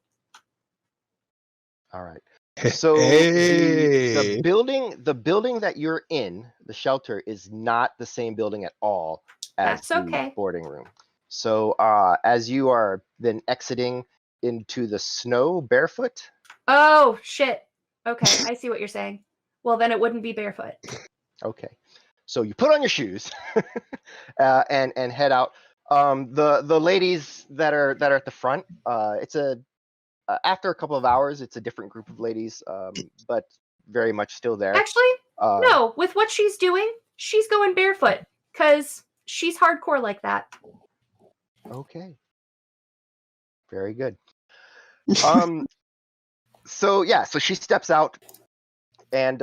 All right. So the building that you're in, the shelter, is not the same building at all as the boarding room. So as you are then exiting into the snow barefoot. Oh shit. Okay, I see what you're saying. Well, then it wouldn't be barefoot. Okay. So you put on your shoes and head out. The ladies that are at the front, it's after a couple of hours, it's a different group of ladies, but very much still there. Actually, no. With what she's doing, she's going barefoot because she's hardcore like that. Okay. Very good. So she steps out and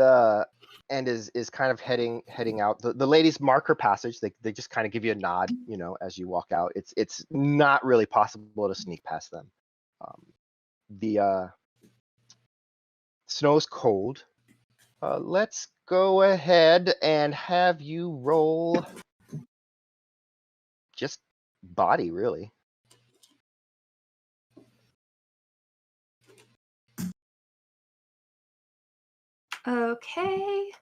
is kind of heading out. The ladies mark her passage. They just kind of give you a nod, as you walk out. It's not really possible to sneak past them. The snow's cold. Let's go ahead and have you roll just body, really. Okay.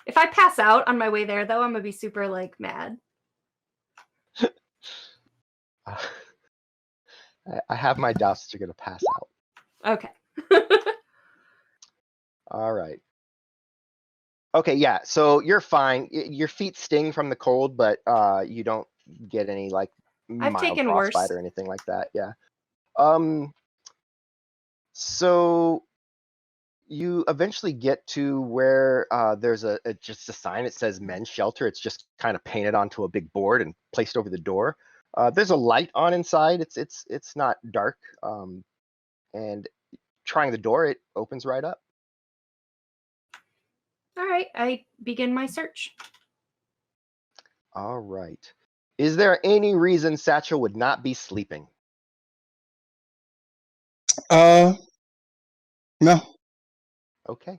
If I pass out on my way there, though, I'm gonna be super mad. I have my doubts that you're gonna pass out. Okay. All right. Okay, yeah. So you're fine. Your feet sting from the cold, but you don't get any I've mild taken frostbite worse or anything like that. Yeah. So you eventually get to where there's just a sign that says men's shelter. It's just kind of painted onto a big board and placed over the door. There's a light on inside. It's not dark. And trying the door, it opens right up. All right, I begin my search. All right. Is there any reason Satchel would not be sleeping? No. Okay.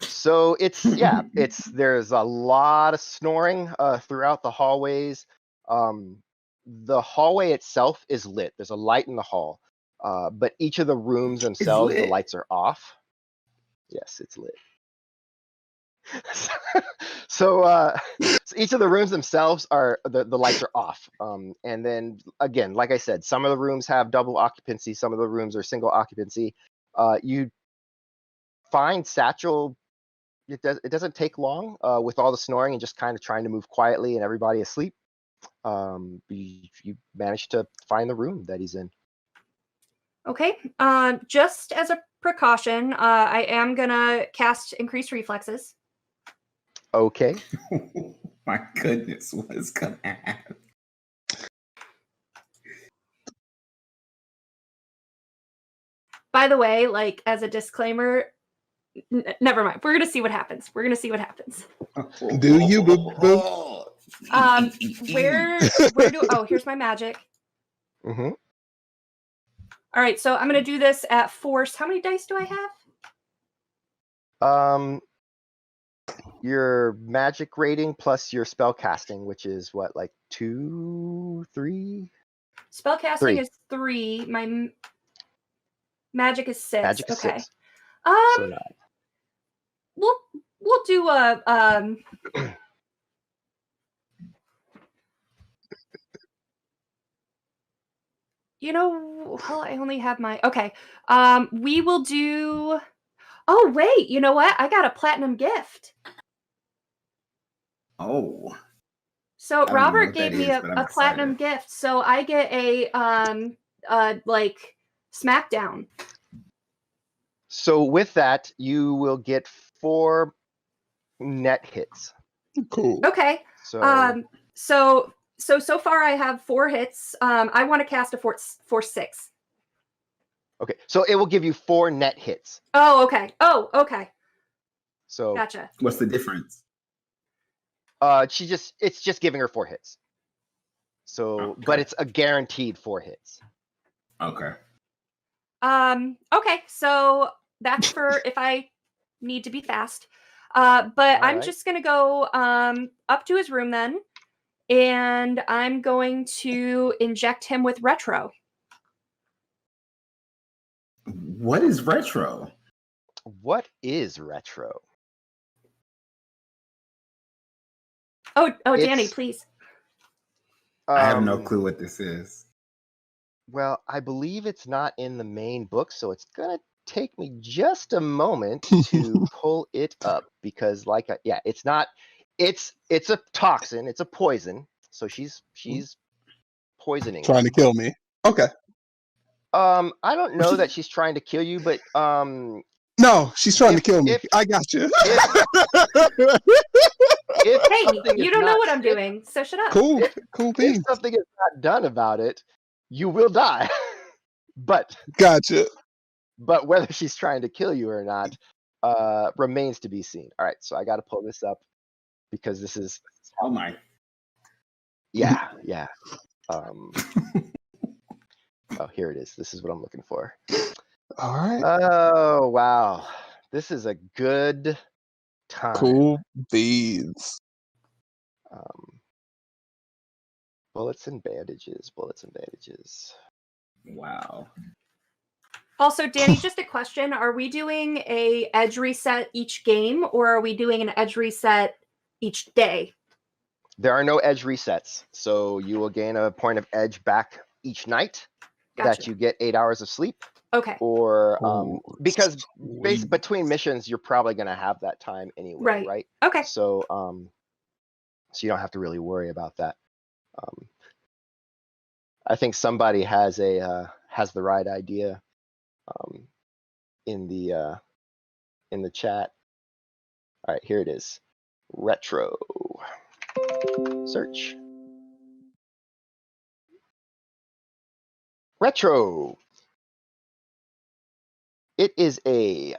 So there's a lot of snoring throughout the hallways. The hallway itself is lit. There's a light in the hall. But each of the rooms themselves, the lights are off. Yes, it's lit. So each of the rooms themselves are the lights are off. And then again, like I said, some of the rooms have double occupancy, some of the rooms are single occupancy. You find Satchel. It doesn't take long with all the snoring and just kind of trying to move quietly and everybody asleep. You manage to find the room that he's in. Okay. Just as a precaution, I am gonna cast increased reflexes. Okay. Oh my goodness, what is gonna happen? By the way, as a disclaimer, Never mind. We're gonna see what happens. Do you, boo boo? Where do? Oh, here's my magic. Mm-hmm. All right, so I'm gonna do this at force. How many dice do I have? Your magic rating plus your spell casting, which is what, like 2, 3? Spellcasting 3. is 3. My magic is 6. Magic is Okay. 6. Um, So 9. we'll do a well, I only have my okay. We will do. Oh wait, you know what? I got a platinum gift. Oh. So I don't even know Robert what gave that me is, a but I'm platinum excited. gift, so I get a like smackdown. So with that, you will get 4 net hits. Cool. Okay. So So far I have 4 hits. I want to cast a force 6. okay, so it will give you 4 net hits. Oh, okay. So Gotcha. What's the difference? it's just giving her 4 hits. So, but Okay. it's a guaranteed 4 hits. Okay. Okay, so that's for if I need to be fast. But I'm right. just gonna go up to his room then, and I'm going to inject him with retro. What is retro? What is retro? Oh, Danny, It's- please. I have no clue what this is. Well, I believe it's not in the main book, so it's gonna take me just a moment to pull it up because, it's not. It's a toxin. It's a poison. So she's poisoning. Trying to kill me. Okay. I don't know that she's trying to kill you, but No, she's trying to If- kill me. if- I got you. if Hey, something is you don't know not- what I'm doing, so shut up. Cool. Cool If beans. something is not done about it, you will die. but Gotcha. whether she's trying to kill you or not remains to be seen. All right, so I got to pull this up because this is Oh my. yeah. Oh, here it is. This is what I'm looking for. All right. Oh wow, this is a good time. Cool beans. Bullets and bandages. Wow. Also, Danny, just a question. Are we doing a edge reset each game, or are we doing an edge reset each day? There are no edge resets, so you will gain a point of edge back each night that Gotcha. you get 8 hours of sleep. Okay. Or Ooh, because sweet. between missions, you're probably going to have that time anyway, right? Okay. So so you don't have to really worry about that. I think somebody has the right idea in the chat. All right, here it is. Retro. Search. Retro. It is a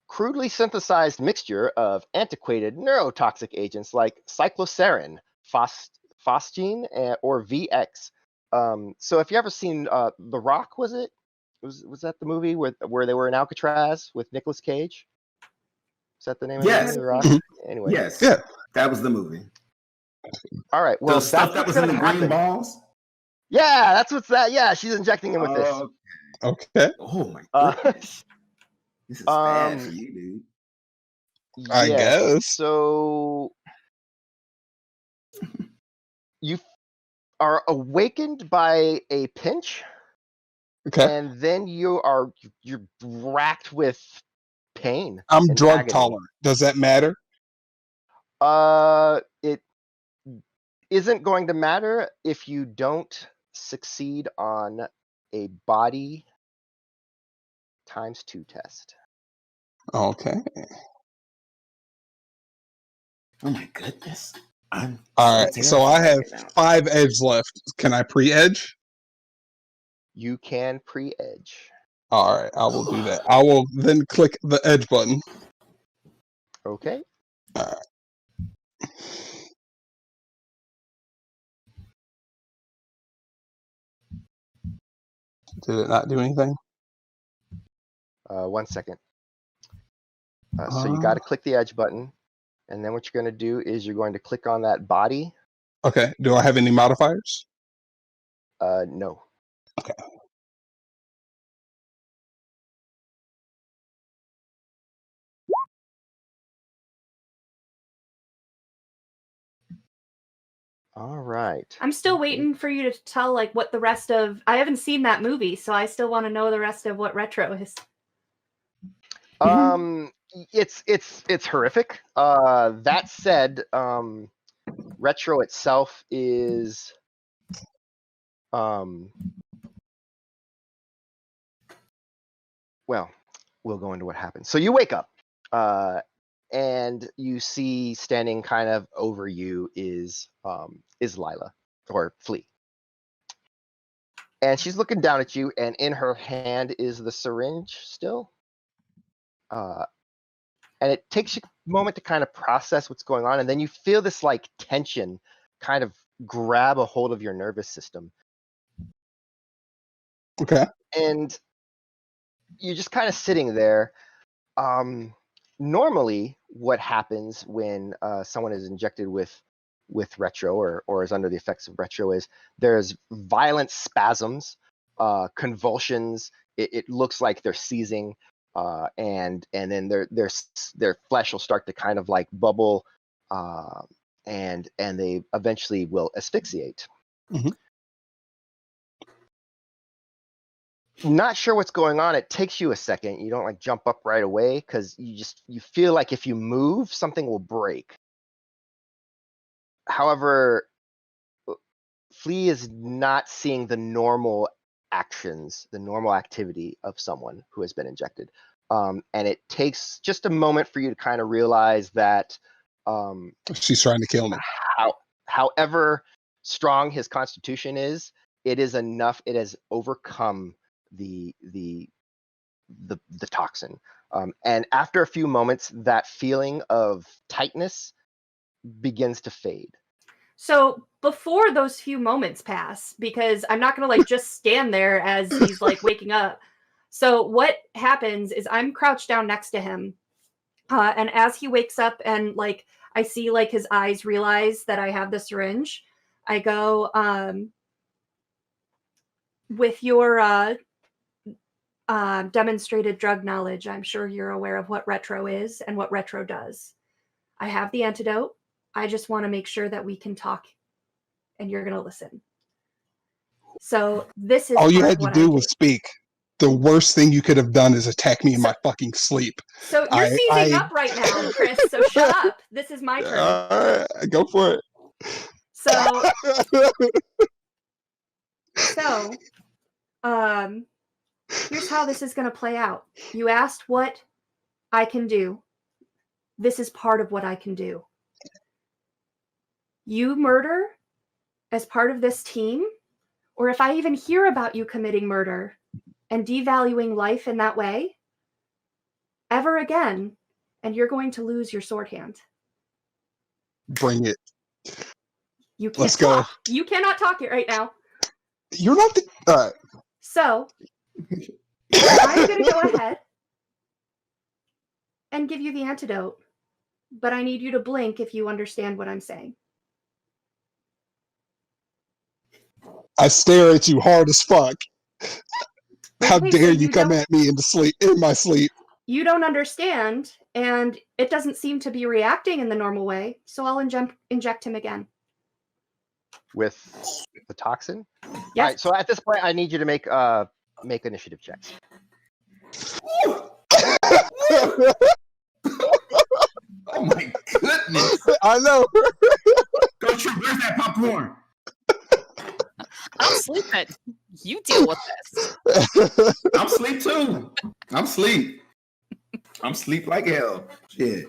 crudely synthesized mixture of antiquated neurotoxic agents like cyclosarin, phosgene, or VX. So if you ever seen The Rock, was that the movie where they were in Alcatraz with Nicolas Cage? Is that the name of Yes. the movie, The Rock? Anyway. Yes. Yeah. That was the movie. All right. Well, The stuff that's that what's was in the gonna green happen. balls. Yeah, that's what's that. Yeah, she's injecting him with this. Okay. Oh my Uh, goodness. This is bad for um, you, dude. I yes, guess. So you are awakened by a pinch, Okay. and then you're racked with pain. I'm and drug agony. tolerant. Does that matter? It isn't going to matter if you don't succeed on a body ×2 test. Okay. Oh my goodness. I'm All right. So I have terrified right now. 5 edge left. Can I pre-edge? You can pre-edge. All right. I will do that. I will then click the edge button. Okay. Did it not do anything? 1 second. So you got to click the edge button, and then what you're going to do is you're going to click on that body. Okay. Do I have any modifiers? No. Okay. All right. I'm still waiting for you to tell like what the rest of. I haven't seen that movie, so I still want to know the rest of what retro is. It's horrific. That said, retro itself is well, we'll go into what happens. So you wake up, and you see standing kind of over you is Lila or Flea. And she's looking down at you, and in her hand is the syringe still. And it takes you a moment to kind of process what's going on, and then you feel this like tension kind of grab a hold of your nervous system. Okay. And you're just kind of sitting there. Normally, what happens when someone is injected with retro or is under the effects of retro is there's violent spasms, convulsions. It looks like they're seizing, and then their flesh will start to kind of like bubble, and they eventually will asphyxiate. Mm-hmm. Not sure what's going on. It takes you a second. You don't like jump up right away because you feel like if you move, something will break. However, Flea is not seeing the normal actions, the normal activity of someone who has been injected. And it takes just a moment for you to kind of realize that she's trying to kill me. However strong his constitution is, it is enough. It has overcome the toxin. And after a few moments, that feeling of tightness begins to fade. So before those few moments pass, because I'm not going to like just stand there as he's like waking up. So what happens is I'm crouched down next to him. And as he wakes up and like I see like his eyes realize that I have the syringe, I go, with your demonstrated drug knowledge, I'm sure you're aware of what retro is and what retro does. I have the antidote. I just want to make sure that we can talk and you're going to listen. So this is all you had to do was speak. The worst thing you could have done is attack me in my fucking sleep. So you're seizing up right now, Chris. So shut up. This is my turn. Go for it. So here's how this is going to play out. You asked what I can do. This is part of what I can do. You murder as part of this team, or if I even hear about you committing murder and devaluing life in that way ever again, and you're going to lose your sword hand. Bring it. You can't Let's talk. go. You cannot talk it right now. You're not the... So I'm going to go ahead and give you the antidote, but I need you to blink if you understand what I'm saying. I stare at you hard as fuck. How Okay, dare so you come at me in my sleep? You don't understand, and it doesn't seem to be reacting in the normal way, so I'll inject him again. With the toxin? Yes. All right, so at this point, I need you to make initiative checks. Oh my goodness. I know. Go True, where's that popcorn? I'll sleep it. You deal with this. I'm asleep too. I'm asleep. I'm asleep like hell. Shit.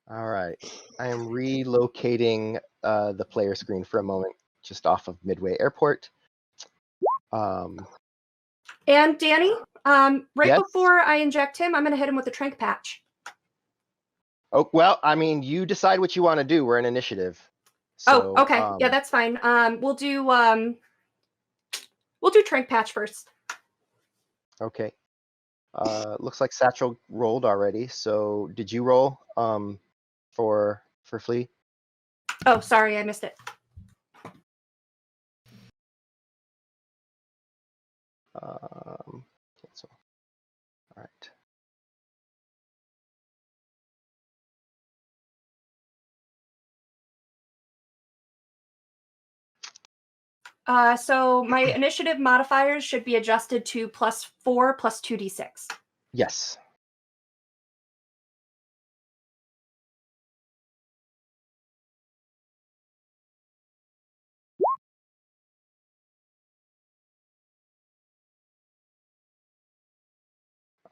All right. I am relocating the player screen for a moment, just off of Midway Airport. And Danny, right Yes? before I inject him, I'm going to hit him with the trank patch. Oh, well, I mean, you decide what you want to do. We're in initiative. So, oh, okay. Yeah, that's fine. We'll do trank patch first. Okay. Looks like Satchel rolled already. So, did you roll for Flea? Oh, sorry, I missed it. Cancel. All right. So my initiative modifiers should be adjusted to +4 plus 2d6. Yes.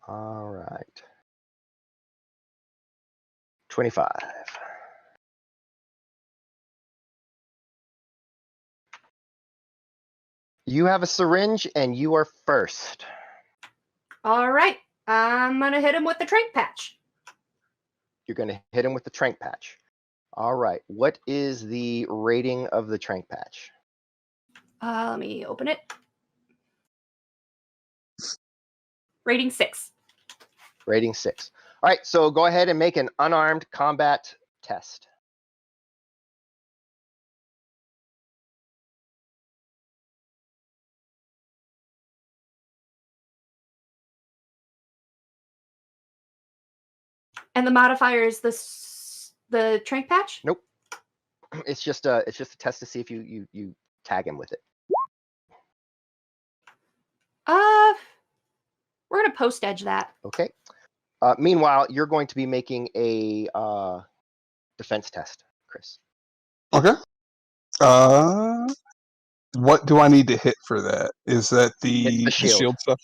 All right. 25. You have a syringe and you are first. All right. I'm going to hit him with the trank patch. You're going to hit him with the trank patch. All right. What is the rating of the trank patch? Let me open it. Rating 6. Rating 6. All right. So go ahead and make an unarmed combat test. And the modifier is the trank patch? Nope. It's just a test to see if you tag him with it. We're going to post edge that. Okay. Meanwhile, you're going to be making a defense test, Chris. Okay. What do I need to hit for that? Is that It's the shield stuff?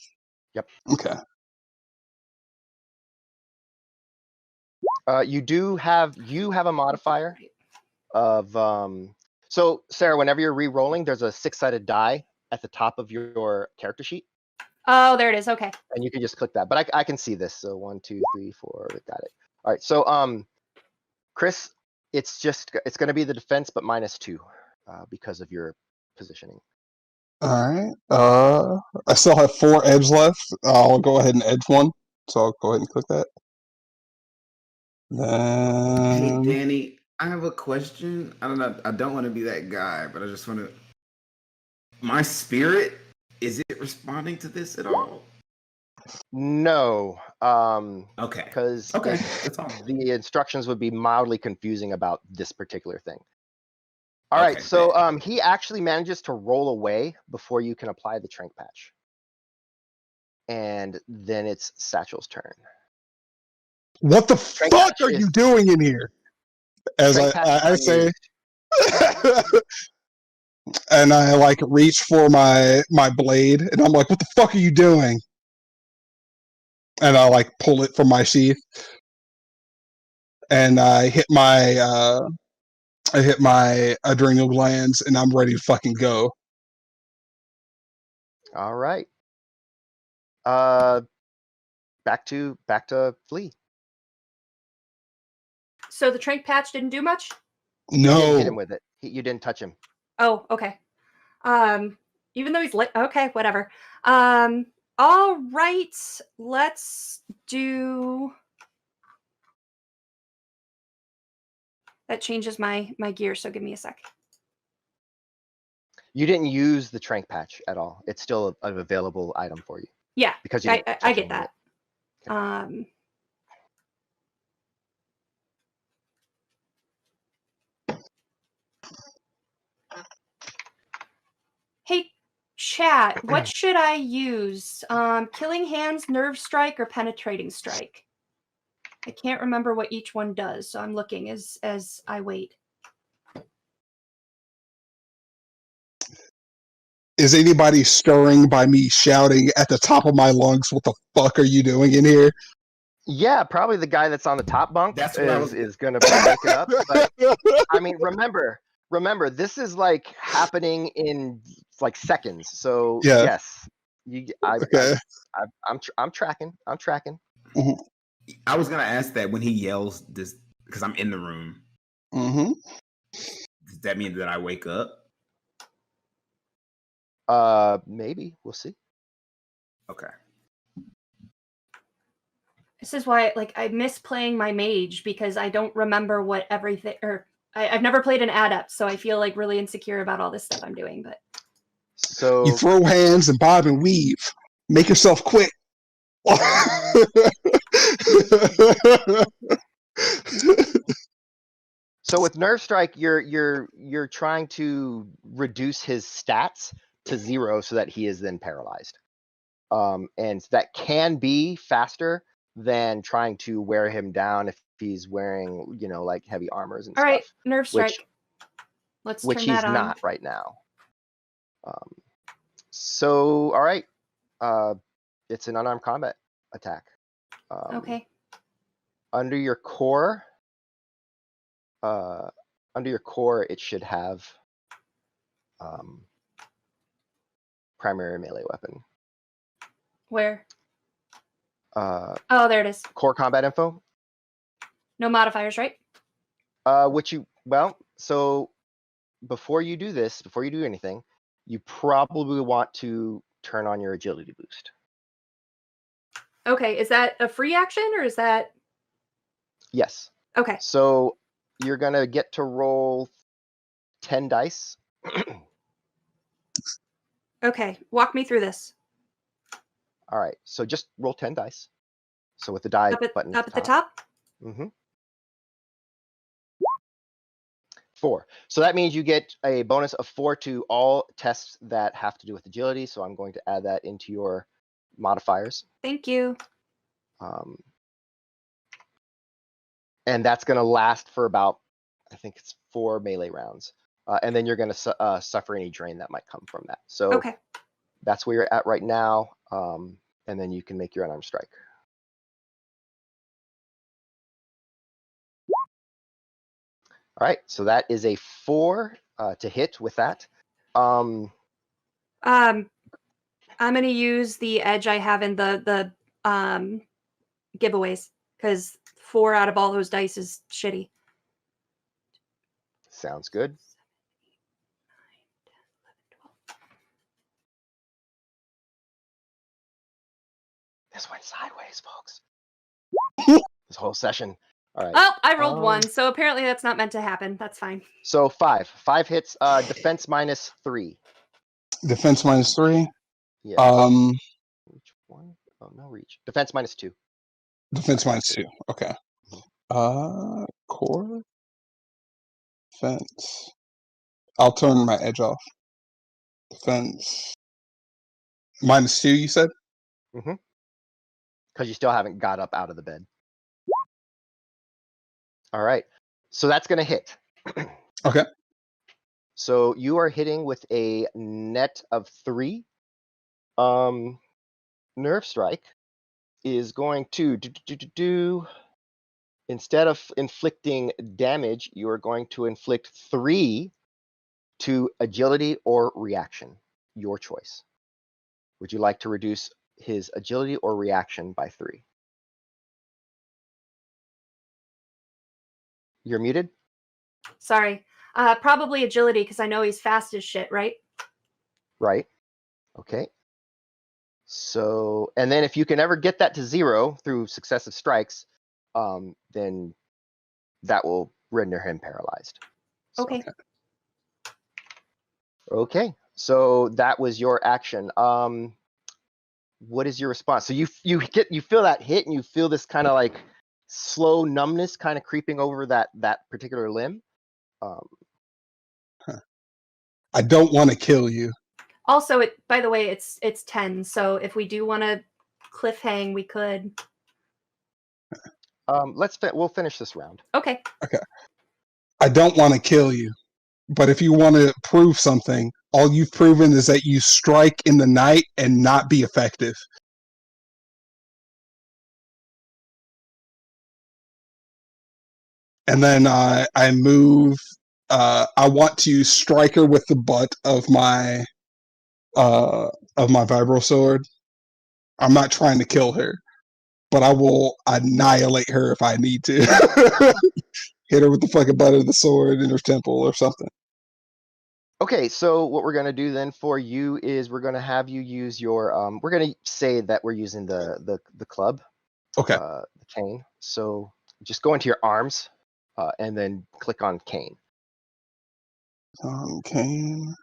Yep. Okay. You have a modifier of so Sarah, whenever you're re-rolling, there's a 6-sided die at the top of your character sheet. Oh, there it is. Okay. And you can just click that. But I can see this. So 1, 2, 3, 4, got it. All right. So Chris, it's gonna be the defense, but -2 because of your positioning. All right. I still have 4 edge left. I'll go ahead and edge one. So I'll go ahead and click that. Hey, Danny, I have a question. I don't know. I don't want to be that guy, but I just want to. My spirit, is it responding to this at all? No. Okay. Because Okay. That's all. the instructions would be mildly confusing about this particular thing. All Okay, right. So bet. he actually manages to roll away before you can apply the trank patch. And then it's Satchel's turn. What the Trank fuck patch are is- you doing in here? As Trank patch I is say, unused. and I like reach for my blade, and I'm like, "What the fuck are you doing?" And I like pull it from my sheath, and I hit my adrenal glands, and I'm ready to fucking go. All right. Back to Flea. So the trank patch didn't do much? You didn't hit No, him with it. You didn't touch him. Oh, okay. Even though he's lit. Okay, whatever. All right. Let's do. That changes my gear. So give me a sec. You didn't use the trank patch at all. It's still an available item for you. Yeah, Because you I didn't touch get him with that. it. Hey, chat. What should I use? Killing Hands, Nerve Strike, or Penetrating Strike? I can't remember what each one does, so I'm looking as I wait. is anybody stirring by me shouting at the top of my lungs? What the fuck are you doing in here? Yeah, probably the guy that's on the top bunk That's what I was- is going to break it up. But I mean, remember, this is like happening in like seconds. So Yeah. yes, Okay. I'm tracking. I'm tracking. I was gonna ask that when he yells this because I'm in the room. Mm-hmm. Does that mean that I wake up? Maybe we'll see. Okay. This is why, like, I miss playing my mage because I don't remember what everything, or I've never played an adept, so I feel like really insecure about all this stuff I'm doing. But So You throw hands and bob and weave. Make yourself quick. So with Nerve Strike, you're trying to reduce his stats to 0 so that he is then paralyzed. And that can be faster than trying to wear him down if he's wearing, like heavy armors and all right, stuff, nerve strike. Let's which turn he's that on. not right now. So all right, it's an unarmed combat attack. Okay. Under your core, it should have primary melee weapon. Where? Oh, there it is. Core combat info. No modifiers, right? So before you do this, before you do anything, you probably want to turn on your agility boost. Okay, is that a free action or is that? Yes. Okay. So you're gonna get to roll 10 dice. Okay, walk me through this. All right. So just roll 10 dice. So with the die button up at the top. Mm-hmm. 4. So that means you get a bonus of 4 to all tests that have to do with agility. So I'm going to add that into your modifiers. Thank you. And that's going to last for about, I think it's 4 melee rounds. And then you're going to suffer any drain that might come from that. So Okay. That's where you're at right now. And then you can make your unarmed strike. All right, so that is a 4 to hit with that. I'm going to use the edge I have in the giveaways because 4 out of all those dice is shitty. Sounds good. This went sideways, folks. This whole session. All right. Oh, I rolled 1, so apparently that's not meant to happen. That's fine. So 5 hits. Defense -3. Defense -3. Yeah. Reach 1. Oh, no reach. Defense -2. Defense -2. Okay. Core. Defense. I'll turn my edge off. Defense. -2, you said? Mm-hmm. Because you still haven't got up out of the bed. All right. So that's going to hit. Okay. So you are hitting with a net of 3. Nerve Strike is going to do. Instead of inflicting damage, you are going to inflict 3 to agility or reaction. Your choice. Would you like to reduce his agility or reaction by 3? You're muted? Sorry. Probably agility because I know he's fast as shit, right? Right. Okay. So, and then if you can ever get that to 0 through successive strikes, then that will render him paralyzed. So, Okay. Okay. So that was your action. What is your response? So you feel that hit and you feel this kind of like slow numbness kind of creeping over that particular limb. I don't want to kill you. Also, by the way, it's 10. So if we do want to cliffhang, we could. We'll finish this round. Okay. Okay. I don't want to kill you, but if you want to prove something, all you've proven is that you strike in the night and not be effective. And then I move. I want to strike her with the butt of my of my vibro sword. I'm not trying to kill her, but I will annihilate her if I need to. Hit her with the fucking butt of the sword in her temple or something. Okay, so what we're gonna do then for you is we're gonna have you use your we're gonna say that we're using the club, Okay. the cane. So just go into your arms, and then click on cane. Cane.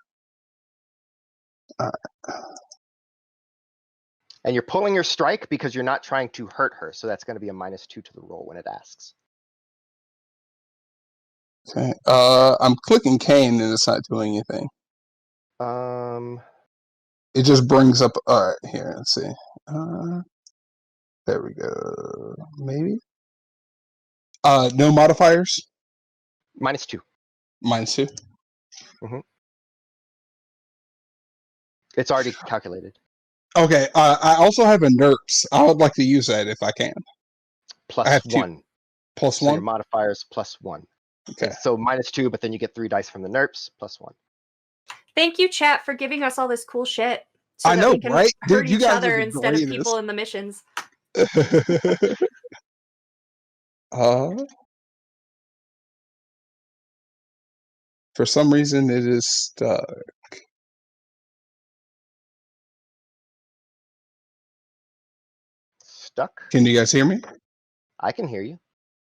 And you're pulling your strike because you're not trying to hurt her. So that's going to be a -2 to the roll when it asks. Okay. I'm clicking cane and it's not doing anything. It just brings up. All right, here. Let's see. There we go. Maybe. No modifiers. -2. -2. It's already calculated. Okay. I also have a NERPS. I would like to use that if I can. I have +1. Plus So 1. your modifiers +1. Okay. So -2, but then you get 3 dice from the NERPS +1. Thank you, chat, for giving us all this cool shit. I know, we can right? hurt Dude, you each guys other are the instead of greatest. people in the missions. For some reason, it is stuck. Stuck? Can you guys hear me? I can hear you.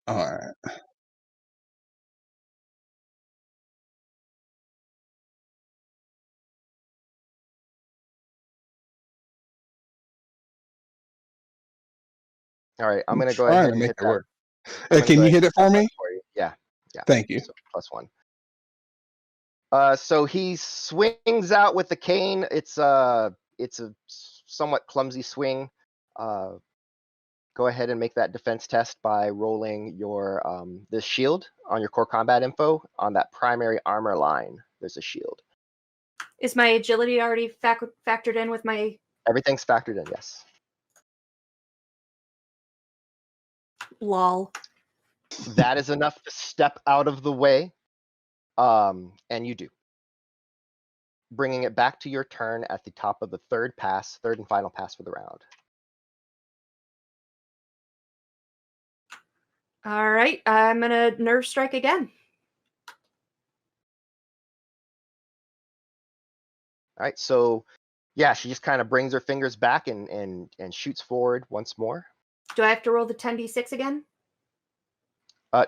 All right. All right, I'm going to go trying ahead to and make hit it that. work. Can you hit it for me? For you. Yeah. Thank you. So +1. So he swings out with the cane. It's a somewhat clumsy swing. Go ahead and make that defense test by rolling your the shield on your core combat info on that primary armor line. There's a shield. Is my agility already factored in with my... Everything's factored in, yes. Lol. That is enough to step out of the way, and you do. Bringing it back to your turn at the top of the third and final pass for the round. All right, I'm gonna nerve strike again. All right, so yeah, she just kind of brings her fingers back and shoots forward once more. Do I have to roll the 10d6 again?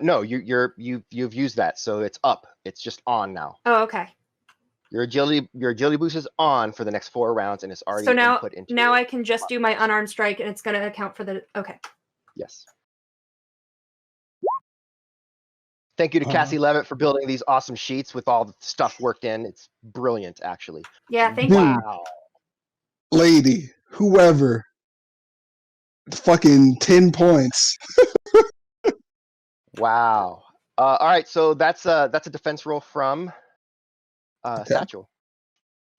No, you've used that, so it's up. It's just on now. Oh, okay. Your agility boost is on for the next 4 rounds, and it's already So now, input into. Now I can just do my unarmed strike, and it's going to account for the. Okay. Yes. Thank you to Cassie Levitt for building these awesome sheets with all the stuff worked in. It's brilliant, actually. Yeah, thank Dude, you. Wow. Lady, whoever. Fucking 10 points. Wow. All right, so that's a defense roll from Satchel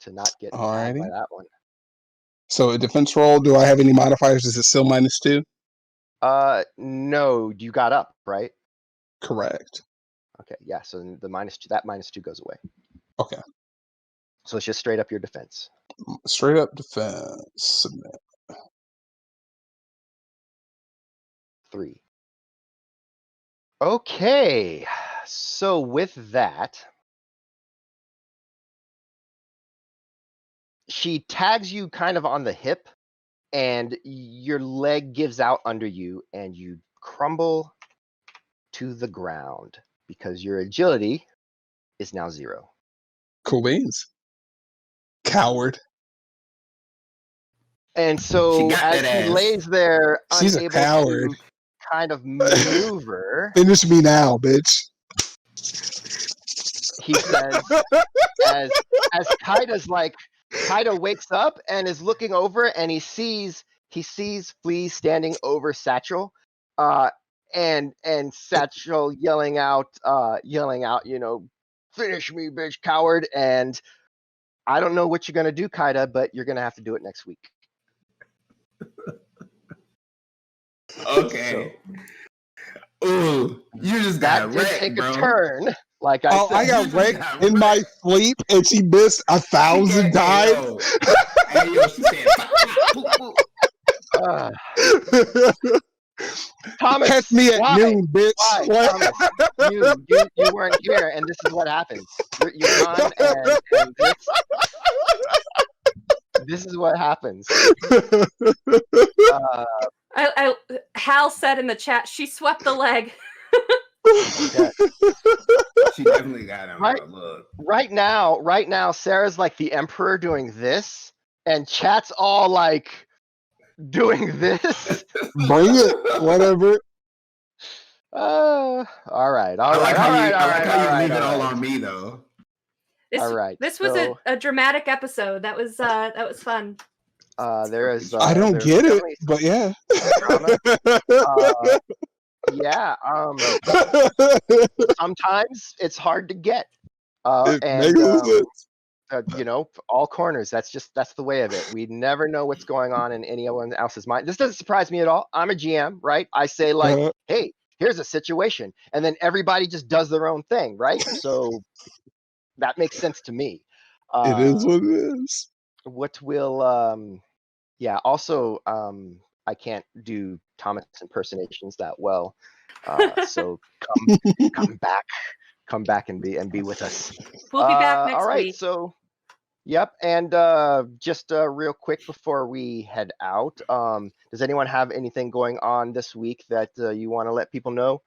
to not get tagged by that one. So a defense roll, do I have any modifiers? Is it still -2? No, you got up, right? Correct. Okay, yeah, so the -2, that -2 goes away. Okay. So it's just straight up your defense. Straight up defense. Submit. 3. Okay, so with that, she tags you kind of on the hip, and your leg gives out under you, and you crumble to the ground because your agility is now 0. Cool beans. Coward. And so as he lays there, She's a coward. to kind of maneuver, Finish me now, bitch. he says, as Kaida wakes up and is looking over, and he sees Flea standing over Satchel, and Satchel yelling out, you know, finish me, bitch, coward. And I don't know what you're gonna do, Kaida, but you're gonna have to do it next week. Okay. Ooh, you just got wrecked, take bro. a turn. Like I said, I got wrecked in my sleep, and she missed 1,000 times. Hey, yo, she said, "Boop, boop, boop." Thomas, Catch me at why? noon, bitch. Why, What? Thomas? You weren't here, and this is what happens. You're gone, and this is what happens. Hal said in the chat, she swept the leg. Yeah. She definitely got him. Right. Look. Right now, Sarah's like the emperor doing this, and chat's all like doing this. Bring it, whatever. All right. I like how you leave it all on me, though. All right, This was so- a dramatic episode. That was fun. There is. I don't there's get it, definitely but yeah. drama. Yeah. Sometimes it's hard to get. It And makes sense. you know, all corners. That's the way of it. We never know what's going on in anyone else's mind. This doesn't surprise me at all. I'm a GM, right? I say like, Uh-huh. hey, here's a situation, and then everybody just does their own thing, right? So that makes sense to me. It is what it is. What will yeah, also I can't do Thomas impersonations that well. So come back and be with us. We'll be back next all right, week. so yep, and just real quick before we head out, does anyone have anything going on this week that you want to let people know?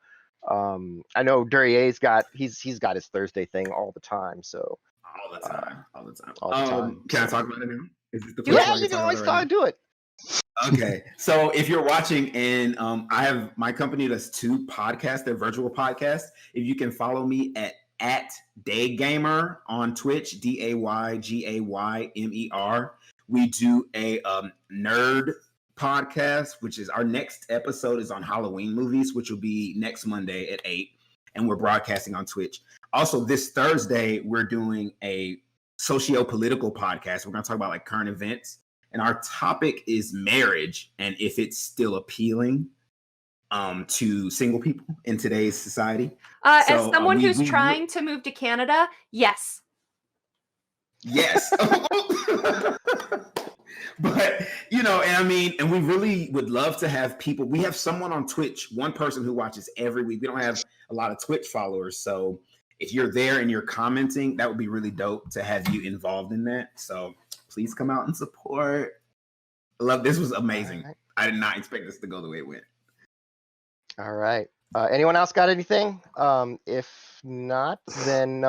I know Durier's got he's got his Thursday thing all the time, so All the time. all the time. Can I talk about it now? Is this the first Yeah, one I you can can talk always about right do it. now? Okay, so if you're watching, and I have my company does 2 podcasts, they're virtual podcasts. If you can follow me at Daygamer on Twitch, DAYGAYMER. We do a nerd podcast, which is our next episode is on Halloween movies, which will be next Monday at 8, and we're broadcasting on Twitch. Also, this Thursday, we're doing a socio-political podcast. We're going to talk about like current events, and our topic is marriage and if it's still appealing to single people in today's society. As someone who's trying to move to Canada, yes. Yes. But, you know, and I mean, and we really would love to have people. We have someone on Twitch, one person who watches every week. We don't have a lot of Twitch followers. So if you're there and you're commenting, that would be really dope to have you involved in that. So please come out and support. I love this. Was amazing. Right. I did not expect this to go the way it went. All right. Anyone else got anything? If not, then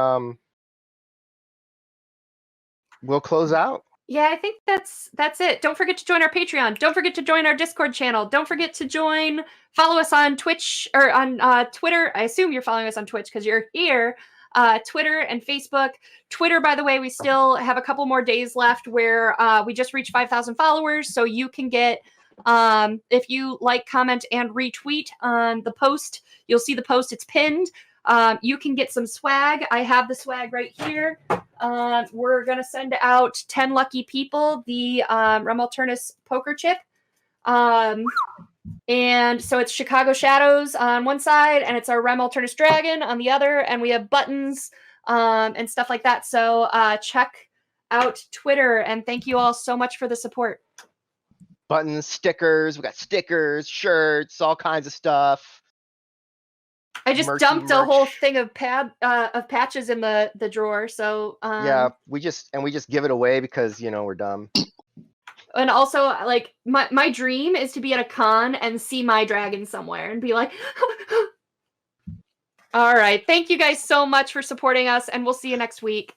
we'll close out. Yeah, I think that's it. Don't forget to join our Patreon. Don't forget to join our Discord channel. Don't forget to follow us on Twitch or on Twitter. I assume you're following us on Twitch because you're here. Twitter and Facebook. Twitter, by the way, we still have a couple more days left where we just reached 5,000 followers. So you can get, if you like, comment, and retweet on the post, you'll see the post. It's pinned. You can get some swag. I have the swag right here. We're going to send out 10 lucky people the Rem Alternus poker chip. And so it's Chicago Shadows on one side, and it's our Rem Alternus Dragon on the other, and we have buttons and stuff like that. So check out Twitter, and thank you all so much for the support. Buttons, stickers, we got stickers, shirts, all kinds of stuff. I just dumped a whole thing of patches in the drawer. So yeah, we just give it away because, you know, we're dumb. And also, like, my dream is to be at a con and see my dragon somewhere and be like, all right, thank you guys so much for supporting us, and we'll see you next week.